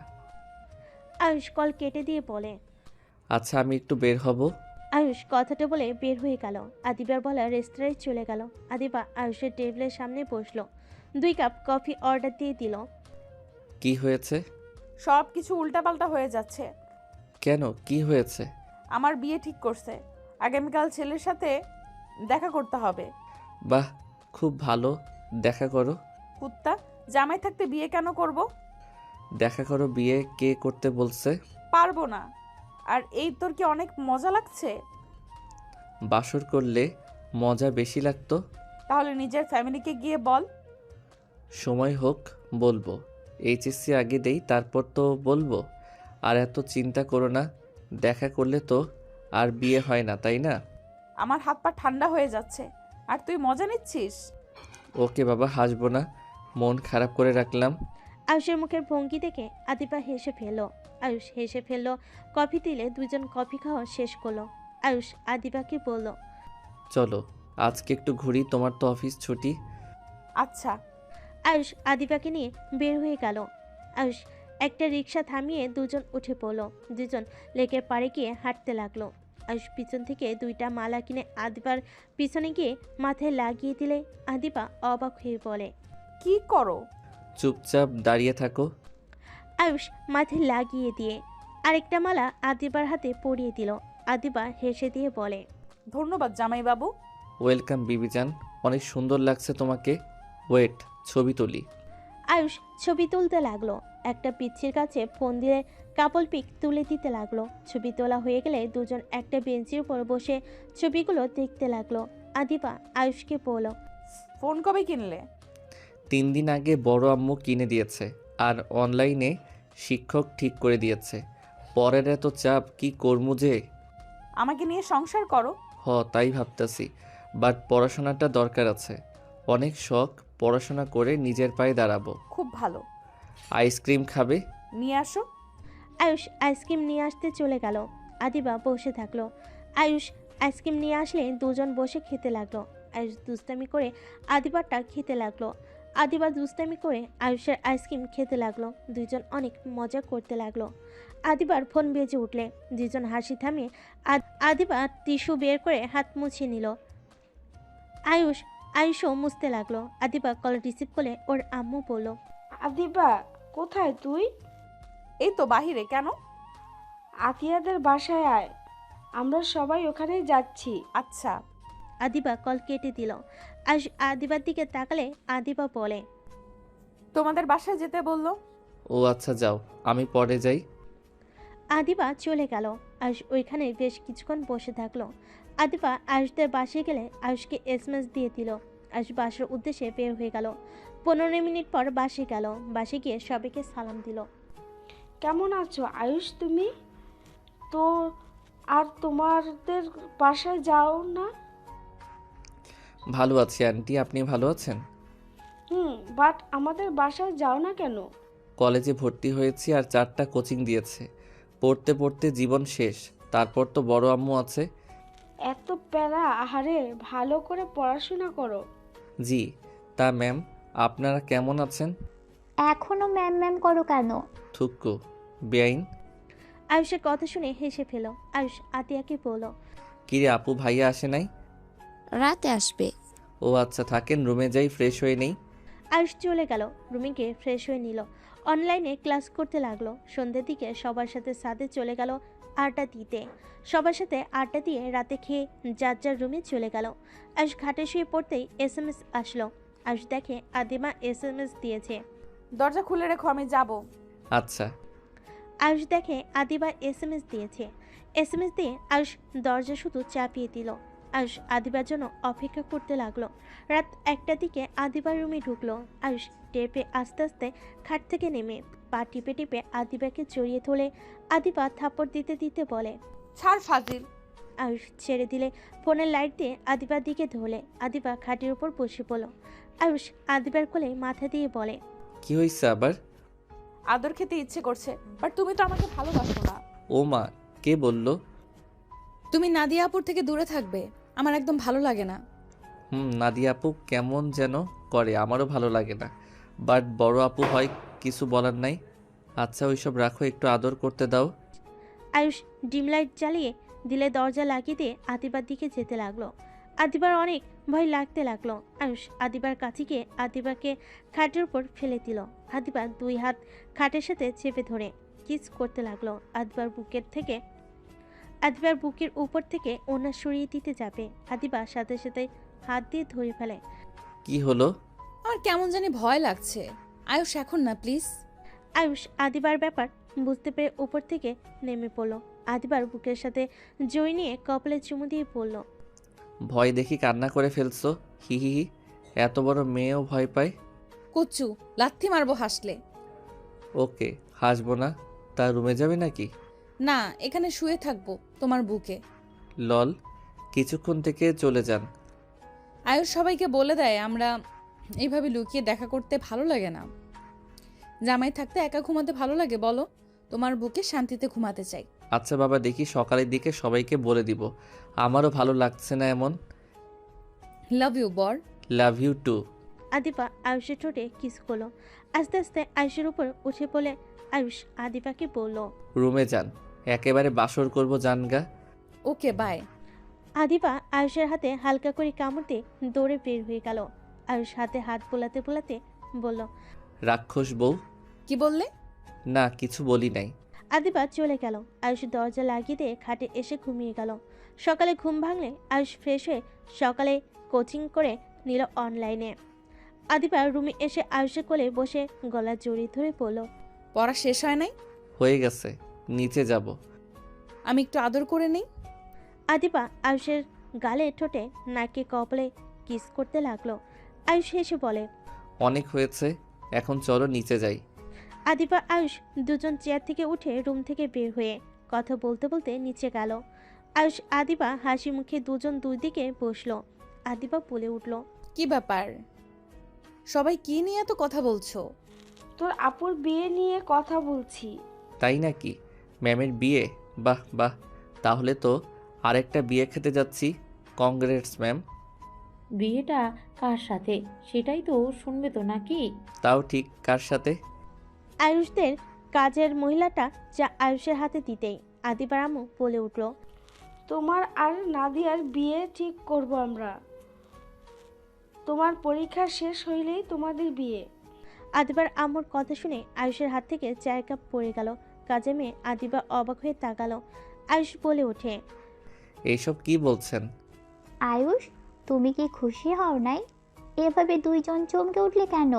আয়ুষ কল কেটে দিয়ে বলে, আচ্ছা, আমি একটু বের হব। আয়ুষ কথাটা বলে বের হয়ে গেল। আদিবার বলা রেস্তোরাঁয় চলে গেল। আদিবা আয়ুষের টেবিলের সামনে বসলো। 2 কাপ কফি অর্ডার দিয়ে দিল। কি হয়েছে? সব কিছু উল্টাপাল্টা হয়ে যাচ্ছে। কেন, কি হয়েছে? আমার বিয়ে ঠিক করছে, আগামীকাল ছেলের সাথে দেখা করতে হবে। বাহ, খুব ভালো, দেখা করো। কুত্তা, জামাই থাকতে বিয়ে কেন করব? দেখা করো, বিয়ে কে করতে বলছে? পারবো না। আর এই তোর কি অনেক মজা লাগছে? বাসর করলে মজা বেশি লাগতো। তাহলে নিজের ফ্যামিলিকে গিয়ে বল। সময় হোক বলবো, এইচএসসি আগে দেই, তারপর তো বলবো। আর এত চিন্তা করো না, দেখা করলে তো আর বিয়ে হয় না, তাই না? আমার হাত পা ঠান্ডা হয়ে যাচ্ছে, আর তুই মজা নিচ্ছিস। ওকে বাবা, হাসবো না, মন খারাপ করে রাখলাম। আয়ুষের মুখের ভঙ্গি দেখে আদিবা হেসে ফেলল। আয়ুষ হেসে ফেলল। কফি দিলে দুজন কফি খাওয়া শেষ করলো। আয়ুষ আদিবাকে বলল, চলো আজকে একটু ঘুরি, তোমার তো অফিস ছুটি। আচ্ছা। আয়ুষ আদিবাকে নিয়ে বের হয়ে গেল। আয়ুষ একটা রিক্সা থামিয়ে দুজন উঠে পড়লো। দুজন লেকের পাড়ে গিয়ে হাঁটতে লাগলো। আয়ুষ পিছন থেকে 2টা মালা কিনে আদিবার পিছনে গিয়ে মাথায় লাগিয়ে দিলে আদিবা অবাক হয়ে বলে, কি করো? চুপচাপ দাঁড়িয়ে থাকো। আয়ুষ মাথায় লাগিয়ে দিয়ে আরেকটা মালা আদিবার হাতে পরিয়ে দিল। আদিবা হেসে দিয়ে বলে, ধন্যবাদ জামাইবাবু। ওয়েলকাম বিবিজান, অনেক সুন্দর লাগছে তোমাকে। ওয়েট, ছবি তুলি। আয়ুষ ছবি তুলতে লাগলো। একটা পিচ্ছির কাছে ফোন দিয়ে কাপল পিক তুলে দিতে লাগলো। ছবি তোলা হয়ে গেলে দুজন একটা বেঞ্চের উপর বসে ছবিগুলো দেখতে লাগলো। আদিবা আয়ুষকে বলল, ফোন কবে কিনলে? 3 দিন আগে বড় আম্মু কিনে দিয়েছে, আর অনলাইনে শিক্ষক ঠিক করে দিয়েছে। পরের এত চাপ কি করমু যে। আমাকে নিয়ে সংসার করো। তাই ভাবতেছি, বাট পড়াশোনাটা দরকার আছে। অনেক শখ, পড়াশোনা করে নিজের পায়ে দাঁড়াবো। খুব ভালো। আইসক্রিম খাবে? নিয়ে আসো। আয়ুষ আইসক্রিম নিয়ে আসতে চলে গেল। আদিবা বসে থাকলো। আয়ুষ আইসক্রিম নিয়ে আসলে দুজন বসে খেতে লাগলো। আয়ুষ দুষ্টামি করে আদিবারটা খেতে লাগলো। আদিবা দুষ্টামি করে আয়ুষের আইসক্রিম খেতে লাগলো। দুইজন অনেক মজা করতে লাগলো। আদিবার ফোন বেজে উঠলে দুজন হাসি থামিয়ে আদিবা টিস্যু বের করে হাত মুছে নিল। আয়ুষও মুছতে লাগলো। আদিবা কল রিসিভ করে ওর আম্মু বলল, আদিবা কোথায় তুই? এই তো বাহিরে। কেন? আতিয়াদের বাসায় আয়, আমরা সবাই ওখানেই যাচ্ছি। আচ্ছা। আদিবা কল কেটে দিল। আয়ুষ আদিবার দিকে তাকালে আদিবা বলে, তোমাদের বাসায় যেতে বললো। ও আচ্ছা, যাও, আমি পরে যাই। আদিবা চলে গেল। আয়ুষ ওইখানে বেশ কিছুক্ষণ বসে থাকলো। আদিবা আয়ুষদের বাসায় গেলে আয়ুষকে এসএমএস দিয়ে দিল। আয়ুষ বাসার উদ্দেশ্যে বের হয়ে গেল। 15 মিনিট পর বাসে গেল। বাসে গিয়ে সবাইকে সালাম দিল। কেমন আছো আয়ুষ তুমি? তো আর তোমাদের বাসায় যাও না? ভালো আছি আন্টি, আপনি ভালো আছেন? বাট আমাদের বাসায় যাও না কেন? কলেজে ভর্তি হয়েছি আর 4টা কোচিং দিয়েছে। পড়তে পড়তে জীবন শেষ। তারপর তো বড় আম্মু আছে। এত প্যারা, আহারে ভালো করে পড়াশোনা করো। জি। তা ম্যাম, আপনারা কেমন আছেন? এখনো ম্যাম ম্যাম করো কেন? থুক্কু, বেআইন। আয়ুষের কথা শুনে হেসে ফেল। আয়ুষ আতিয়াকে বলল, কিরে আপু, ভাইয়া আসে নাই? রাতে আসবে। ও আচ্ছা, থাকেন, রুমে যাই, ফ্রেশ হয়ে নেই। আয়ুষ চলে গেল। রুমে গিয়ে ফ্রেশ হয়ে নিল। অনলাইনে ক্লাস করতে লাগলো। সন্ধ্যের দিকে সবার সাথে সাথে চলে গেল আড্ডা দিতে। সবার সাথে আড্ডা দিয়ে রাতে খেয়ে যার যার রুমে চলে গেল। আয়ুষ ঘাটে শুয়ে পড়তেই এসএমএস আসলো। আয়ুষ দেখে আদিমা এসএমএস দিয়েছে, দরজা খুলে রেখো, আমি যাব। আচ্ছা। আয়ুষ দেখে আদিবা এসএমএস দিয়েছে। এসএমএস দিয়ে আয়ুষ দরজা শুধু চাপিয়ে দিল। আয়ুষ আদিবার জন্য অপেক্ষা করতে লাগলো। রাত 1টার দিকে আদিবার রুমে ঢুকলো। আয়ুষ টের পেয়ে আস্তে আস্তে খাট থেকে নেমে পা টিপে টিপে আদিবাকে জড়িয়ে ধরে আদিবা থাপ্পড় দিতে দিতে বলে, ছাড় ফাজিল। আয়ুষ ছেড়ে দিলে ফোনের লাইট দিয়ে আদিবার দিকে ধরলে আদিবা খাটের উপর বসে পড়ল। আয়ুষ আদিবার কোলে মাথা দিয়ে বলে, কি হয়েছে আবার? আদর খেতে ইচ্ছে করছে, বাট তুমি তো আমাকে ভালোবাসো না। ও মা, কে বলল? তুমি নাদিয়াপুর থেকে দূরে থাকবে, আমার একদম ভালো লাগে না। নাদিয়া আপু কেমন যেন করে, আমারও ভালো লাগে না। বাট বড় আপু হয়, কিছু বলার নাই। আচ্ছা, ওইসব রাখো, একটু আদর করতে দাও। আয়ুষ ডিম লাইট জ্বালিয়ে দিলে দরজা লাগিয়ে দিয়ে আদিবার দিকে যেতে লাগলো। আদিবার অনেক ভয় লাগতে লাগলো। আয়ুষ আদিবার কাছে গিয়ে আদিবাকে খাটের উপর ফেলে দিল। আদিবা 2 হাত খাটের সাথে চেপে ধরে কিস করতে লাগলো। আদিবার বুকের উপর থেকে ওনা সরিয়ে দিতে যাবে। আদিবা সাথে সাথে হাত দিয়ে ধরে ফেলে। কি হলো? আমার কেমন জানি ভয় লাগছে। আয়ুষ, এখন না প্লিজ। আয়ুষ আদিবার ব্যাপার বুঝতে পেরে উপর থেকে নেমে পড়ল। আদিবার বুকের সাথে জড়িয়ে নিয়ে কপালে চুমু দিয়ে পড়ল, ভয় দেখি কান্না করে ফেলছো? হি হি হি, এত বড় মেয়েও ভয় পায়? কুচ্চু, লাথি মারবো হাসলে। ওকে, হাসবো না। তা রুমে যাবে নাকি? না, এখানে শুয়ে থাকবো তোমার বুকে। লল, কিছুক্ষণ থেকে চলে যান। আয়ুষ সবাইকে বলে দেয় আমরা এইভাবে লুকিয়ে দেখা করতে ভালো লাগে না। জামাই থাকতে একা ঘুমাতে ভালো লাগে বলো? তোমার বুকে শান্তিতে ঘুমাতে চাই। আচ্ছা বাবা, দেখি সকালের দিকে সবাইকে বলে দিব। আমারও ভালো লাগছে না এমন। লাভ ইউ বর। Love you two. আদিবা আয়ুষের ঠোঁটে কিস করলো। আস্তে আস্তে আয়ুষের উপর উঠে পড়ে আয়ুষ আদিবাকে বলল, রুমে যান, একেবারে বাসর করব জানগা। Okay bye. আদিবা আয়ুষের হাতে হালকা করে কামড়তে দৌড়ে বের হয়ে গেল। আয়ুষ হাতে হাত বোলাতে বোলাতে বলল, রাক্ষস বউ। কি বললে? না কিছু বলি নাই। আদিবা চলে গেল। আয়ুষ দরজা লাগিয়ে দিয়ে খাটে এসে ঘুমিয়ে গেল। সকালে ঘুম ভাঙলে আয়ুষ ফ্রেশ হয়ে সকালে কোচিং করে নিল অনলাইনে। আদিবা রুমে এসে আয়ুষের কোলে বসে গলা জড়িয়ে ধরে পড়ল। পড়া শেষ হয় নাই? হয়ে গেছে, নিচে যাব। আমি একটু আদর করে নেই। আদিবা আয়ুষের গালে ঠোঁটে নাকে কপালে কিস করতে লাগলো। আয়ুষ হেসে বলে, অনেক হয়েছে, এখন চলো নিচে যাই। আদিবা আয়ুষ দুজন চেয়ার থেকে উঠে রুম থেকে বের হয়ে কথা বলতে বলতে নিচে গেল। আয়ুষ আদিবা হাসি মুখে দুজন দুই দিকে বসলো। আদিবা বলে উঠল, কি ব্যাপার, সবাই কি নিয়ে এত কথা বলছো? তোর আপুর বিয়ে নিয়ে কথা বলছি। তাই নাকি? ম্যামের বিয়ে? বাহ বাহ, তাহলে তো আরেকটা বিয়ে খেতে যাচ্ছি। Congrats ma'am. বিয়েটা কার সাথে সেটাই তো শুনবে তো নাকি? তাও ঠিক, কার সাথে? আয়ুষদের কাজের মহিলাটা যা আয়ুষের হাতে দিতেই আদিবার আম্মু বলে উঠল, তোমার আর নাদিয়ার বিয়ে ঠিক করব আমরা। তোমার পরীক্ষা শেষ হইলেই তোমাদের বিয়ে। আদিবার আম্মুর কথা শুনে আয়ুষের হাত থেকে চায়ের কাপ পড়ে গেল। কাজে মেয়ে আদিবা অবাক হয়ে তাকালো। আয়ুষ বলে ওঠে, এইসব কি বলছেন? আয়ুষ, তুমি কি খুশি হও নাই? এভাবে দুইজন চমকে উঠলে কেন?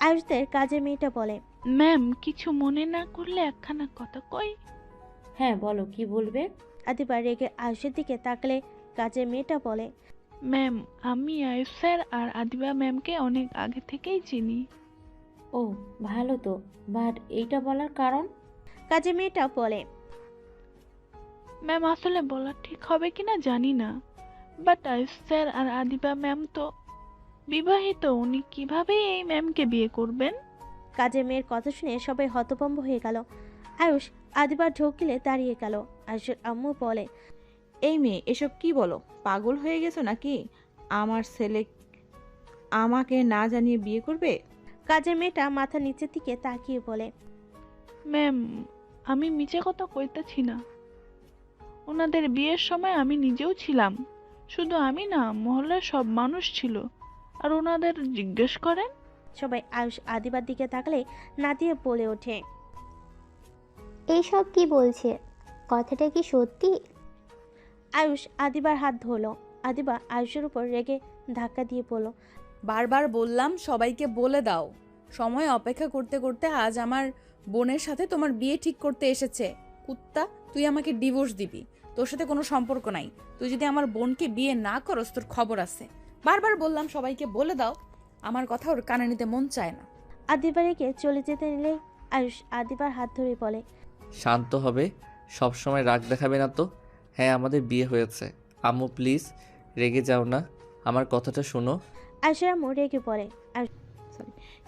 আয়ুষদের কাজের মেয়েটা বলে, ম্যাম কিছু মনে না করলে একখানা কথা কই? হ্যাঁ বলো, কি বলবে? আদিবা রেগে আয়ুষের দিকে তাকালে কাজের মেয়েটা বলে, ম্যাম আমি আয়ুষ স্যার আর আদিবা ম্যামকে অনেক আগে থেকেই চিনি। ও ভালো তো, বাট এইটা বলার কারণ? কাজের মেয়েটা বলে, ম্যাম আসলে বলা ঠিক হবে কিনা জানি না, বাট আয়ুষ স্যার আর আদিবা ম্যাম তো বিবাহিত, উনি কিভাবে এই ম্যামকে বিয়ে করবেন? কাজের মেয়ের কথা শুনে সবাই হতভম্ব হয়ে গেল। আয়ুষ আদিবার ঢোকিলে দাঁড়িয়ে গেল। আয়ুষের আম্মু বলে, এই মেয়ে এসব কি বলো? পাগল হয়ে গেছো নাকি? আমার ছেলে আমাকে না জানিয়ে বিয়ে করবে? কাজের মেয়েটা মাথা নিচের দিকে তাকিয়ে বলে, ম্যাম আমি মিছে কথা কইতেছি না, ওনাদের বিয়ের সময় আমি নিজেও ছিলাম। শুধু আমি না, মহল্লার সব মানুষ ছিল। আর ওনাদের জিজ্ঞেস করেন। সবাই আয়ুষ আদিবার দিকে তাকালে নাদিয়া বলে ওঠে, এইসব কি বলছে? কথাটা কি সত্যি? আয়ুষ আদিবার হাত ধরলো। আদিবা আয়ুষের উপর রেগে ধাক্কা দিয়ে বলল, বারবার বললাম সবাইকে বলে দাও। সময় অপেক্ষা করতে করতে আজ আমার বোনের সাথে তোমার বিয়ে ঠিক করতে এসেছে। কুত্তা, তুই আমাকে ডিভোর্স দিবি, তোর সাথে কোনো সম্পর্ক নাই। তুই যদি আমার বোনকে বিয়ে না করস তোর খবর আছে। বারবার বললাম সবাইকে বলে দাও, আমার কথা ওর কানে নিতে মন চায় না। আদিবা রেগে চলে যেতে নিলে আয়ুষ আদিবার হাত ধরে বলে, শান্ত হবে, সবসময় রাগ দেখাবে না তো। হ্যাঁ আমাদের বিয়ে হয়েছে। আম্মু প্লিজ রেগে যাও না, আমার কথাটা শোনো। আয়ুষের আম্মু রেগে পড়ে।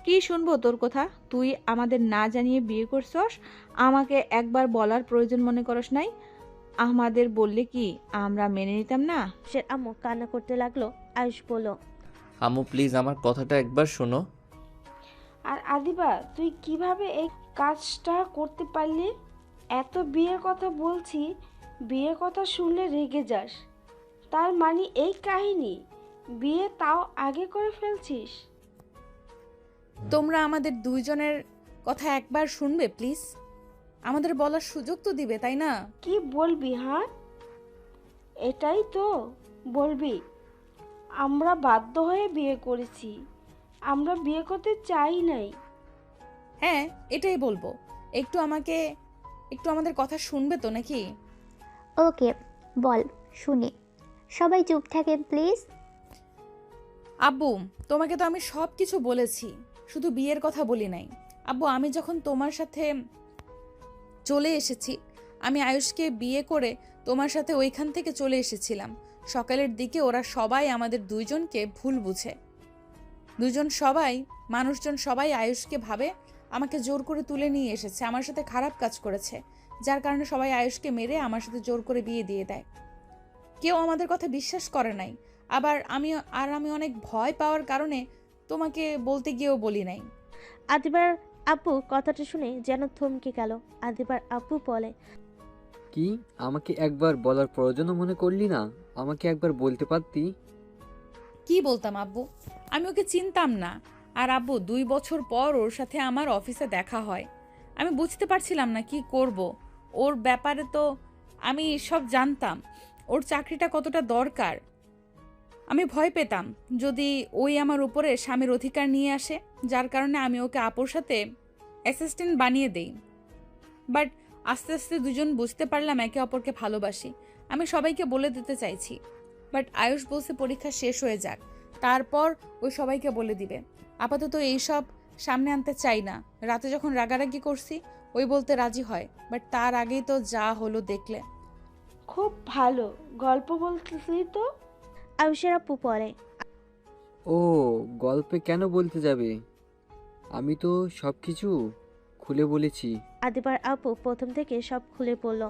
কি শুনবো তোর কথা? তুই আমাদের না জানিয়ে বিয়ে করছস, আমাকে একবার বলার প্রয়োজন মনে করস নাই? আমাদের বললে কি আমরা মেনে নিতাম না? সে আম্মু কান্না করতে লাগলো। আয়ুষ বলল, আম্মু প্লিজ আমার কথাটা একবার শোনো। আর আদিবা তুই কিভাবে এই কাজটা করতে পারলি? এত বিয়ের কথা বলছি, বিয়ের কথা শুনলে রেগে যাস, তার মানে এই কাহিনী? বিয়ে তাও আগে করে ফেলছিস? তোমরা আমাদের দুইজনের কথা একবার শুনবে প্লিজ? আমাদের বলার সুযোগ তো দিবে, তাই না? কি বলবি? হ্যাঁ এটাই তো বলবি? আমরা বাধ্য হয়ে বিয়ে করেছি, আমরা বিয়ে করতে চাই নাই। হ্যাঁ এটাই বলবো। একটু আমাদের কথা শুনবে তো নাকি? ওকে বল, শুনি। সবাই চুপ থাকেন প্লিজ। আব্বু, তোমাকে তো আমি সব কিছু বলেছি, শুধু বিয়ের কথা বলি নাই। আব্বু, আমি যখন তোমার সাথে চলে এসেছি, আমি আয়ুষকে বিয়ে করে তোমার সাথে ওইখান থেকে চলে এসেছিলাম। সকালের দিকে ওরা সবাই আমাদের দুইজনকে ভুল বুঝে। মানুষজন সবাই আয়ুষকে ভাবে আমাকে জোর করে তুলে নিয়ে এসেছে, আমার সাথে খারাপ কাজ করেছে, যার কারণে সবাই আয়ুষকে মেরে আমার সাথে জোর করে বিয়ে দিয়ে দেয়। কেউ আমাদের কথা বিশ্বাস করে নাই। আবার আমি অনেক ভয় পাওয়ার কারণে তোমাকে বলতে গিয়েও বলি নাই। আদিবার আপু কথাটা শুনে যেন থমকে গেল। আদিবার আপু বলে, কি আমাকে একবার বলার প্রয়োজনও মনে করলি না? আমাকে একবার বলতে পারতি। কি বলতাম আব্বু? আমি ওকে চিনতাম না, আর আব্বু 2 বছর পর ওর সাথে আমার অফিসে দেখা হয়। আমি বুঝতে পারছিলাম না কি করব। ওর ব্যাপারে তো আমি সব জানতাম, ওর চাকরিটা কতটা দরকার। আমি ভয় পেতাম যদি ওই আমার উপরে স্বামীর অধিকার নিয়ে আসে, যার কারণে আমি ওকে আপুর সাথে অ্যাসিস্ট্যান্ট বানিয়ে দেই। বাট আস্তে আস্তে দুজন বুঝতে পারলাম একে অপরকে ভালোবাসি। আমি সবাইকে বলে দিতে চাইছি, বাট আয়ুষ বলছে পরীক্ষা শেষ হয়ে যাক, তারপর ওই সবাইকে বলে দিবে। আপাতত এইসব সামনে আনতে চাই না। রাতে যখন রাগারাগি করছি ওই বলতে রাজি হয়, বাট তার আগেই তো যা হলো দেখলে। খুব ভালো গল্প বলতেছি তো। আয়ুষের আপু পড়ে। ও গল্পে কেন বলতে যাবে? আমি তো সব কিছু খুলে বলেছি। আদিবার আপু প্রথম থেকে সব খুলে বলল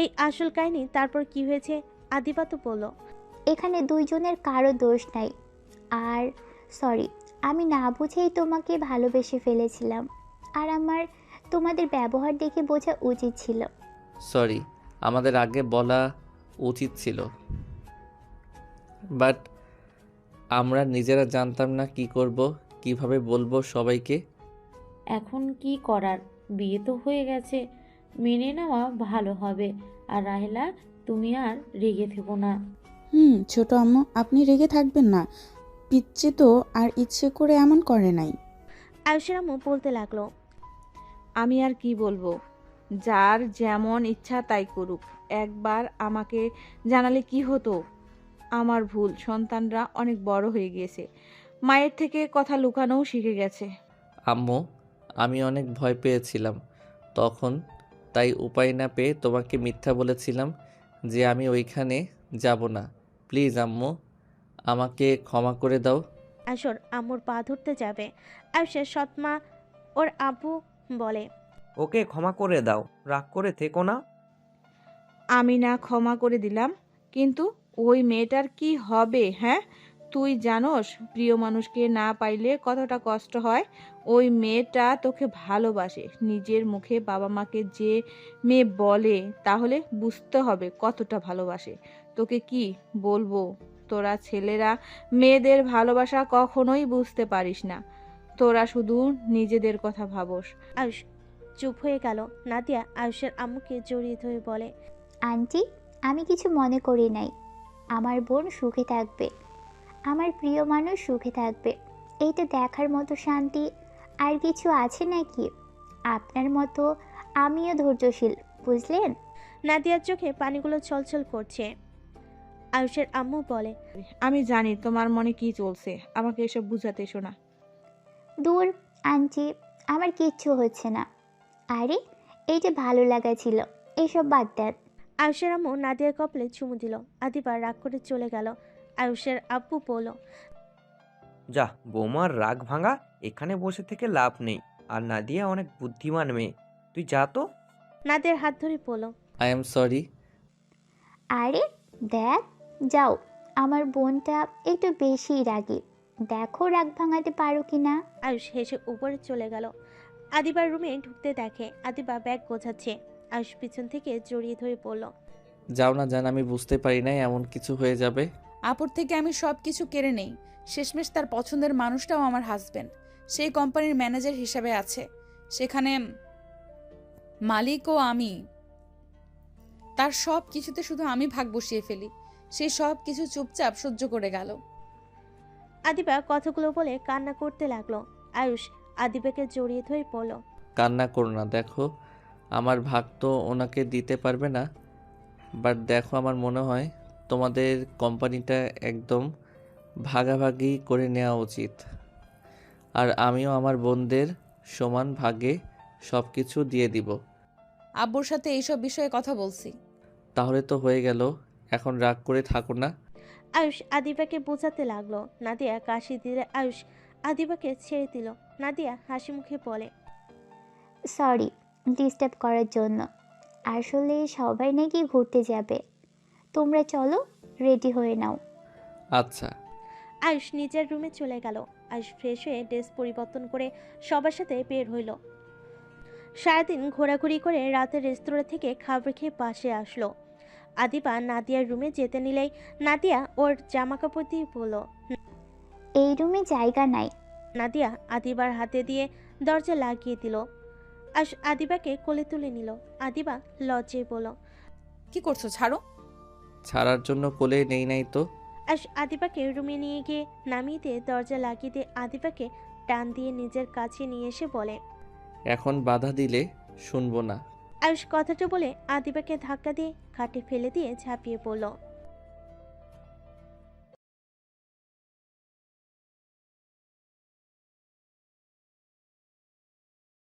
এই আসল কাহিনী। তারপর কি হয়েছে আদিবা তো বলল। এখানে দুইজনের কারো দোষ নাই। আর সরি, আমি না বুঝেই তোমাকে ভালোবেসে ফেলেছিলাম। আর আমার তোমাদের ব্যবহার দেখে বোঝা উচিত ছিল। সরি, আমাদের আগে বলা উচিত ছিল, বাট আমরা নিজেরা জানতাম না কি করব, কিভাবে বলবো সবাইকে। এখন কি করার, বিয়ে তো হয়ে গেছে, মেনে নেওয়া ভালো হবে। আর রাহেলা, তুমি আর রেগে থেকো না। ছোট আম্মু, আপনি রেগে থাকবেন না। পিচ্চি তো আর ইচ্ছে করে এমন করে নাই। আয়ুষের আম্মু বলতে লাগলো। আমি আর কি বলবো, যার যেমন ইচ্ছা তাই করুক। একবার আমাকে জানালে কি হতো। আমার ভুল, সন্তানরা অনেক বড় হয়ে গিয়েছে, মায়ের থেকে কথা লুকানোও শিখে গেছে। আম্মু, আমি অনেক ভয় পেয়েছিলাম তখন, তাই উপায় না পেয়ে তোমাকে মিথ্যা বলেছিলাম যে আমি ওইখানে যাব না। প্লিজ আম্মু, আমাকে ক্ষমা করে দাও। আসর আম্মুর পা ধরতে যাবে, আয়ুষের সৎমা ওর আব্বু বলে। ওকে ক্ষমা করে দাও, রাগ করে থেকো না। আমি না ক্ষমা করে দিলাম, কিন্তু ওই মেয়েটার কি হবে? হ্যাঁ, তুই জানোস প্রিয় মানুষকে না পাইলে কতটা কষ্ট হয়। ওই মেয়েটা তোকে ভালোবাসে, নিজের মুখে বাবা মাকে যে মেয়ে বলে, তাহলে বুঝতে হবে কতটা ভালোবাসে। তোকে কি বলবো, তোরা ছেলেরা মেয়েদের ভালোবাসা কখনোই বুঝতে পারিস না। তোরা শুধু নিজেদের কথা ভাবস। আয়ুষ চুপ হয়ে গেল। নাদিয়া আয়ুষের আম্মুকে জড়িয়ে ধরে বলে, আন্টি, আমি কিছু মনে করি নাই। আমার বোন সুখে থাকবে, আমার প্রিয় মানুষ সুখে থাকবে, এইটা দেখার মতো শান্তি আর কিছু আছে নাকি? আপনার মতো আমিও ধৈর্যশীল, বুঝলেন? নাদিয়ার চোখে পানিগুলো ছলছল করছে। আয়ুষের আম্মু বলে, আমি জানি তোমার মনে কি চলছে, আমাকে এসব বুঝাতে এসো না। দূর আন্টি, আমার কিচ্ছু হচ্ছে না। আরে, এইটা ভালো লাগা ছিল, এইসব বাদ দেন। আয়ুষের আম্মু নাদিয়ার কপালে চুমু দিল। আদিবা রাগ করে চলে গেল। আয়ুষের আব্বু বলল, যা বৌমার রাগ ভাঙা, এখানে বসে থেকে লাভ নেই। আর নাদিয়া অনেক বুদ্ধিমান মেয়ে, তুই যা তো। নাদিয়ার হাত ধরে বলল, আই এম সরি। আরে দেখ, যাও, আমার বোনটা একটু বেশি রাগী, দেখো রাগ ভাঙাতে পারো কিনা। আয়ুষ হেসে উপরে চলে গেল। আদিবার রুমে ঢুকতে দেখে আদিবা ব্যাগ গোছাচ্ছে। আয়ুষ পিছন থেকে জড়িয়ে ধরে বলল, যাও না জান, আমি বুঝতে পারি নাই এমন কিছু হয়ে যাবে। আপুর থেকে আমি সব কিছু কেড়ে নেই। শেষমেশ তার পছন্দের মানুষটাও আমার হাজবেন্ড। সেই কোম্পানির ম্যানেজার হিসেবে আছে, সেখানে মালিকও আমি। তার সব কিছুতে শুধু আমি ভাগ বসিয়ে ফেলি। সেই সব কিছু চুপচাপ সহ্য করে গেল। আদিবা কথাগুলো বলে কান্না করতে লাগলো। আয়ুষ আদিবাকে জড়িয়ে ধরে বলল, কান্না করো না, দেখো আমার ভাগ তো ওনাকে দিতে পারবে না, বাট দেখো আমার মনে হয় তোমাদের কোম্পানিটা একদম ভাগাভাগি করে নেওয়া উচিত। আর আমিও আমার বোনদের সমান ভাগে সব কিছু দিয়ে দিব। আব্বুর সাথে এইসব বিষয়ে কথা বলছি। তাহলে তো হয়ে গেল, এখন রাগ করে থাকো না। আয়ুষ আদিবাকে বোঝাতে লাগলো। নাদিয়া কাশি দিলে আয়ুষ আদিবাকে ছেড়ে দিল। নাদিয়া হাসি মুখে বলে, সরি ডিস্টার্ব করার জন্য। আসলে সবাই নাকি ঘুরতে যাবে, তোমরা চলো, রেডি হয়ে নাও। আচ্ছা। আয়ুষ নিজের রুমে চলে গেল। আয়ুষ ফ্রেশ হয়ে ড্রেস পরিবর্তন করে সবার সাথে বের হইল। সারাদিন ঘোরাঘুরি করে রাতে রেস্তোরাঁ থেকে খাবার খেয়ে পাশে আসলো। আদিবা নাদিয়ার রুমে যেতে নিলেই নাদিয়া ওর জামা কাপড় দিয়ে বলল, এই রুমে জায়গা নাই, নাদিয়া আদিবার হাতে দিয়ে দরজা লাগিয়ে দিল। আয়ুষ আদিবাকে কোলে তুলে নিল। আদিবা লজ্জায় বলল, কি করছো? ছাড়ো। ছাড়ার জন্য কোলে নেই নাই তো। আয়ুষ আদিবাকে রুমে নিয়ে গিয়ে নামিয়ে দিয়ে দরজা লাগিয়ে দিয়ে আদিবাকে টান দিয়ে নিজের কাছে নিয়ে এসে বলে, এখন বাধা দিলে শুনবো না। আয়ুষ কথাটা বলে আদিবাকে ধাক্কা দিয়ে খাটে ফেলে দিয়ে ঝাঁপিয়ে পড়ল।